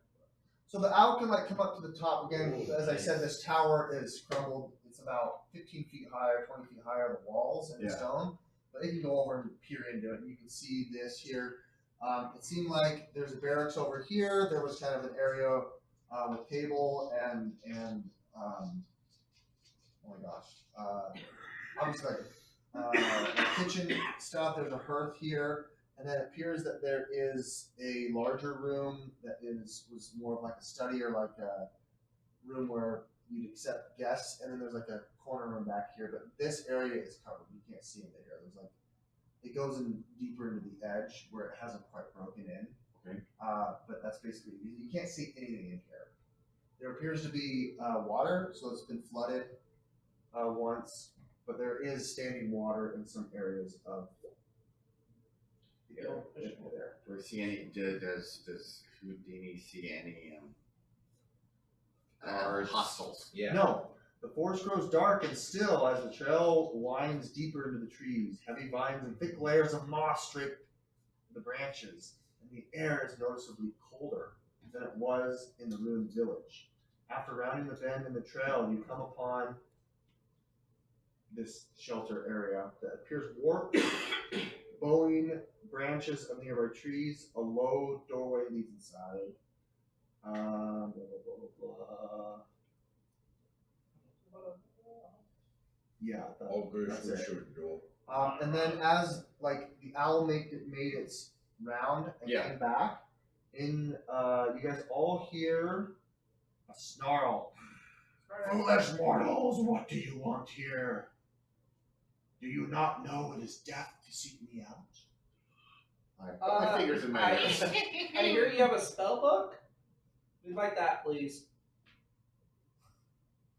So the owl can like come up to the top again. As I said, this tower is crumbled. It's about 15 feet high or 20 feet high are the walls and Yeah. stone. But they can go over and peer into it. And you can see this here. It seemed like there's a barracks over here. There was kind of an area with table and oh my gosh, obviously like kitchen stuff. There's a hearth here, And then it appears that there is a larger room that was more of like a study or like a room where you'd accept guests. And then there's like a corner room back here, but this area is covered. You can't see into here. There's like it goes in deeper into the edge where it hasn't quite broken in. Okay. But that's basically you can't see anything in here. There appears to be water, so it's been flooded once, but there is standing water in some areas of the area there. Do we see any? Does Houdini see any guards? Hostiles. Yeah. No, the forest grows dark and still as the trail winds deeper into the trees. Heavy vines and thick layers of moss drape the branches, and the air is noticeably colder than it was in the ruined village. After rounding the bend in the trail, you come upon this shelter area that appears warped, bowing branches of nearby trees. A low doorway leads inside. Blah, blah, blah, blah. Yeah, that's it. And then as like the owl made its round and Yeah. came back, you guys all hear a snarl. Foolish mortals, what do you want here? Do you not know it is death to seek me out? I put my fingers in my ears. I hear you have a spell book. We'd like that, please.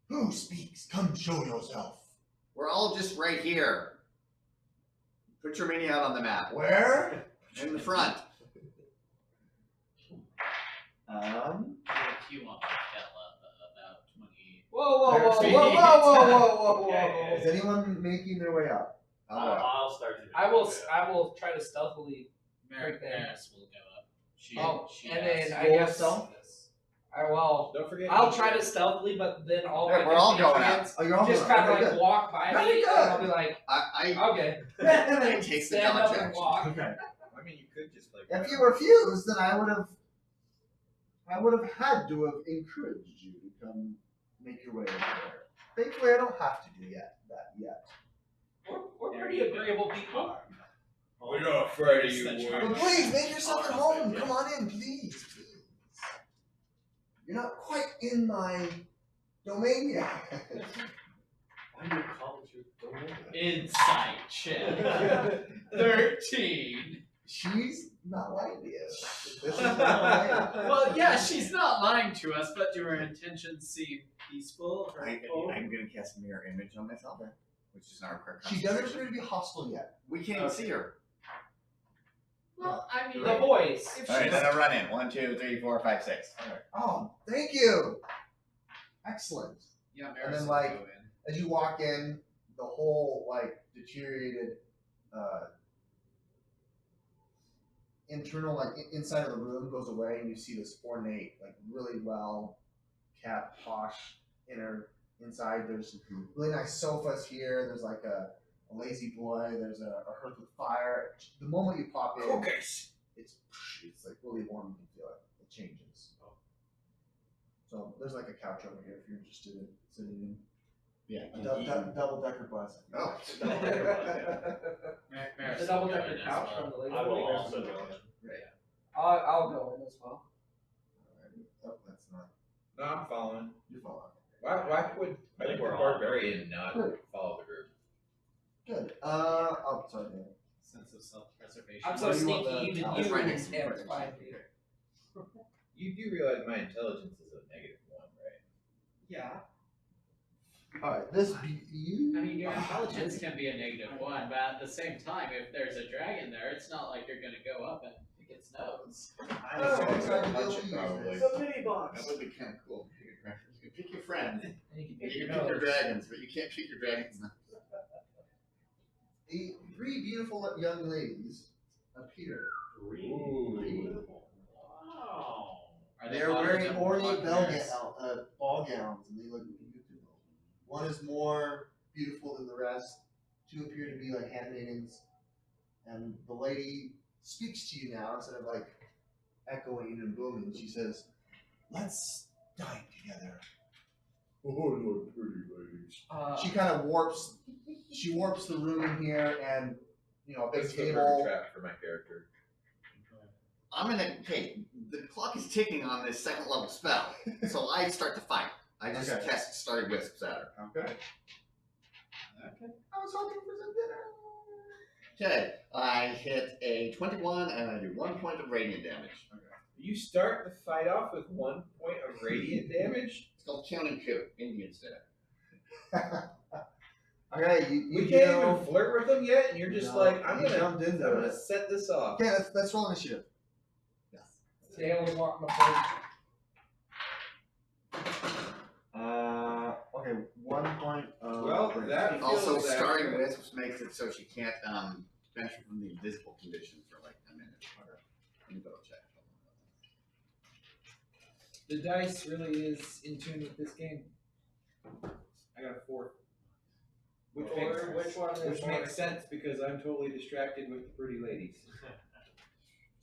Who speaks? Come show yourself. We're all just right here. Put your mini out on the map. Where? In the front. If you want to tell about 20. Whoa! Is anyone making their way up? I'll start to do I will. it. I will try to stealthily. Right there. Maris will go up. She And has- then I Roll guess stealth? Don't forget. I'll try to stealthily, but then all Yeah, my we're all going companions Oh, you're all just going. kind of Okay, like good. walk by Very me, good. and I'll be like, I okay, I take the stand dodge up and action. walk. Okay. I mean, you could just like. If you refused, then I would have had to have encouraged you to come make your way over there. Thankfully, I don't have to do that yet. We're pretty agreeable people. We're not afraid of you, That's boys. right. But please, make yourself at home. Come on in, please. You're not quite in my domain yet. Why do you call it your domain? Insight check. 13. She's not lying to you. This is not lying. Well, yeah, she's not lying to us, but do her intentions seem peaceful? I'm hurtful? gonna cast a mirror image on myself, which is not required. She doesn't appear to be hostile yet. We can't even see her. Well, I mean, The voice. if All right, she's then I run in. 1, 2, 3, 4, 5, 6. Oh, thank you. Excellent. yeah, And Maris then, will like, go in. As you walk in, the whole like deteriorated internal like inside of the room goes away, and you see this ornate, like really well kept, posh inside. There's really nice sofas here. There's like a lazy boy. There's a hearth with fire. The moment you pop in, it's like really warm. You can feel it. It changes. So there's like a couch over here if you're interested in sitting in. Yeah. A double-decker bus. Oh. Maris The will double go decker in as couch well. from the lady. I will also go in. I'll go in as well. Oh, that's not. No, I'm following. You're following. Why would I think the we're all- barbarian not follow the group? Good. Oh, sorry, Dan. Sense of self-preservation. I'm so What do you want sneaky, the- even oh, you it's right next to me, can't right next to find me. me. You do realize my intelligence is a -1, right? Yeah. All right, this you. I mean, your intelligence can be a -1, but at the same time, if there's a dragon there, it's not like you're going to go up and pick its nose. I'm so excited to be able to use Probably. this. It's a mini box. That would be kind of cool. You can pick your friends. And you can You pick can your pick your nose. dragons, but you can't pick your dragons now. Three beautiful young ladies appear. Ooh. Wow. Are they They're wearing bottom ornate bugbears? ball gowns, and they look beautiful. One is more beautiful than the rest. Two appear to be like handmaidens, and the lady speaks to you now instead of like echoing and booming. She says, "Let's dine together." Oh, no, pretty ladies. She kind of warps. She warps the room in here, and a big This is a table. trap for my character. Okay, the clock is ticking on this second level spell, so I start the fight. I just Okay. cast Starry Wisps at her. Okay. I was hoping for some dinner. Okay, I hit a 21 and I do 1 point of radiant damage. You start the fight off with 1 point of radiant damage? It's called Counting Coup, Indian style. Okay, We can't even flirt with them yet, and you're just like, I'm you gonna jumped into it. set this off. Okay, let's roll initiative. They always want my point. Okay, 1 point of. Well, that Also, feels Starry accurate. Wisps makes it so she can't benefit from the invisible condition for like a minute. Let me double check. The dice really is in tune with this game. I got a 4. Which Which one makes sense because I'm totally distracted with the pretty ladies.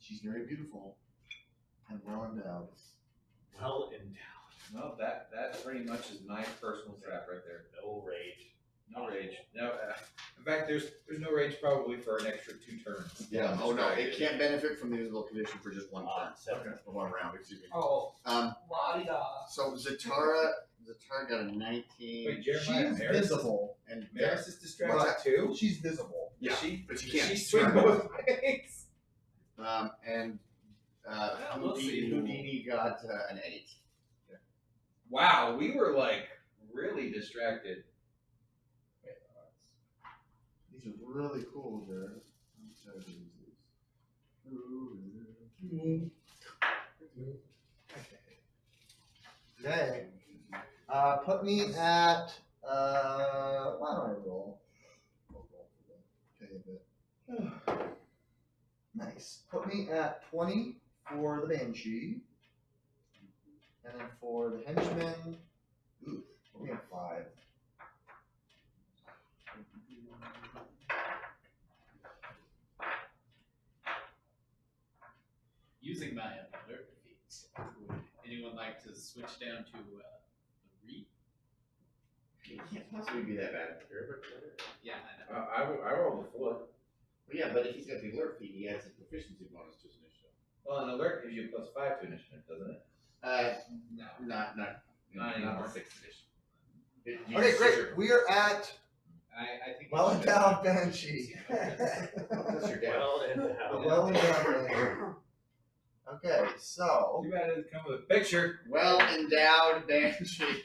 She's very beautiful and well endowed. Well endowed. No, that pretty much is my personal trap right there. No rage. No rage. No. In fact, there's no rage probably for an extra 2 turns. Yeah. Oh no, it can't benefit from the invisible condition for just 1 turn. Okay. For 1 round. Excuse me. Oh, Um. la-di-da. So Zatara got a 19. Wait, Jeremiah, She's Maris, visible. And Maris is distracted What's too? She's visible. yeah, but you can't She swing turn. both ways. And we'll see. Houdini got an 8. Wow, we were like really distracted. These are really cool, Jared. I'm excited to use these. Okay. Put me at. Why don't I roll? I'll roll for the pay a bit. Nice. Put me at 20 for the Banshee. And then for the henchman. Ooh, put me at 5. Using my alert feats, would anyone like to switch down to the read? It can't possibly be that bad. Yeah, I know. I rolled a 4. Well, yeah, but if he's got the alert feat, he adds a proficiency bonus to his initiative. Well, an alert gives you +5 to initiative, doesn't it? No. Not Not the anymore. 6th edition. Okay, great. We are at I think well we should- endowed Banshee. That's your dad. Well endowed. Well endowed Banshee. Okay, so Too bad it doesn't come with a picture. Well endowed Banshee.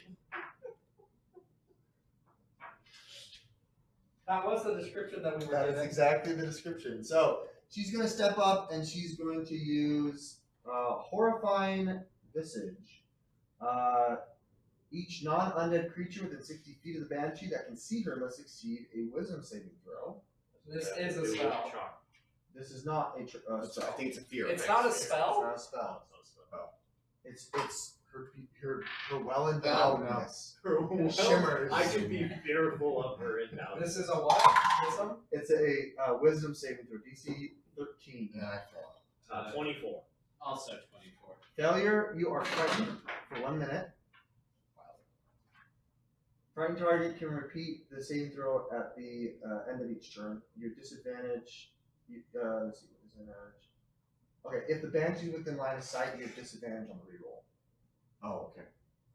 That was the description that we were that is given. exactly the description. So she's going to step up and she's going to use horrifying visage. Each non-undead creature within 60 feet of the Banshee that can see her must succeed a wisdom saving throw. This is a spell. This is not a I spell. think it's a fear. It's effect. not a It's spell? not a spell. It's her well endowedness. Shimmers. I should be fearful of her endowment. This is a what? Wisdom? It's a wisdom saving throw. DC 13. Yeah, I thought. 24. Also 24. Failure, you are frightened for 1 minute. Frightened target can repeat the saving throw at the end of each turn. Your disadvantage. Let's see what disadvantage. Okay, if the Banshee is within line of sight, you have disadvantage on the reroll. Oh, okay.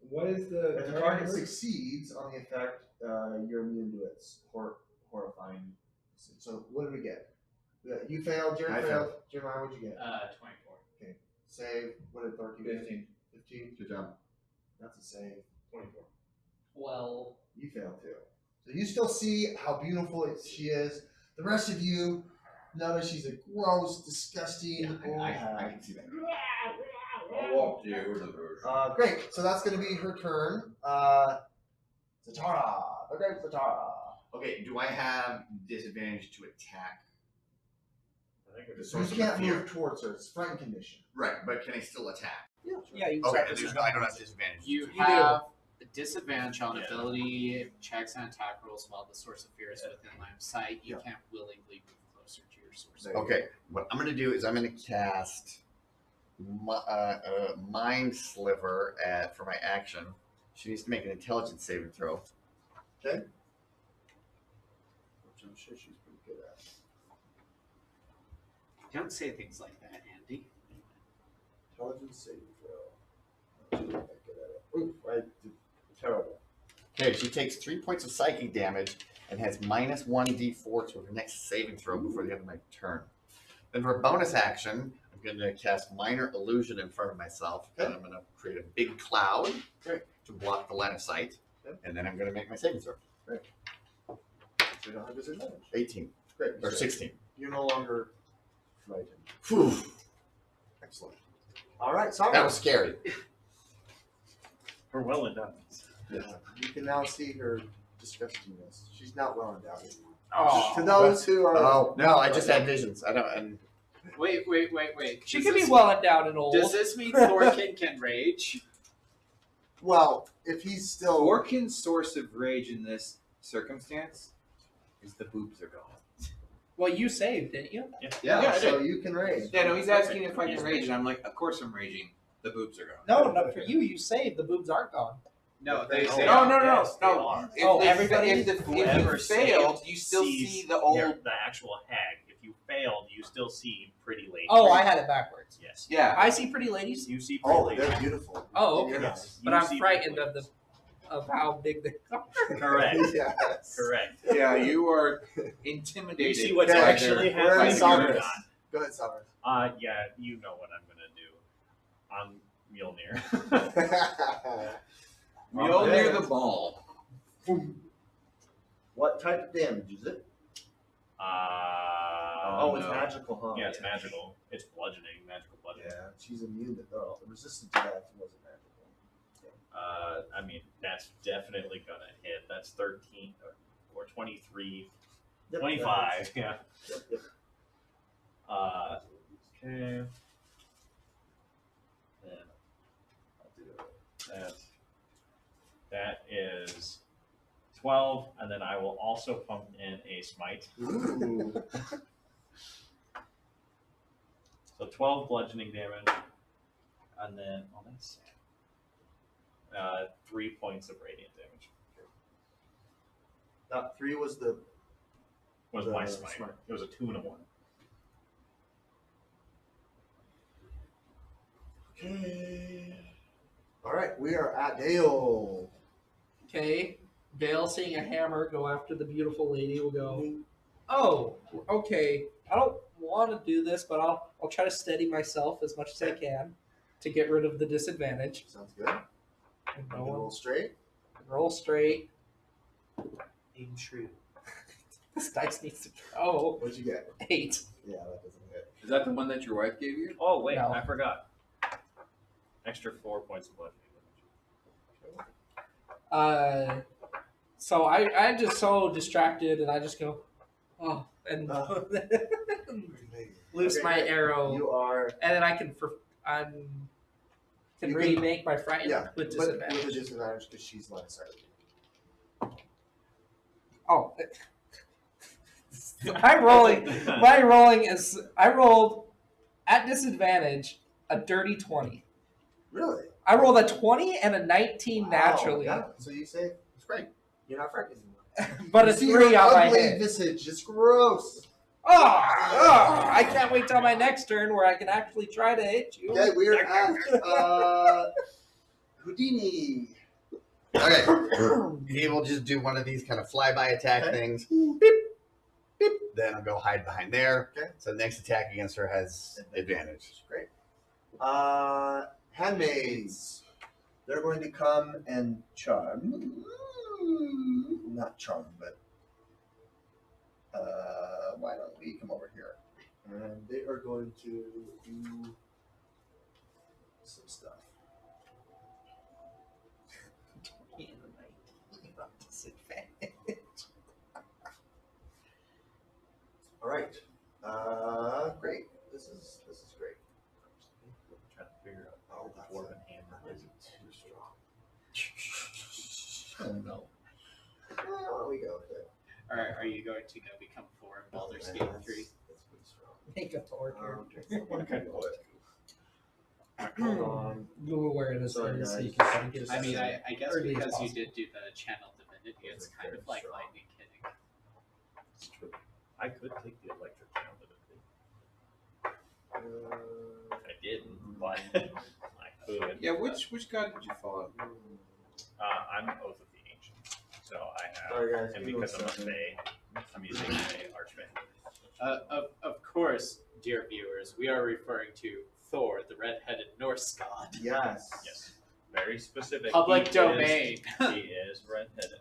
What is the If the target succeeds on the effect, you're immune to its horrifying. So what did we get? You failed. Jared I failed. Jeremiah, what'd you get? 24. Save. What did 13? 15. 15. Good job. That's a save. 24. 12. You failed too. So you still see how beautiful she is. The rest of you notice she's a gross, disgusting old I hag. can see that. I'll walk to the version. Great. So that's going to be her turn. Zatara. The great Zatara. Okay, do I have disadvantage to attack? I think The it's source You of can't fear? move towards her. It's frightened condition. Right, but can I still attack? Yeah, you Okay, can I don't have disadvantage. You do. have a disadvantage on Yeah. ability checks and attack rolls while the source of fear is within line of sight. You Yeah. can't willingly move closer to your source of Okay, what I'm going to do is I'm going to cast Mind Sliver for my action. She needs to make an intelligence saving throw. Okay. Which I'm sure she's pretty good at. Don't say things like that, Andy. Intelligence saving throw. Not good at it. Ooh, I did terrible. Okay, she takes 3 points of psychic damage and has -1d4 to her next saving throw before the end of my turn. Then for a bonus action, I'm going to cast Minor Illusion in front of myself, and I'm going to create a big cloud to block the line of sight, and then I'm going to make my saving throw. Great. So you don't have disadvantage. 18. Great. Or 16. You're no longer frightened. Whew. Excellent. All right, Summer. That was scary. We're well done. Yeah. You can now see her disgustingness. She's not well endowed. Oh, To those who are. Oh, no, I just had visions. I don't. And Wait. she Does could be this- well endowed and old. Does this mean Thorkin can rage? Well, if he's still. Orkin's source of rage in this circumstance is the boobs are gone. Well, you saved, didn't you? Yeah, I so you can rage. Yeah, no, he's asking if I can rage, and I'm like, of course I'm raging. The boobs are gone. No, not for you. You saved. The boobs aren't gone. No, They they say- No. Yes, they are. If Oh, they- everybody? If you Whoever failed, saved you still sees see the old. the actual hag. If you failed, you still see pretty lady. Oh, I had it backwards. Yes. Yeah. I see pretty ladies. You see pretty Oh, lady. they're beautiful. Oh, okay. Yes. But You I'm see frightened pretty of how big they are. Correct. Yes. Correct. Yeah, you are intimidated. You see what's Okay, actually we're happening. at You're Summers. not. Go ahead, Summer. Yeah, you know what I'm gonna do. I'm Mjolnir. We all near the ball. What type of damage is it? Oh, it's no. magical, huh? Yeah, it's magical. It's bludgeoning, magical bludgeoning. Yeah, she's immune to that. Resistant to that if it wasn't magical. I mean, that's definitely gonna hit. That's 13 or 23, Yep, 25. Yeah. Yep, yep. Okay. Then I'll do that. That is 12, and then I will also pump in a smite. Ooh. So 12 bludgeoning damage, and then that's sad. 3 points of radiant damage. That 3 was the. Was The my smite. smite. It was a 2 and a 1. Okay. All right, we are at Dale. Okay. Dale, seeing a hammer go after the beautiful lady, will go, oh, okay. I don't want to do this, but I'll try to steady myself as much as I can to get rid of the disadvantage. Sounds good. And No roll straight. roll straight. Aim true. This dice needs to go. What'd you get? 8. Yeah, that doesn't hit. Is that the one that your wife gave you? Oh, wait, No. I forgot. Extra 4 points of bludgeoning damage. So I'm just so distracted, and I just go, oh, and loose Okay, my great. arrow, You are. and then I can You can- remake my frightened Yeah, with but disadvantage. with a disadvantage because she's line of sight. Oh, my rolling is I rolled at disadvantage a dirty 20. Really? I rolled a 20 and a 19 Wow, naturally, Yeah. So you say it's great. you're not frightened anymore. but You a see 3 her on my ugly head. visage. It's gross. I can't wait till my next turn where I can actually try to hit you. Okay, we are at Houdini. Okay. He will just do one of these kind of flyby attack things. Beep, beep. Then I'll go hide behind there. Okay. So the next attack against her has advantage. Great. Handmaids. They're going to come and charm. Not charm, but why don't we come over here? And they are going to do some stuff. All right. Great. This is great. Trying to figure out Oh, the that's dwarven hammer is. too strong. Oh no. Why don't we go with it? Are you going to go become 4 in Baldur's Gate 3? That's pretty strong. Make a Thor character. What can I do it? Hold on. Google where it is. Sorry, so you guys. can try to get I mean, I guess Early as because you possible. did do the channel divinity, it's kind of like lightning hitting. It's true. I could take the electric down, but I didn't, but I could. Yeah, which god did you follow? I'm Oath of the Ancient, so I have, Sorry, guys, and give me because I'm a 1 second. fae, I'm using my archfey. Of course, dear viewers, we are referring to Thor, the red-headed Norse god. Yes. Yes, very specific. Public He domain. He is redheaded.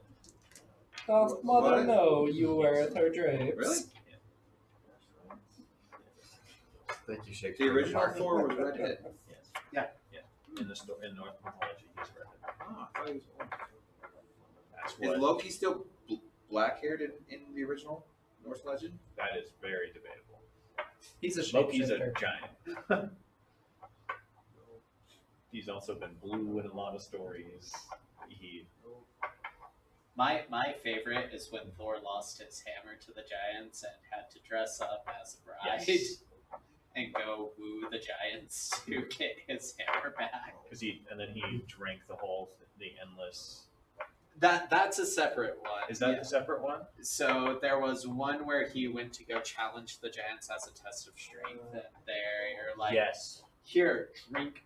Doth mother What? know you weareth her drapes? Really? Thank you, Shakespeare. The original Thor was redhead. Yes. In the story, in Norse mythology, he's redheaded. Oh, I thought he was orange. That's Is what. Loki still black-haired in the original Norse legend? That is very debatable. He's a Loki's a shapeshifter. giant. He's also been blue in a lot of stories. My favorite is when Thor lost his hammer to the giants and had to dress up as a bride Yes. and go woo the giants to get his hammer back. Because he drank the endless. That's a separate one. Is that a separate one? So there was one where he went to go challenge the giants as a test of strength, and they're like, Yes. "Here, drink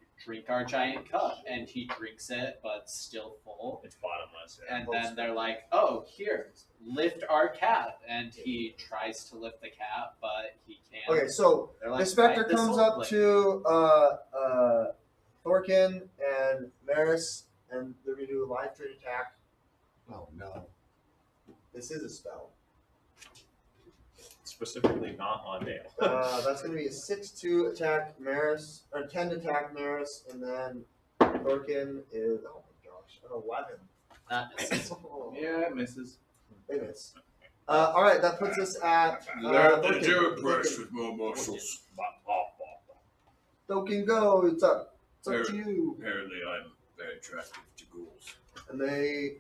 our giant cup," and he drinks it, but still full. It's bottomless. Yeah. And then they're like, "Oh, here, lift our cap," and he tries to lift the cap, but he can't. Okay, so They're like, the specter "Fight this comes old up lady." to Thorkin and Maris, and they're gonna do a live trade attack. Oh no. This is a spell. Specifically not on Dale. That's gonna be a 6-2 attack Maris, or 10 to attack Maris, and then Thorkin is oh my gosh, an 11. That is Yeah, it misses. It is. All right, that puts us at Thorkin. with more muscles. Thorkin, go. It's up. It's up to Sure. you. Apparently, I'm very attractive to ghouls. And they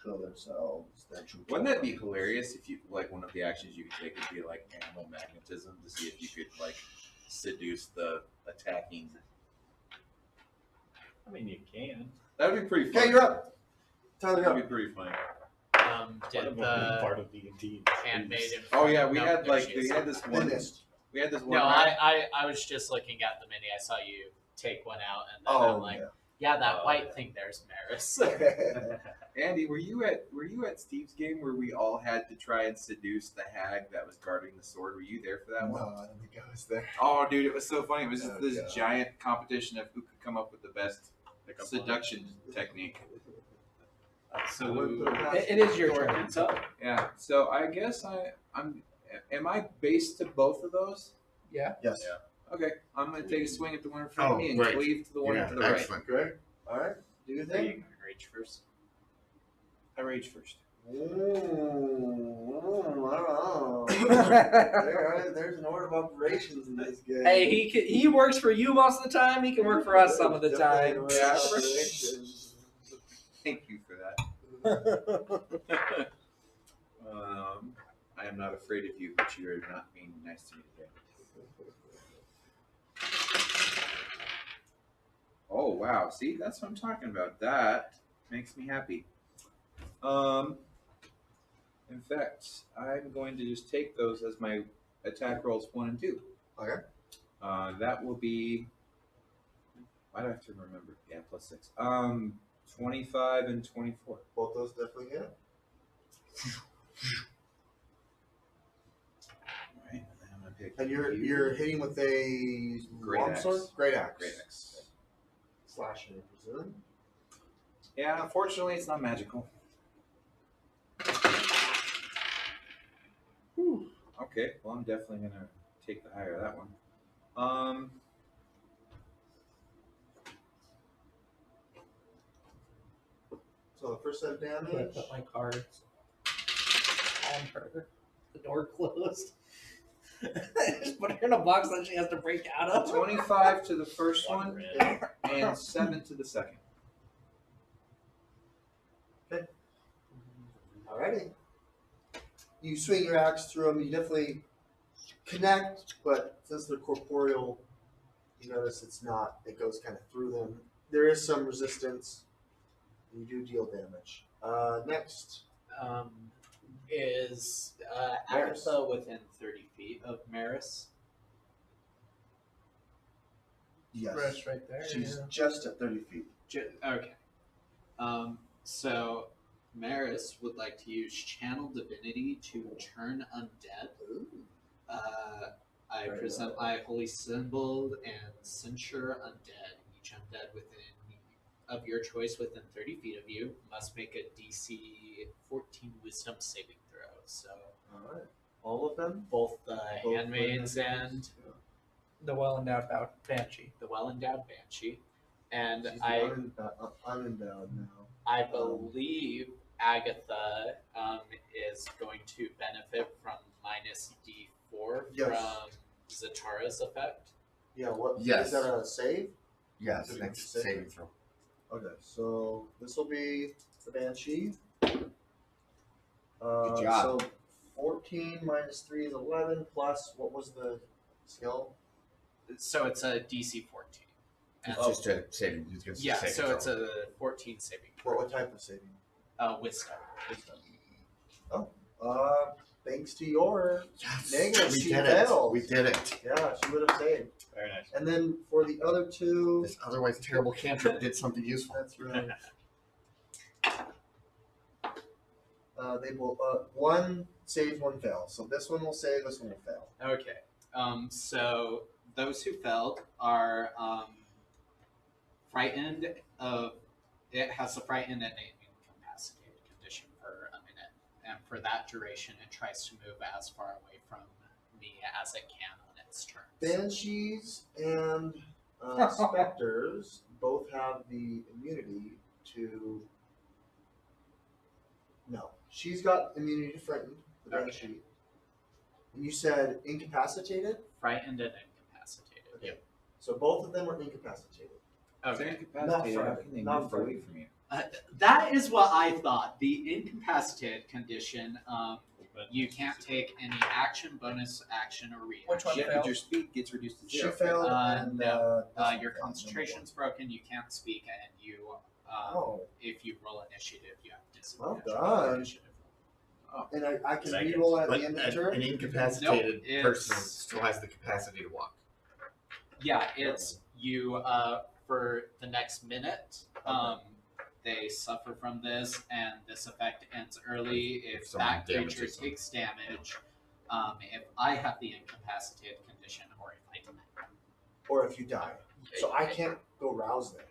show themselves. Their true Wouldn't that form. be hilarious if you like one of the actions you could take would be like animal magnetism to see if you could like seduce the attacking? I mean, you can. That would be pretty funny. Okay, you're up. Tyler, That'd go. be pretty funny. did part the of D&D. handmaiden. Oh yeah, we no, had there like she we is. had this They one. missed. We had this one. No, round. I was just looking at the mini. I saw you take one out, and then I'm like, yeah, that Oh, white yeah. thing there's Maris. Yeah. Andy, were you at Steve's game where we all had to try and seduce the hag that was guarding the sword? Were you there for that No, one? I don't think I was there. Oh, dude, it was so funny. It was just Oh, this God. giant competition of who could come up with the best seduction technique. So It is your turn. Thorkin's up. Yeah. So I guess I'm. Am I based to both of those? Yeah. Yes. Okay, I'm gonna take a swing at the one in front of Oh, me and great. cleave to the one Yeah, to the right. excellent. Great. All right. Do your There you thing. can reach first. I rage first. Ooh, I don't know. There's an order of operations in this game. Hey, he works for you most of the time. He can work for us some of the Definitely an time. order of operations. Thank you for that. I am not afraid of you, but you are not being nice to me today. Oh wow! See, that's what I'm talking about. That makes me happy. In fact, I'm going to just take those as my attack rolls 1 and 2. Okay. That will be. Why do I have to remember? Yeah, plus 6. 25 and 24. Both those definitely hit. Alright, and then I'm gonna pick And you. you're hitting with a Great longsword? axe. Great axe. Great X. Slashing, I presume. Yeah, unfortunately, it's not magical. Whew. Okay, well, I'm definitely gonna take the higher of that one. So the first set of I'm gonna damage. put my cards on her. The door closed. Just put her in a box that she has to break out of. 25 to the first One one, red. and 7 to the second. Alrighty. You swing your axe through them. You definitely connect, but since they're corporeal, you notice it's not. It goes kind of through them. There is some resistance. You do deal damage. Next. Is Maris. Agatha within 30 feet of Maris? Yes. Rest right there. She's yeah. just at 30 feet. Okay. So Maris would like to use Channel Divinity to turn undead. I Very present well. my holy symbol and censure undead. Each undead within of your choice within 30 feet of you must make a DC 14 Wisdom saving throw. So All right. All of them? both the Both handmaids the and The well endowed banshee. the well-endowed banshee. And She's I unendowed now. I believe Agatha is going to benefit from minus D4 Yes. from Zatara's effect. Yeah, what? Yes. Is that a save? Yes, Did next you say? saving throw. Okay, so this will be the Banshee. Good job. So 14 minus 3 is 11, plus what was the skill? So it's a DC 14. And It's just a saving. It's just a yeah, saving so throw. it's a 14 saving What type of saving? Wisdom. Thanks to your Yes, negative, we she did failed. it. We did it. Yeah, she would have saved. Very nice. And then for the other two, This otherwise terrible cantrip did something useful. that's right. They will. One saves, one fails. So this one will save, this one will fail. Okay. So those who failed are frightened of. It has a frightened and an incapacitated condition for a minute, and for that duration, it tries to move as far away from me as it can on its turn. Banshees and specters both have the immunity to. No, she's got immunity to frightened. The Okay. banshee. And you said incapacitated. Frightened and incapacitated. Okay. So both of them are incapacitated. If they're Okay. incapacitated, how friendly, can they not move away friendly. from you? That is what I thought. The incapacitated condition, you can't take any action, bonus action, or reaction. Which one Yeah, failed? but your speed gets reduced to She 0. failed, no. this one Your failed, concentration's broken. You can't speak, and you, Oh. if you roll initiative, you have Well disadvantage. on done. initiative. And I can Seconds. reroll at But the end of the an turn. incapacitated Nope, person it's- still has the capacity to walk. Yeah, it's you. For the next minute, they suffer from this, and this effect ends early. If someone that creature damages them. takes damage, if I have the incapacitated condition, or if I die. Or if you die. So I can't go rouse them.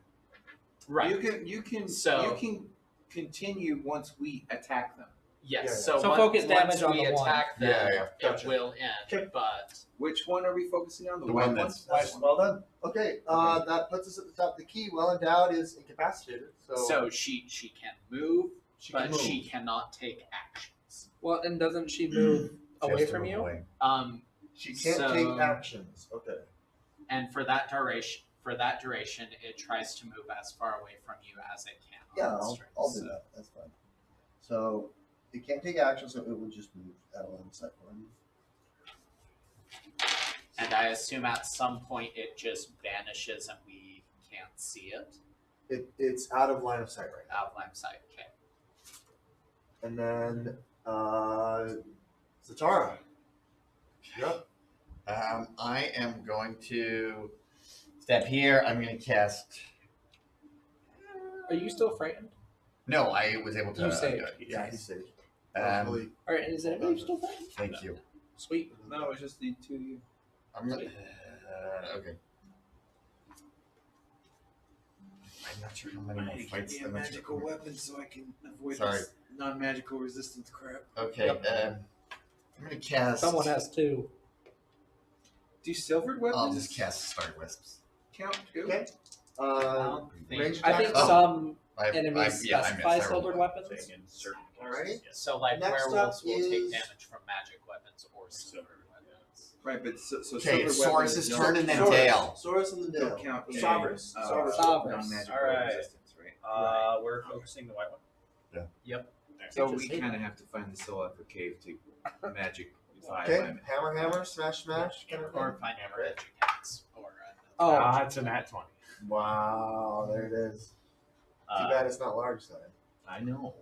Right. You can So- you can continue once we attack them. Yes. Yeah, So, So once, focus damage once on we the one. attack them, Yeah, it Gotcha. will end. Okay. But Which one are we focusing on? The white one that's- Nice, well done. Okay, that puts us at the top of the key. Well endowed is incapacitated. so she can move, she but can move. she cannot take actions. Well, and doesn't she move away Just to from move you? away. She can't so- take actions. Okay. And for that duration, it tries to move as far away from you as it can. on Yeah, its turn. I'll do that. That's fine. So it can't take actions, so it would just move at a line of sight for him. And I assume at some point it just vanishes and we can't see it It's out of line of sight right now. out of line of sight. Okay. And then Zatara. Yep. I am going to step here. I'm going to cast. Are you still frightened? No, I was able to. You saved. Yeah, he's safe. Um, All right, is anybody still frightened? thank you. Sweet. No, it's just the two of you. I'm gonna. Okay. I'm not sure how many more fights. I'm not sure. weapon so I can avoid Sorry. this non-magical resistance crap. Okay. I'm gonna cast. Someone has two. Do silvered weapons I'll just cast Star Wisps. count too? Okay. I don't think. Range I attack. think Oh. some I enemies yeah, I specify missed. silvered weapons. Alrighty. So like Next up werewolves will is- take damage from magic weapons or silver weapons. Right, but so Okay, it's silver weapons Saurus' don't- turn and then Saurus. Dale. Saurus and the Dale. don't count. Saurus. Saurus. Non-magical Alright. resistance, right? We're focusing the white one. So we Interesting. kind of have to find the soul of the cave to magic. Okay. Hammer, smash, kind of Or thing. find magic hacks. Or Oh, It's a nat 20. Wow, there it is. Too bad it's not large side. I know.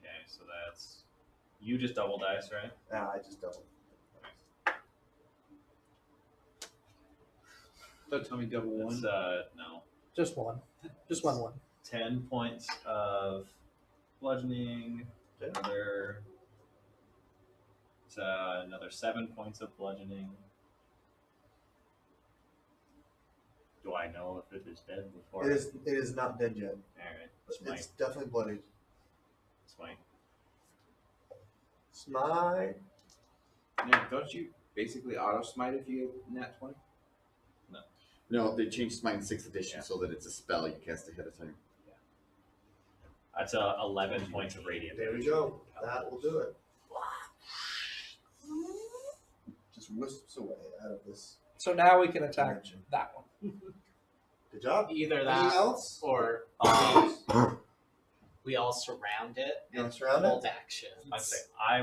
Okay, so that's. You just double dice, right? Ah, I just doubled. Don't tell me double one. It's, no. Just one. Just one. 10 points of bludgeoning. Another 7 points of bludgeoning. Do I know if it is dead before? It is not dead yet. Alright. It's definitely bloody. Smite. Smite. Yeah, don't you basically auto smite if you get nat 20? No, they changed Smite in 6th edition so that it's a spell you cast ahead of time. That's 11 points of radiant There we damage. go. That will do it. Just wisps away out of this So now we can attack dimension. that one. Good job. Either Anything that else? or we all surround it You wanna and surround it? hold action. I'd say I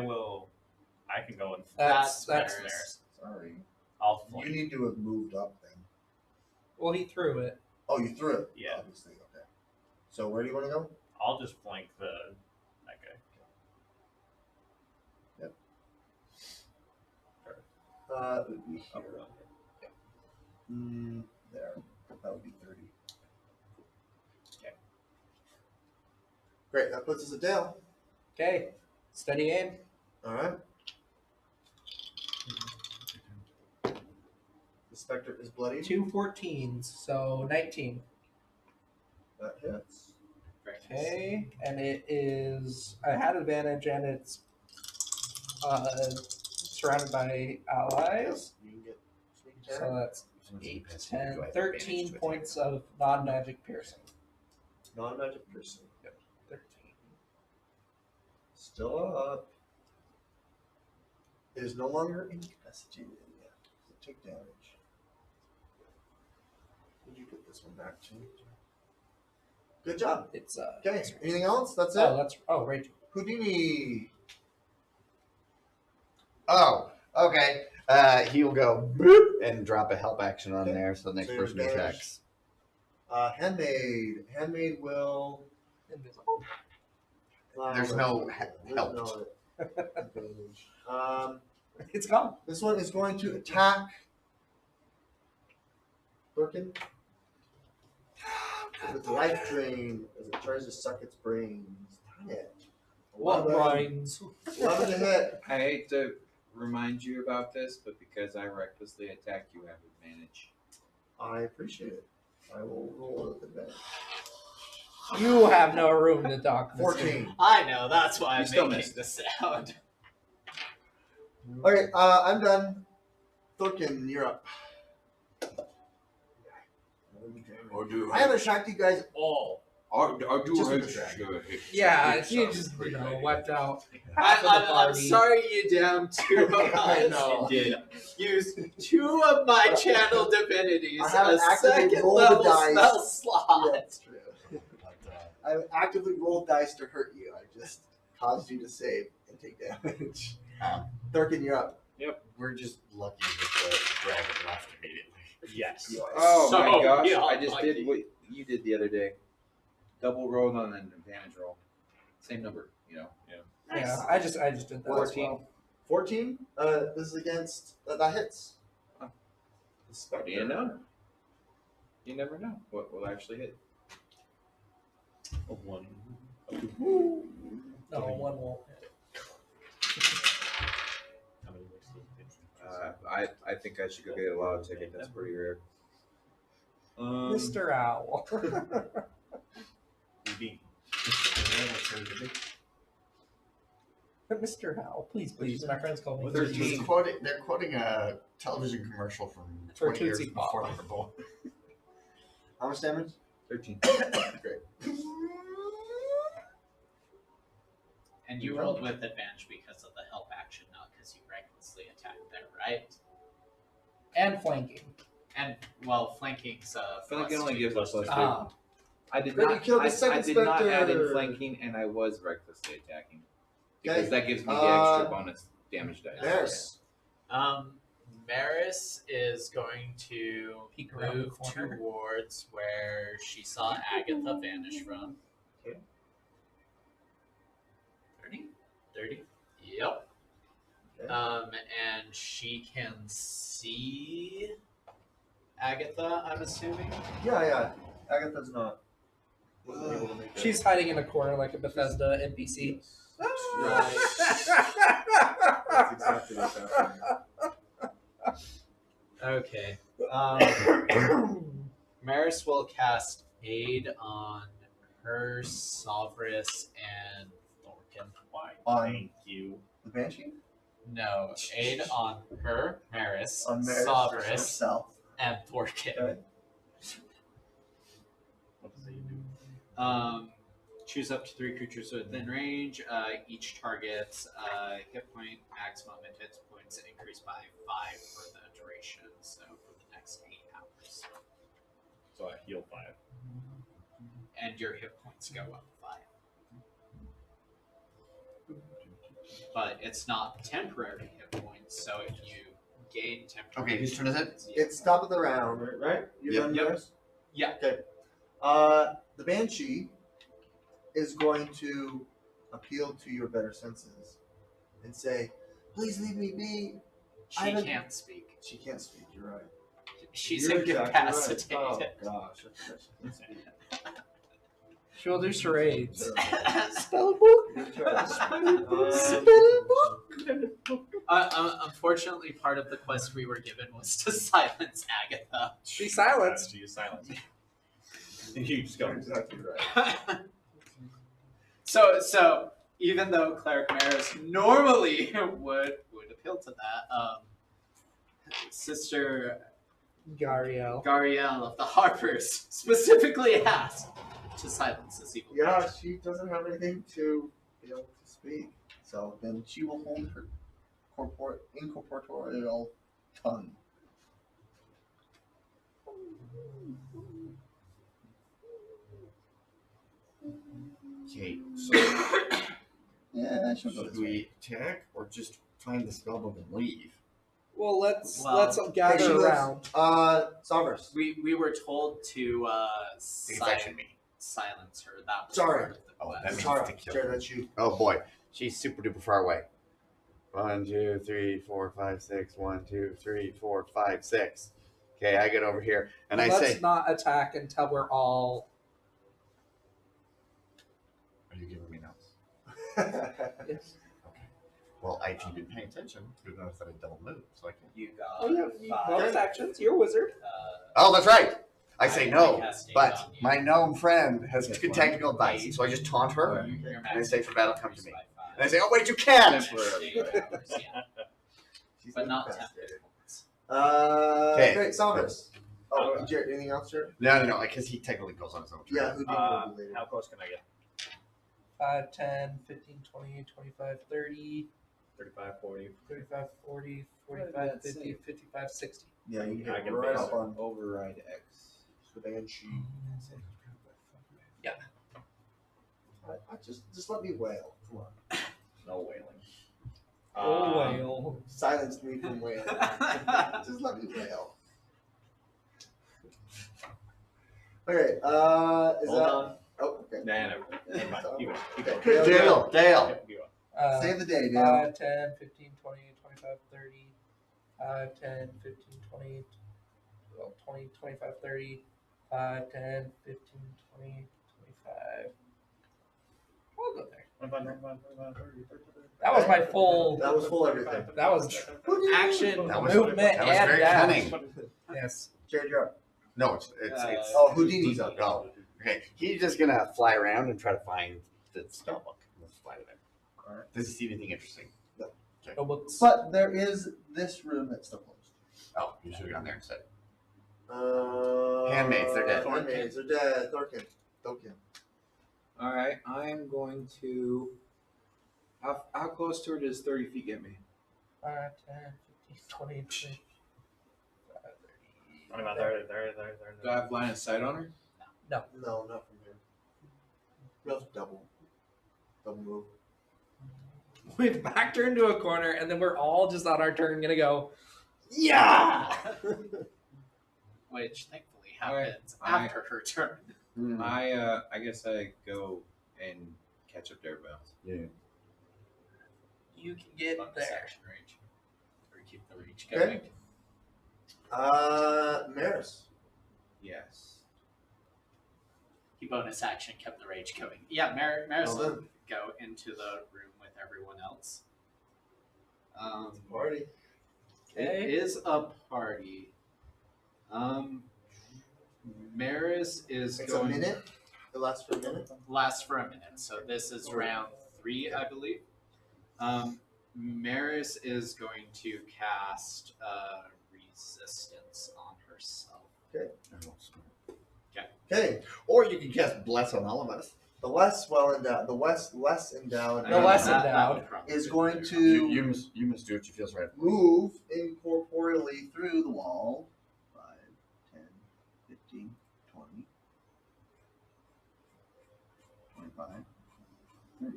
can go and That's Maris. Sorry. I'll You flank. need to have moved up then. Well, he threw it. Oh, you threw it? Yeah. Obviously, okay. So where do you want to go? I'll just flank that guy. It would be Up here. around There. That would be 30. Okay. Great, that puts us at Dale. Okay. Steady aim. Alright. The Spectre is bloody. 2 14s, so 19. That hits. Okay, and it is. I had advantage, and it's surrounded by allies. You can get sneak attack. So that's Someone's 8, passive, 10, do I have advantage 13 to points attack? of non-magic piercing. Non-magic piercing. 13. Still up. It is no longer incapacitated yet. So take damage. Would you put this one back to? Good job. It's Okay. Anything else? That's it. Oh, that's Rachel. Houdini. Oh, okay. He'll go boop and drop a help action on Okay. there, so the next So person who advantage. attacks. Handmaid. Handmaid will. Invisible. There's no there's help. no advantage. It's gone. This one is going to attack Birkin with life drain as it tries to suck its brains. Dang it. What 11. rhymes? 11 to hit. I hate to remind you about this, but because I recklessly attack, you have advantage. I appreciate it. I will roll with advantage. You have no room to talk. Mr. 14. I know, that's why You I'm still making missed. the sound. Okay, I'm done. Thorkin, you're up. I haven't attacked you guys all. I do Just have with the Yeah, hit you some just pretty bad. wiped out half of the I'm party. sorry you down two of I us. know. You did use 2 of my channel divinities I haven't a actively second rolled the level dice. spell slot. Yeah, that's true. I actively rolled dice to hurt you. I just caused you to save and take damage. Thurkin, you're up. We're just lucky that the dragon left immediately. Yes. Oh So, my gosh! yeah, I just lucky. did what you did the other day. Double rolled on an advantage roll. Same number, you know. Yeah, I just did that. 14. As well. 14. This is against that hits. Huh. The Spectre. You know. You never know what will actually hit. A 1. No, one won't. How many words does it I think I should go get a lotto ticket. That's pretty rare. Mr. Owl. be? Mr. Owl, please. My friends call me. They're, 13. just they're quoting a television commercial from For 20 years Tootsie Pop. before they were born. How much damage? 13. Great. And you rolled with advantage because of the help action, not because you recklessly attacked there, right? And flanking. And, well, flanking's Flanking only +2. gives us +2. Ah, I did But you not. killed the I second did not add in Spectre. flanking, and I was recklessly attacking because Okay. that gives me the Uh, extra bonus damage dice. There's. Maris is going to Peek around move the corner. towards where she saw Agatha vanish from. Okay. 30? 30? Yep. Okay. And she can see Agatha, I'm assuming. Yeah. Agatha's not. Wasn't able to make it. She's hiding in a corner like a Bethesda NPC. Right. That's exactly what's happening. Okay. Maris will cast Aid on her, Solverus, and Thorkin. Why? On Thank you. the Banshee? No, Aid on her, Maris, On Maris Solverus, herself. and Thorkin. Okay. What does he do? Choose up to 3 creatures within range. Each target's hit point maximum and hit points increase by 5 for the duration. So for the next 8 hours. So I heal 5. And your hit points go up 5. But it's not temporary hit points, so if you gain temporary. Okay, whose turn is it? It's top of the round, right? You Yep. done Yep. yours? Yeah. Okay. The Banshee is going to appeal to your better senses and say, "Please leave me be." She can't speak. She can't speak. You're right. She's You're exactly right. incapacitated. Oh gosh. I forgot she can't speak. She'll do charades. Spellbook. Unfortunately, part of the quest we were given was to silence Agatha. Be silenced. She is silent. You just go. You're exactly right. So even though Cleric Maris normally would appeal to that, Sister Gariel. Gariel of the Harpers specifically asked to silence this evil. Yeah, creature. she doesn't have anything to be able to speak. So then she will hold her incorporeal tongue. Okay, so Yeah, she'll go should this way. we attack or just find the spellbook and leave? Well, let's Well, gather Hey, she lives- around. Salvers. We were told to Take affection me. silence her. That was Sorry. part of the Oh, quest. that means Sorry, to kill Jared, her. that's you. Oh boy, she's super duper far away. 1, 2, 3, 4, 5, 6. 1, 2, 3, 4, 5, 6. Okay, I get over here and I Let's say, not attack until we're all. "Are you giving me notes?" Yes. Okay. Well, I haven't been paying attention. You notice that I double move, so I can. You got Oh yeah, you 5. bonus actions. You're a wizard. Oh, that's right. I say no, cast Aid but on you. my gnome friend has Yes, good one. technical advice, so I just taunt her. Your And I say, "For battle, come to increased me." by 5. And I say, "Oh wait, you can't." Temporarily. 8 hours, yeah. She's But not incapacitated. temporary. Okay. Great, Salvers. Oh, Jared, anything else, Jared? No, because he technically goes on his own turn. Yeah, who do you want later? How close can I get? 5, 10, 15, 20, 25, 30, 35, 40. 35, 40, What 45, did that 50, say? 55, 60. Yeah, you can I get can right base up on Override X. the Banshee. Yeah. I just let me wail. Come on. No wailing. Oh whale. Silence me from wailing. Just let me wail. Okay, is Hold that... on. Oh, okay. Nah, never mind. Keep going. Keep going. Okay, Dale. Keep going. Save the day, Dale. 5, 10, 15, 20, 25, 30. 5, 10, 15, 20, well, 20, 25, 30. 5, 10, 15, 20, 25. We'll go there. That was my full. That was full everything. That was action, That was- movement, that was and very dash. cunning. Yes. Jared, you're up. No, it's Oh, Houdini's up. Oh, okay. He's just gonna fly around and try to find the spellbook. Let's fly to there. Alright. Does he see anything interesting? No books. But there is this room that's still closed. Oh, you should have gone there instead. Handmaids, they're dead. Handmaids, they're dead. Thorkin. Alright, I'm going to. How close to her does 30 feet get me? 5, 10, 15, 20, 25, 30. Do I have line of sight on her? No, not from here. You have to double move. We've backed her into a corner, and then we're all just on our turn gonna go, yeah! Which thankfully Alright, happens I- after her turn. I guess I go and catch up to everybody else. Yeah. You can get Bonus there. action range. Or keep the reach Okay. going. Maris. Yes. He bonus action kept the rage going. Yeah, Maris Well will done. go into the room with everyone else. Party. It is a party. Maris is It's going a minute. It lasts for a minute. last for a minute. So this is round 3, I believe. Maris is going to cast resistance on herself. Okay. Or you can cast bless on all of us. The less well endowed, the less endowed, The less That endowed would probably is be going better. to You must do what you feels right. move incorporeally through the wall. 5, 10, 15, 20, 25, 30.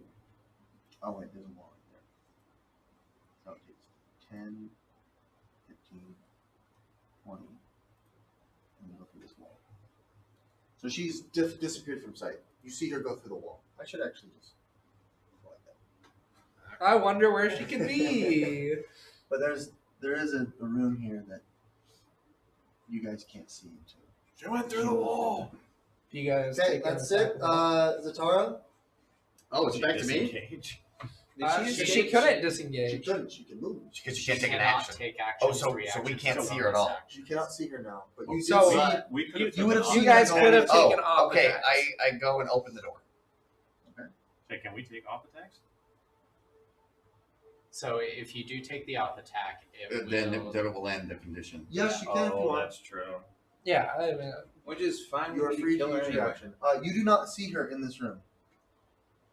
Oh wait, there's a wall right there. So it takes 10, 15, 20, and we go through this wall. So she's disappeared from sight. You see her go through the wall. I should actually just go like that. I wonder where she could be. But there is a room here that you guys can't see into. She went through the wall. Do you guys Okay, take that's an it. attack? Zatara? Oh, it's She back to me? disengage. She couldn't She disengage. couldn't. She can move. Because she can't take an Cannot action. take action. Oh, so we can't see her at all. You cannot see her now. But you So, did see. We could have You would have You seen guys her could have going- taken off. Okay, attacks. I go and open the door. Hey, can we take off attacks? So if you do take the off attack, it Then will... it will end the condition. Yes, you can if you Oh, want. that's true. Yeah, I mean, Which is fine. You are with me free to kill her use your anyway. action. You do not see her in this room.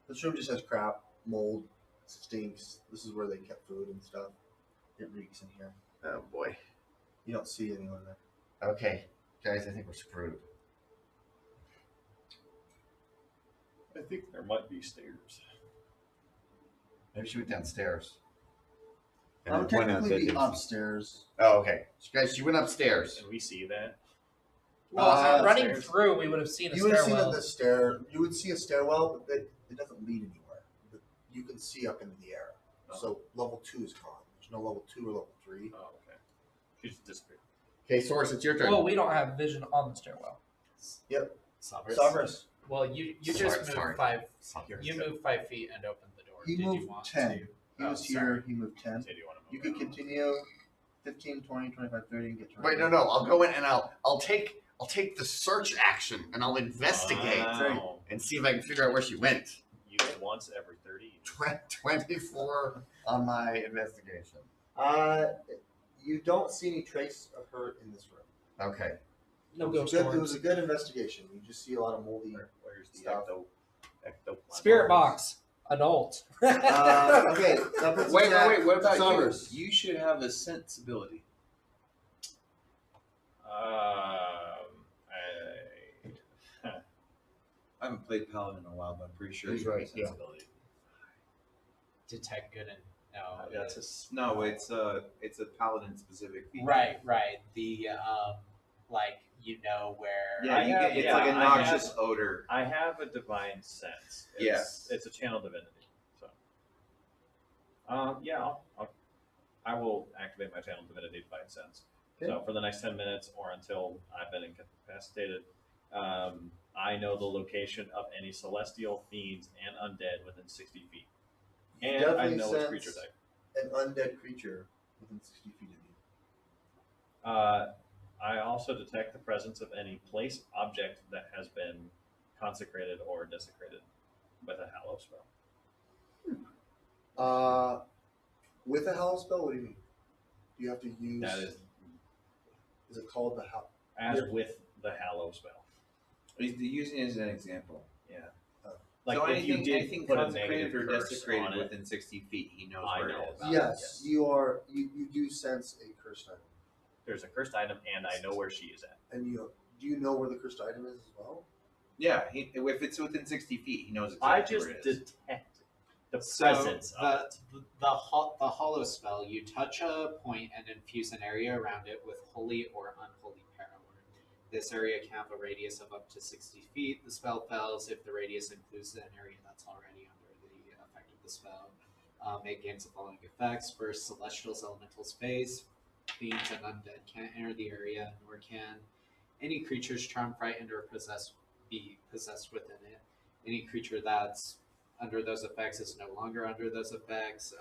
This room just has crap, mold, stinks. This is where they kept food and stuff. It reeks in here. Oh boy. You don't see anyone there. Okay, guys, I think we're screwed. I think there might be stairs. Maybe she went downstairs. I would then went technically be out upstairs. Oh, okay. So, guys, she went upstairs. Can we see that? well, running stairs. through, we would have seen a You would have seen stairwell. the stair. You would see a stairwell, but it doesn't lead anywhere. But you can see up into the air. Oh. So level 2 is gone. There's no level 2 or level 3. Oh, okay. She just disappeared. Okay, Source, it's your turn. Well, we don't have vision on the stairwell. Sovereign. Well, you just Sorry. moved 5. Sorry. You moved 5 feet and opened the door. He Did moved you want 10. to? He Oh, was here. sorry. He moved 10. Say, do you want to You move can it? continue 15, 20, 25, 30 and get to Wait, no. I'll go in and I'll take the search action and I'll investigate Wow. and see if I can figure out where she went. Use it once every 30. 24 on my investigation. You don't see any trace of her in this room. Okay. No It was, ghost good, it was orbs. a good investigation. You just see a lot of moldy. Where's the Stuff. ectoplasm? Spirit box. Adult. Okay, that puts us Wait. What at about Summers. you? You should have a sensibility. I haven't played Paladin in a while, but I'm pretty sure He's you have right, a yeah. sensibility. Detect good and no. No, it's a Paladin specific feature. Right. The like you know where. Yeah, you get, it's yeah, like a I noxious odor. I have a divine sense. Yes. It's a channel divinity. So, I will activate my channel divinity divine sense. Okay. So for the next 10 minutes or until I've been incapacitated, I know the location of any celestial fiends and undead within 60 feet. You And I definitely know its creature sense type. an undead creature within 60 feet of you. I also detect the presence of any place, object that has been consecrated or desecrated with a hallow spell. With a hallow spell, what do you mean? Do you have to use? That is Is it called the hallow? as Yeah. with the hallow spell. He's using it as an example. Yeah. Oh. Like so if you anything, did anything put a consecrated negative or curse desecrated on it, within 60 feet, he knows I where know it is. about Yes, you do sense a cursed item, there's a cursed item, and I know where she is at. and do you know where the cursed item is as well? Yeah, if it's within 60 feet, he knows exactly I just where it is. detect the So presence of it. the hollow spell, you touch a point and infuse an area around it with holy or unholy power. This area can have a radius of up to 60 feet. The spell fails if the radius includes an area that's already under the effect of the spell. It gains the following effects. First, Celestials Elementals phase. fiends and undead can't enter the area, nor can any creatures charmed, frightened, or be possessed within it. Any creature that's under those effects is no longer under those effects.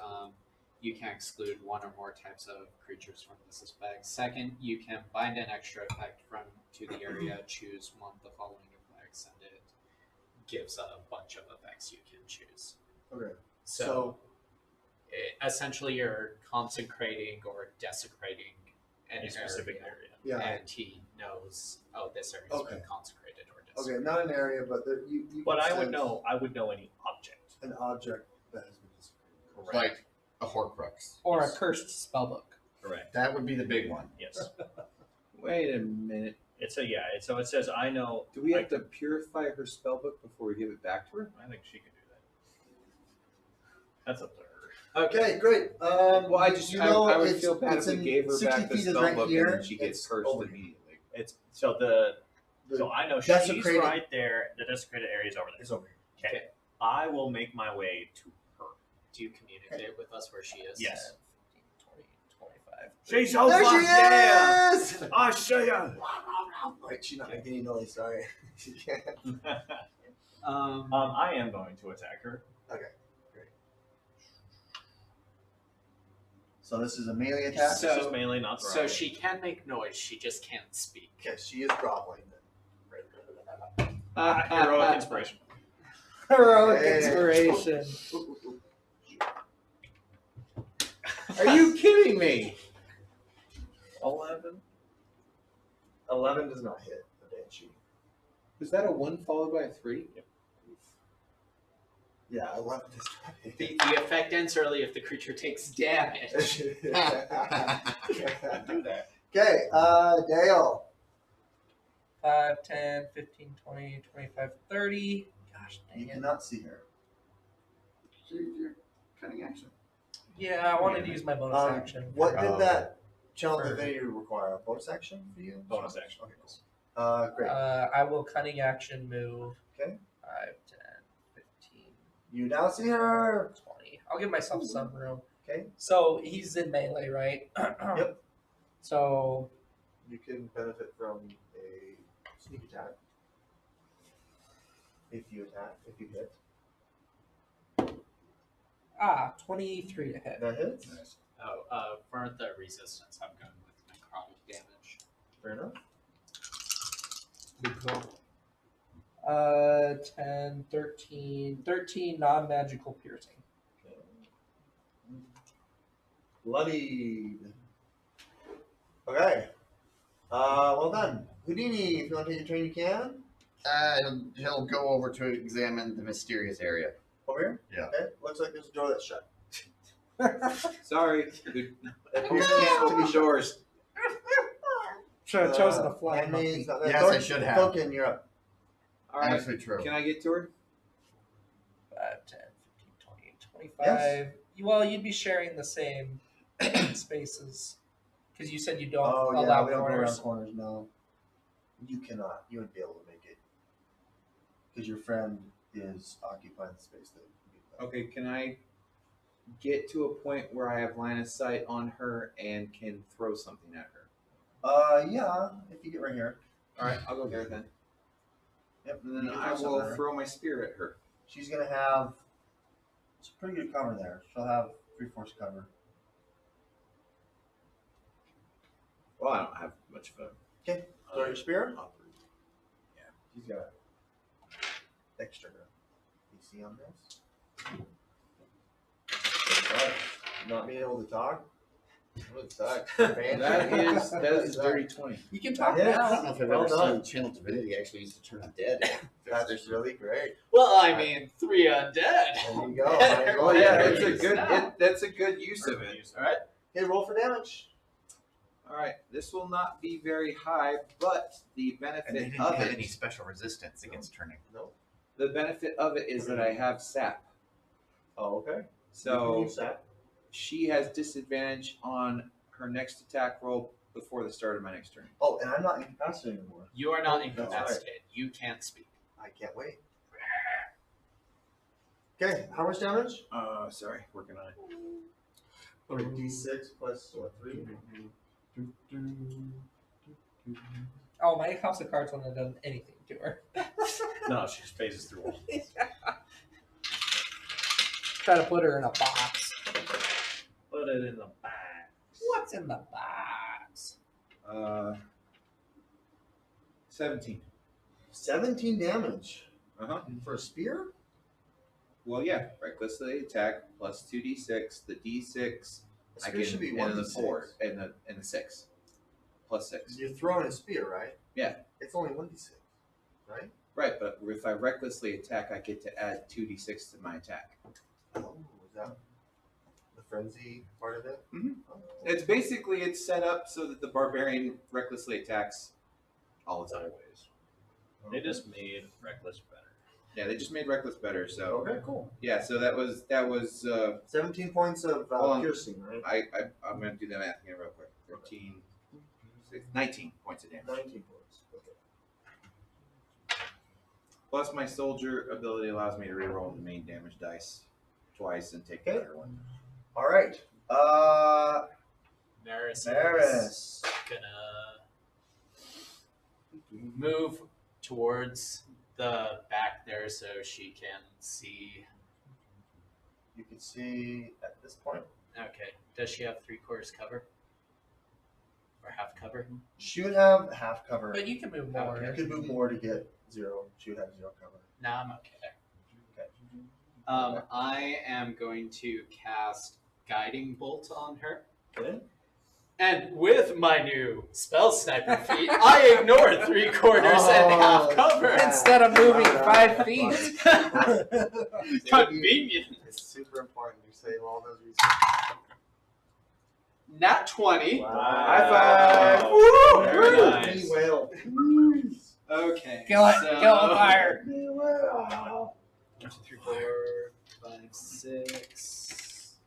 You can exclude one or more types of creatures from this effect. Second, you can bind an extra effect to the area, choose one of the following effects, and it gives a bunch of effects you can choose. Okay. So essentially, you're consecrating or desecrating A specific area. Yeah. and he knows, oh, this area has been consecrated or desecrated. Okay, not an area, but you But can I would sense know. I would know any object. an object that has been desecrated. Correct. Like a Horcrux. Or a cursed spellbook. Correct. That would be the big one. Yes. Wait a minute. It's a yeah. So it says I know. Do we have to purify her spellbook before we give it back to her? I think she could do that. That's up to her. Okay, great. Well, I just I would it's- feel bad it's if we in gave her 60 back the feet is right spellbook here. and then she gets It's cursed over here. immediately. It's so the The so I know she's desecrated- right there. The desecrated area is over there. It's over here. Okay. I will make my way to her. Do you communicate with us where she is? Yes. 15, 20, 25. She's There over she there. is! I see ya. Wait, she's not making any noise. Sorry, she can't. I am going to attack her. So this is a melee attack. So- This is melee, not So throwing. she can make noise, she just can't speak. Okay, she is groveling. Heroic inspiration. Heroic Yeah. inspiration. Are you kidding me? 11. 11 does not hit the banshee. Was that a 1 followed by a 3? Yeah, 11 does not hit. The effect ends early if the creature takes damage. Do that. Okay, Dale. 5, 10, 15, 20, 25, 30. Gosh You dang it. cannot see her. Your cunning action. Yeah, I wanted to use my bonus action. What for- did that channel for- divinity require? A bonus action for you? Bonus action. Okay, cool. Great. I will cunning action move. Okay. 5, 10, 15, You now see her. 20. I'll give myself some room. Okay. So he's in melee, right? Yep. So You can benefit from a sneak attack. If you hit. 23 to hit. That hits. Nice. For the resistance, I'm going with necrotic damage. Fair enough. 10, 13 non-magical piercing. Bloodied. Okay. Well done. Houdini, if you want to take your turn, you can. He'll go over to examine the mysterious area. Over here? Yeah. Okay. Looks like there's a door that's shut. Sorry. It You appears can't to open be doors. Should have chosen a flying handmaid's monkey. not there. Yes, I should have. Token, you're up. Alright. Absolutely true. Can I get to her? 5, 10, 15, 20, 25. Well, you'd be sharing the same spaces. Because you said you don't Oh, yeah, allow we don't go around corners. corners, no. You cannot. You wouldn't be able to make it. Because your friend is occupying the space that Okay, can I get to a point where I have line of sight on her and can throw something at her? Yeah, if you get right here. Alright, I'll go there then. Yep. And then You can I throw something at will her. throw my spear at her. She's gonna have some pretty good cover there. She'll have 3/4 cover. Well, I don't have much of a. Okay. Throw your spear. Yeah. She's got extra DC on this. But not being able to talk. What sucks. That is a dirty 20. You can talk Yeah. I now. don't know if I've Well ever done. seen Channel Divinity actually used to turn undead. That's really great. Well, I mean, 3 undead. There you go. Might as well Oh yeah, use that's a it. good. That's a good use of it. All right. Okay, roll for damage. All right, this will not be very high, but the And they benefit didn't of have it, any special resistance against turning. the benefit of it is that I have sap. Oh, okay. You can So use that. she has disadvantage on her next attack roll before the start of my next turn. Oh, and I'm not incapacitated anymore. You are not That's right. incapacitated. You can't speak. I can't wait. Okay, how much damage? Sorry, working on it. D6 plus what, 3? Oh, my House of Cards wouldn't have done anything to her. No, she just phases through all. Try to put her in a box. Put it in the bag. What's in the box? 17. 17 damage. Uh-huh. For a spear? Well, yeah. Recklessly attack plus 2d6. The d6 A I spear should be and 1d6. then the 4 and the 6. Plus 6. You're throwing a spear, right? Yeah. It's only 1d6, right? Right, but if I recklessly attack, I get to add 2d6 to my attack. Oh, is that the frenzy part of it? Mhm. Oh. It's set up so that the barbarian recklessly attacks all the time. They just made Reckless better. Yeah, they just made reckless better. So Okay, cool. yeah, so that was 17 points of Hold on. piercing, right? I'm gonna do the math again real quick. 13, 19 points of damage. 19 points. Okay. Plus my soldier ability allows me to reroll the main damage dice twice and take the Okay. other one. All right. Maris Maris. is gonna move towards the back there so she can see. You can see at this point. Okay. Does she have 3/4 cover? Or half cover? She would have half cover. But you can move more. You could move more to get 0. She would have 0 cover. No, I'm okay there. Okay. I am going to cast Guiding Bolt on her. Okay. And with my new spell sniper feat, I ignore 3/4 and half Oh, cover. yeah. Instead of moving Alright, 5 feet. Convenient. It's super important you save all those resources. Nat 20. High five! Woo! Very Woo! nice. Mini whale. Okay. Kill it. So, Kill it with fire. 1, 2, 3, 4, 5, 6.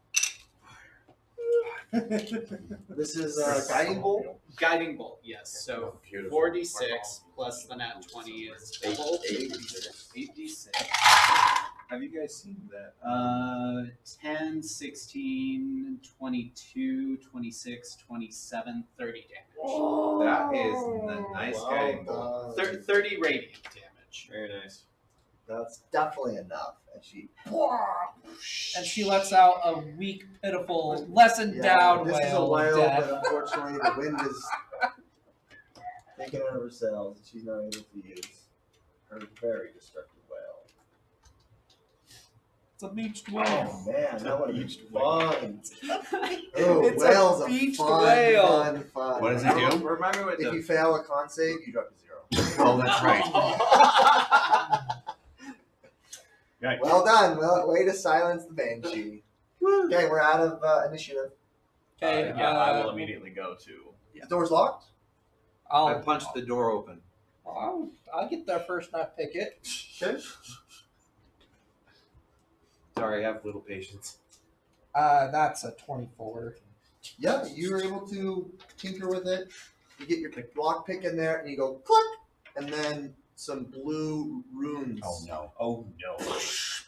This is guiding bolt. Guiding Bolt, yes. So 4d6 plus the nat 20 is 8d6. Have you guys seen that? 10, 16, 22, 26, 27, 30 damage. That is the nice guiding bolt. 30 radiant damage. Very nice. That's definitely enough. And she. And she lets out a weak, pitiful, lessened down This is a wail of whale, death. but unfortunately the wind is taking out of her sails, and she's not able to use her very destructive wail. It's a beached whale. Oh man, that would have been fun. Oh, It's a whales are beached fun, whale. fun. What does it do? Remind me what If the you fail a con save, you drop to 0. Oh, that's right. Right. Well done. Well, way to silence the banshee. Okay, we're out of initiative. Okay, Yeah, I will immediately go to. The door's locked. I I'll punched the door open. I'll get there first, not pick it. Okay. Sorry, I have little patience. That's a 24. Yeah, you were able to tinker with it. You get your lock pick in there, and you go click, and then some blue runes. Oh no. Oh no.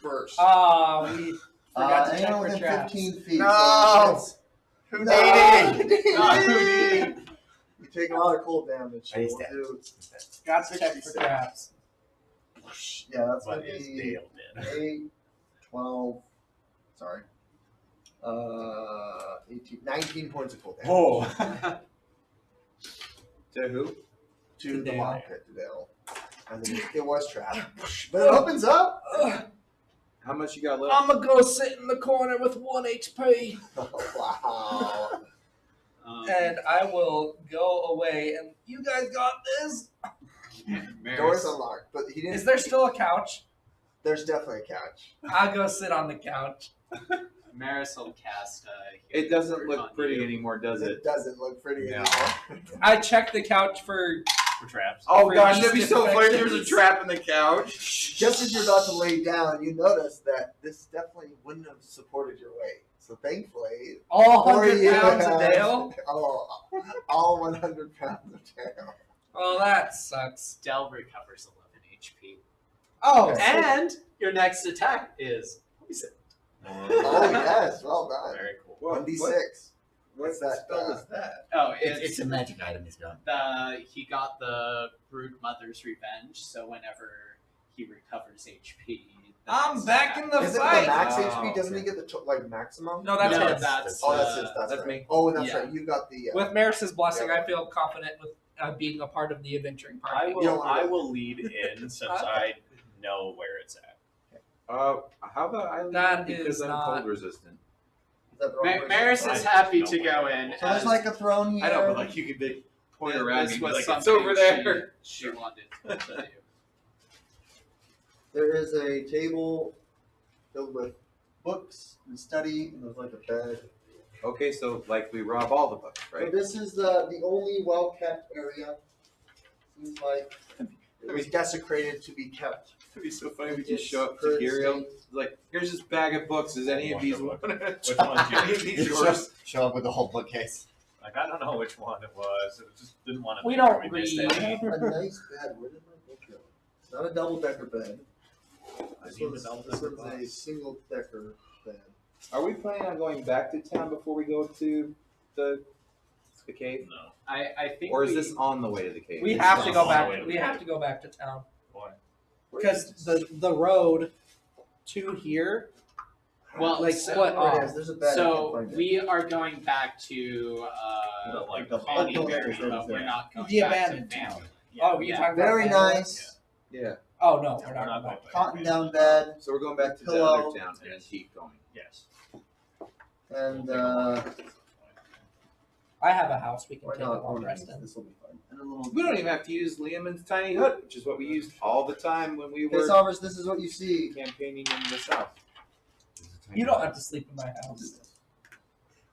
Burst. Ah, we forgot to check anyone for within traps. 15 feet. No! So Who no! needed? You take a lot of cold damage. I So used we'll do, Got to check for 66. traps. yeah, that's going What to is be Dale did? 8, 12, sorry. 18, 19 points of cold damage. Oh. To who? To the Dale. lock pit, to Dale. And then it was trapped. But it opens up. How much you got left? I'm gonna go sit in the corner with 1 HP, Wow. and I will go away. And you guys got this. Door's unlocked, but he didn't. Is there still a couch? There's definitely a couch. I'll go sit on the couch. Maris will cast It doesn't Word look on pretty you. anymore, does it? It doesn't look pretty No. anymore. I checked the couch for. For traps. Oh For gosh, these that'd be so funny if there was a infections. trap in the couch. Just as you're about to lay down, you notice that this definitely wouldn't have supported your weight. So thankfully, All for 100 you pounds of have- Dale. all 100 pounds of Dale. Oh, that sucks. Del recovers 11 HP. Oh, And your next attack is poison. Oh yes, well done. Very cool. 1d6. What's that? spell is that? Oh, It's a magic item he's got. he got the Brood Mother's Revenge, so whenever he recovers HP, I'm back in the Is it the fight. max Oh, HP? Doesn't he okay. get the like maximum? No, that's No, his. that's Oh, that's his. That's That's right. me. Oh, that's Yeah. right. You got the. With Maris's blessing, Yeah. I feel confident with being a part of the adventuring party. I will lead in since I know where it's at. How about I leave That because is I'm not- cold resistant? Is that the wrong person? Maris is I happy don't to know go where in. So there's like a throne here. I know, but like you could point around this me and be was like, it's something over there. She wanted to do. There is a table filled with books and study, and there's like a bed. Okay, so like we rob all the books, So right? this is the only well kept area. Seems like it was desecrated to be kept. It'd be so funny if we It's just show up to current Giriel. state. Like, here's this bag of books. Is any of these Which one? Which one? Any of these yours? Show up with the whole bookcase. Like I don't know which one it was. It just didn't want to. We don't we missed read. any. A nice bed. Where did my book go? It's not a double decker bed. This one's a single decker bed. Are we planning on going back to town before we go to the cave? No. I think Or is we- this on the way to the cave? We This have is to on go the back. way to We the have cave. to go back to town Why? because the road to here. Well, like so, split There it off. is. There's a bed. I so can't find it. we are going back to don't like the the Bonnie Phandalin, Berry, there it but is, we're yeah. not going The back abandoned to town. Phandalin. Oh, you yeah. talking about Very that? nice. Yeah. Oh no, we're We're not not going going back. back. Cotton down bed, So we're going back to the Pillow. other town and then keep going. Yes. and I have a house we can why take a not? long rest in. This will be fun. And a little. We don't even have to use Liam's tiny hut, which is what we used all the time when we Okay, were Solvers, this is what you see. campaigning in the south. You don't have to sleep in my house.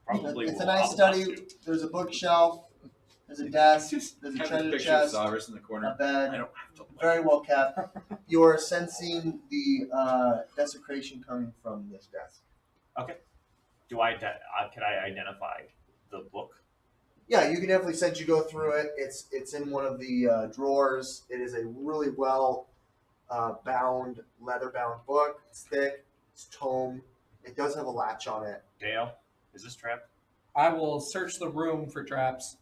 Probably. It's a will. nice I'll study. have to. There's a bookshelf. There's a desk. There's a Have a treasure picture of chest. Cyrus in the A corner. bed. I don't have to. Very well kept. You're sensing the desecration coming from this desk. Do I? Can I identify the book? Yeah, you can definitely sense you go through it. It's in one of the drawers. It is a really well bound, leather bound book. It's thick. It's tome. It does have a latch on it. Dale, is this trapped? I will search the room for traps.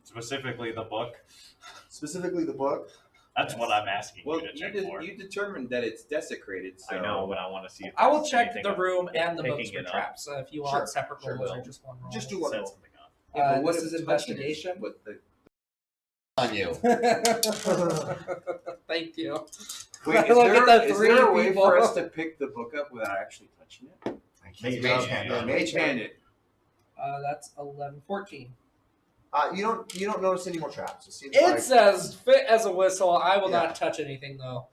Specifically the book. Specifically, the book. That's what I'm asking Well, you to you, check did, for. you determined that it's desecrated, so I know, but I want to see if I will there's check anything the up- room and the picking books for it up. traps. If you Sure, want separate sure rolls will. or just one roll. Just do one Set roll. something up. Yeah, but what this if is touching it? investigation. What the On you. Thank you. Wait, Look at the is three there a way people. for us to pick the book up without actually touching it? I can't Yeah, mage hand yeah, on Mage hand it. That's 11, 14. You don't notice any more traps. It seems It's as fit as a whistle. I will Yeah. not touch anything though.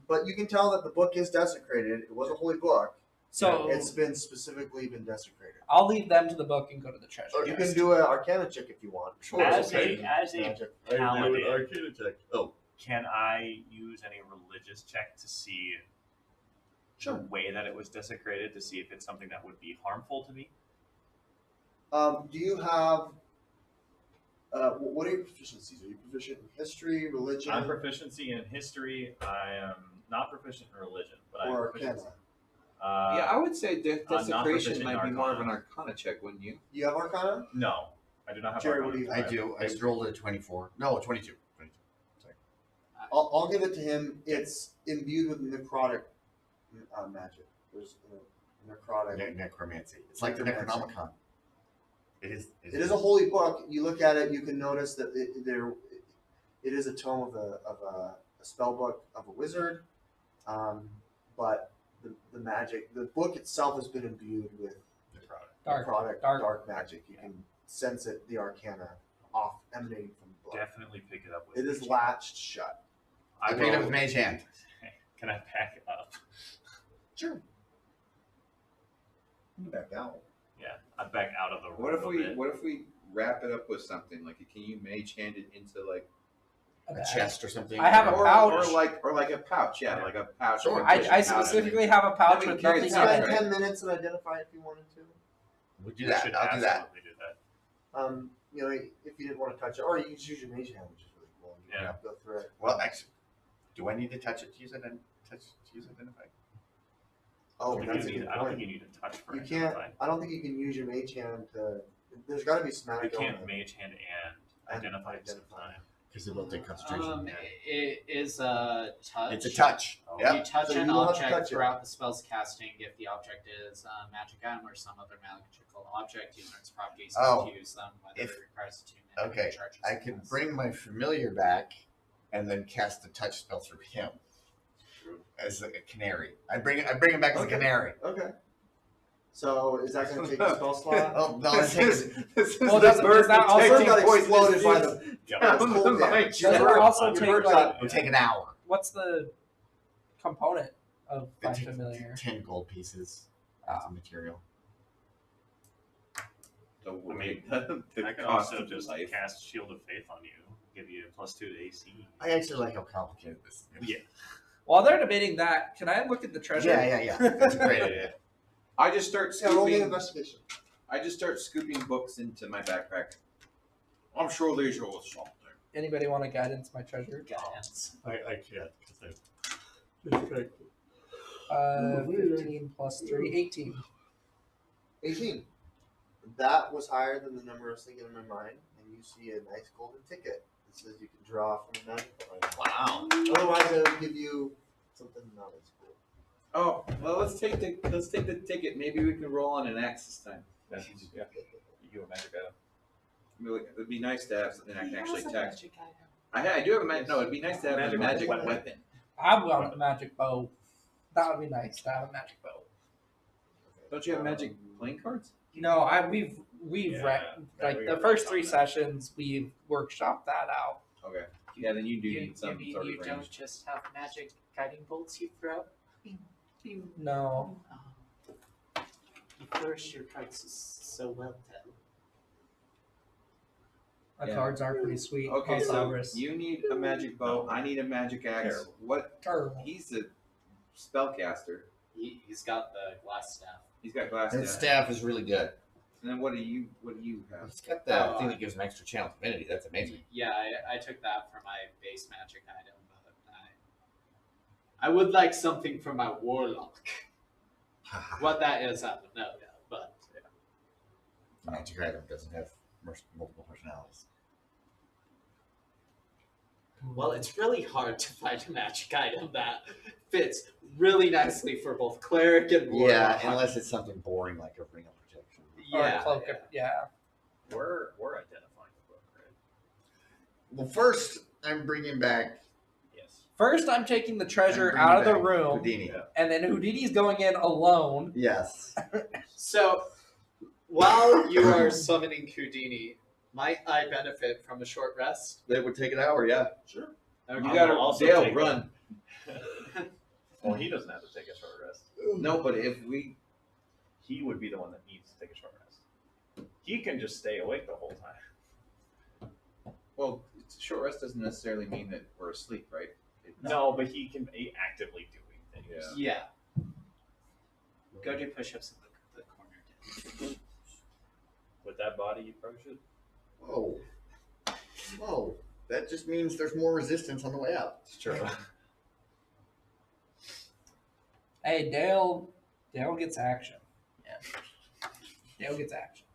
but you can tell that the book is desecrated. It was a holy book. So It's been specifically been desecrated. I'll leave them to the book and go to the treasure. Or you chest. can do an Arcana check if you want. Sure. As okay. a Magic. paladin, Arcana check. Oh, can I use any religious check to see Sure. the way that it was desecrated to see if it's something that would be harmful to me? Do you have? What are your proficiencies? Are you proficient in history, religion, I'm proficiency in history. I am not proficient in religion, but I'm or proficient. Arcana? Yeah, I would say not desecration proficient in might be more of an Arcana. Arcana check, wouldn't you? You have Arcana? No, I do not have. Jerry, Arcana. what do you I do. I rolled a 24. No, 22. 22. I'll give it to him. It's imbued with necrotic magic. There's necrotic. Necromancy. It's like the Necromancy. Necronomicon. It is. It is a holy book. You look at it, you can notice that it is a tome of a spell book of a wizard, but the magic, the book itself has been imbued with dark magic. You can sense it, the arcana off emanating from the book. Definitely pick it up with. It is me. latched shut. I picked it up with mage hand. Can I pack it up? Sure. You back out. Yeah, I back out of the room. What if we wrap it up with something? Like, can you mage hand it into like A chest or something. I have a pouch. or like a pouch? Yeah, like a pouch. Sure. like a I fishing pouch. specifically have a pouch Then we with carry nothing the in pouch, it. right? Spend 10 minutes and identify if you wanted to. We'll do We that. should I'll do that. absolutely do that. You know, if you didn't want to touch it, or you can just use your mage hand, which is really cool. You Yeah. can go through it. Well, actually, do I need to touch it to use it and identify? Oh, I don't that's a think you good need- I don't point. think you need to touch for You it. can't. I don't think you can use your mage hand to There's got to be some You magic can't element. mage hand and identify at the same time. Because it will take concentration. It is a touch. It's a touch. Oh. Yep. You touch So an you don't have to object touch it. throughout the spell's casting. If the object is a magic item or some other magical object, user its properties Oh. to use them, whether If- it requires attunement. Okay, charges I the can cast. bring my familiar back and then cast the touch spell through him as a canary. I bring him back as a Okay. canary. Okay. So is that going to take a spell slot? Oh, no, it takes. This is Well, the does bird that also detecting got poisonous exploded by fumes the Yeah. down cold the damage. mic. Does it Your also bird take shot. like It'll take an hour. what's the component of It my takes familiar? 10 gold pieces. That's material. Don't I mean, worry. I can cost also of just life. cast Shield of Faith on you, give you a +2 to AC. I actually like how complicated this is. Yeah. While they're debating that, can I look at the treasure? Yeah. That's a great idea. I just start Yeah, roll me an scooping. investigation. I just start scooping books into my backpack. I'm sure they show us something. Anybody want to guidance my treasure? Guidance. I can't. 15 plus 3, 18. 18. That was higher than the number I was thinking in my mind, and you see a nice golden ticket that says you can draw from a magic book. Wow. Otherwise, I would give you something not as cool. Oh well, let's take the ticket. Maybe we can roll on an axe this time. Yeah. You do a magic item. It'd be nice to have something I can actually Has a text. magic item. I do have a magic. No, it'd be nice to have a magic weapon. weapon. I want a magic bow. That would be nice to have a magic bow. Don't you have magic playing cards? No, we've Yeah, like we the already first done 3 that. sessions we've workshopped that out. Okay. Yeah, then you do You, need some mean sort you of don't range. just have magic guiding bolts you throw? Bing, bing. No. You flourish your cards so well, Ted. My Yeah. cards are pretty sweet. Okay, so Phandelver. you need a magic bow. I need a magic axe. Terrible. What? Terrible. He's a spellcaster. He's got the glass staff. He's got glass And staff. staff is really good. And then what do you have? It's got that thing that gives an extra channel of divinity. That's amazing. Yeah, I took that for my base magic item, but I would like something for my warlock. What that is, I don't know, but The magic item doesn't have multiple personalities. well, it's really hard to find a magic item that fits really nicely for both cleric and warlock. Yeah, unless it's something boring like a ring of protection. Yeah, Or cloak. yeah. Yeah. We're identifying the book, right? Well, first, I'm bringing back. Yes. First, I'm taking the treasure I'm bringing out of the back room, Houdini. Yeah. and then Houdini's going in alone. Yes. So, while you are summoning Houdini, might I benefit from a short rest? That would take an hour, yeah. Sure. You Okay. gotta also Dale take run. Well, he doesn't have to take a short rest. No, but if we He would be the one that needs to take a short rest. He can just stay awake the whole time. well, short rest doesn't necessarily mean that we're asleep, right? No, but he can be actively doing things. Yeah. Yeah. Go do push-ups in the corner. With that body, you probably should. Whoa. Whoa. That just means there's more resistance on the way out. It's true. Hey, Dale gets action. Yeah. Dale gets action.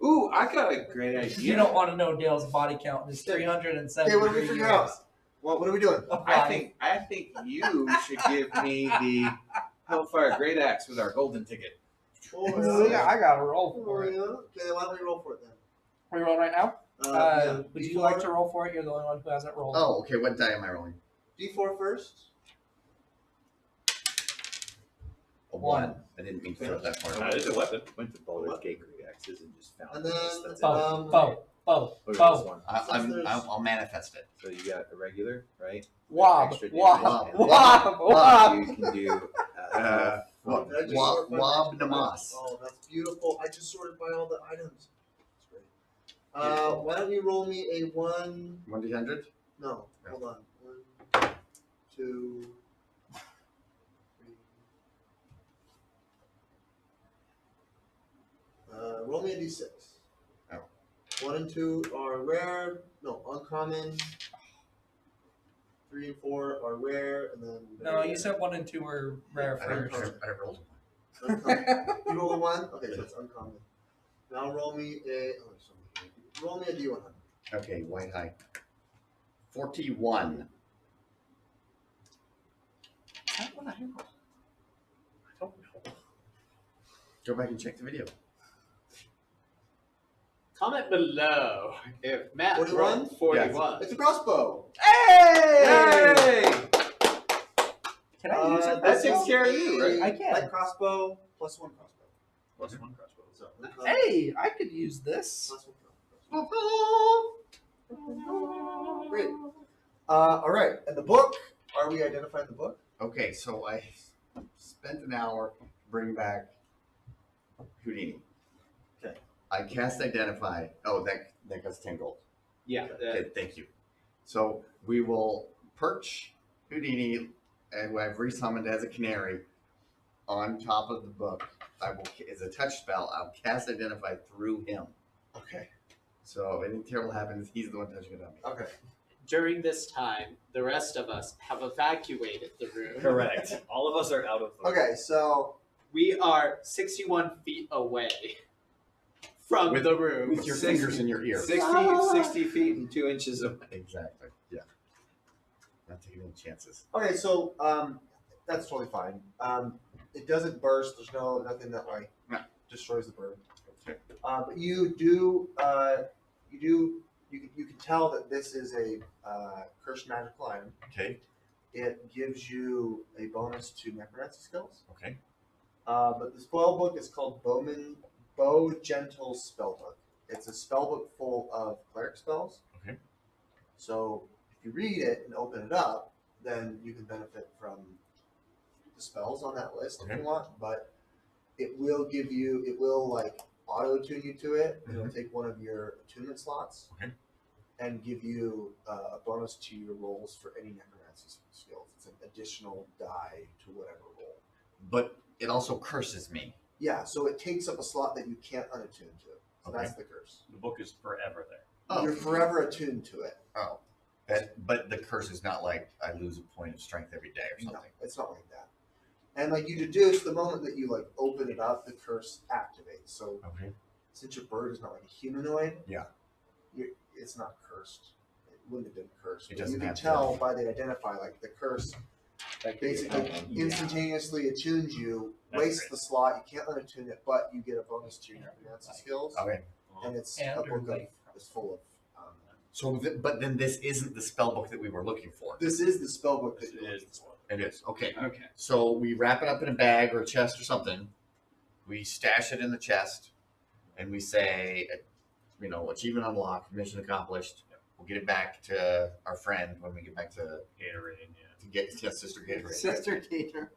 Ooh, I got a great idea. You don't want to know Dale's body count is 370. Okay, what do we figure out? What are we doing? I think you should give me the Hellfire Great Axe with our golden ticket. Oh, Yeah, I got to roll for it. Okay, why don't we roll for it then? We roll right now? Yeah. Would you like to roll for it? You're the only one who hasn't rolled. Oh, okay. What die am I rolling? D4 first. A 1. I didn't mean to throw that far. It's a weapon. Went to Baldur's Gate Great Axes and just found And this. then That's Bow, it. bow, bow, Look at bow. this one. I'll manifest it. So you got a regular, right? Wob, Extra wob, damage. wob, wob. You can do Wob. Did I just Wob- sort by Wob magic Namas. items? Oh, that's beautiful. I just sorted by all the items. That's great. Why don't you roll me a 1? 1d100? No, hold on. 1, 2, 3. Roll me a d6. Oh. 1 and 2 are rare. No, uncommon. 3 and 4 are rare, and then. No, you said 1 and 2 were rare I first. rolled Uncommon. You roll a 1? Okay, so it's uncommon. Now roll me a D100. Okay, white high. 41. What the hell? I don't know. Go back and check the video. Comment below if Matt 41? rolled 41. It's a crossbow. Hey! Can I use it? That takes care of you, right? I can. Light crossbow, +1 crossbow. Plus one crossbow. So, Hey, I could use this. +1 crossbow. Great. All right, and the book. Are we identifying the book? Okay, so I spent an hour to bring back Houdini. Okay. I cast Identify. Oh, that goes 10 gold. Yeah. Okay, thank you. So we will perch Houdini, who I've resummoned as a canary, on top of the book. I will, as a touch spell, I'll cast Identify through him. Okay. So if anything terrible happens, he's the one touching it on me. Okay. During this time, the rest of us have evacuated the room. Correct. All of us are out of the Okay, so We are 61 feet away from the room. With your fingers in your ear. 60 feet and 2 inches of. Exactly. Yeah. Not taking any chances. okay, so that's totally fine. It doesn't burst. There's nothing that like No. destroys the bird. Okay. But you can tell that this is a cursed magical item. Okay. It gives you a bonus to necromancy skills. Okay. But the spell book is called Bow Gentle Spellbook. It's a spellbook full of cleric spells. Okay. So if you read it and open it up, then you can benefit from the spells on that list if Okay. you want. But it will like auto attune you to it. It'll take one of your attunement slots. Okay. And give you a bonus to your rolls for any necromancy skills. It's an additional die to whatever roll. But it also curses me. Yeah, so it takes up a slot that you can't unattune to. So Okay. that's the curse. The book is forever there. Oh. You're forever attuned to it. Oh. But the curse is not like I lose a point of strength every day or No, something. it's not like that. And like you deduce, the moment that you like open it up, the curse activates. So Okay. since your bird is not like a humanoid, Yeah. it's not cursed. It wouldn't have been cursed. It But doesn't you can have to. tell by the identify, like the curse basically Yeah. instantaneously attunes you, That's wastes great. the slot, you can't unattune it, but you get a bonus to your necromancy skills. Okay. And it's And a book life. is full of So, but then this isn't the spell book that we were looking for. this is the spell book that This you're is looking for. It is. Okay. Okay. So we wrap it up in a bag or a chest or something. We stash it in the chest, and we say, achievement unlocked, mission accomplished. We'll get it back to our friend when we get back to Gatorade, yeah. get to Sister Gatorade. Sister Gator.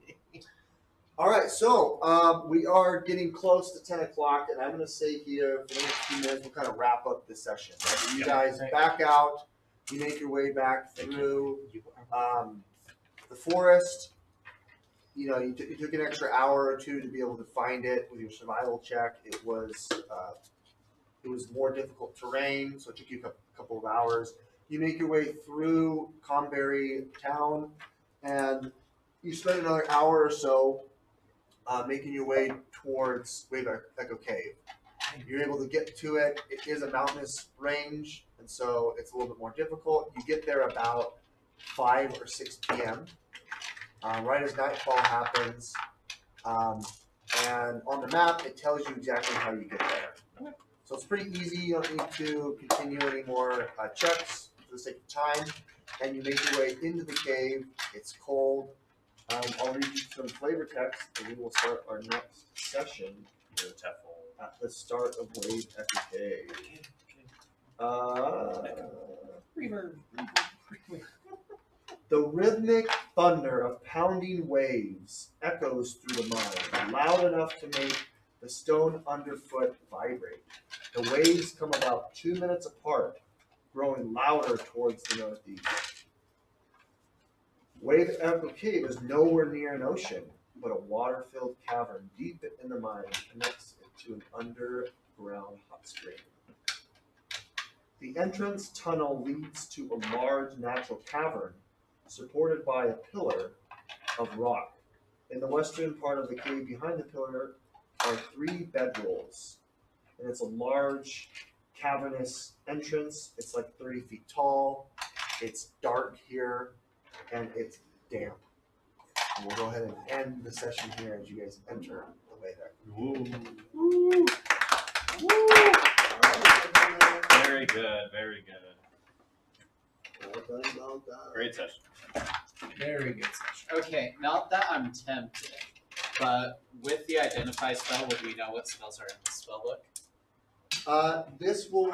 All right, so we are getting close to 10 o'clock, and I'm going to say here for the next few minutes, we'll kind of wrap up this session. So you guys back out, you make your way back through the forest. You took an extra hour or two to be able to find it with your survival check. It was more difficult terrain, so it took you a couple of hours. You make your way through Conberry town, and you spend another hour or so making your way towards Wave Echo Cave. You're able to get to it. It is a mountainous range, and so it's a little bit more difficult. You get there about 5 or 6 p.m. Right as nightfall happens, and on the map it tells you exactly how you get there. So it's pretty easy. You don't need to continue any more checks for the sake of time, and you make your way into the cave. It's cold. I'll read you some flavor text, and we will start our next session You're a Tefl. at the start of Wave Echo Cave. The rhythmic thunder of pounding waves echoes through the mine, loud enough to make the stone underfoot vibrate. The waves come about 2 minutes apart, growing louder towards the northeast. Wave Echo Cave is nowhere near an ocean, but a water-filled cavern deep in the mine connects it to an underground hot spring. The entrance tunnel leads to a large natural cavern supported by a pillar of rock. In the western part of the cave behind the pillar are 3 bedrolls. and it's a large, cavernous entrance. It's like 30 feet tall. It's dark here, and it's damp. And we'll go ahead and end the session here as you guys enter the way there. Very good. Very good. Well done, well done. Great session. Very good session. Okay, not that I'm tempted, but with the identify spell, would we know what spells are in the spell book? This will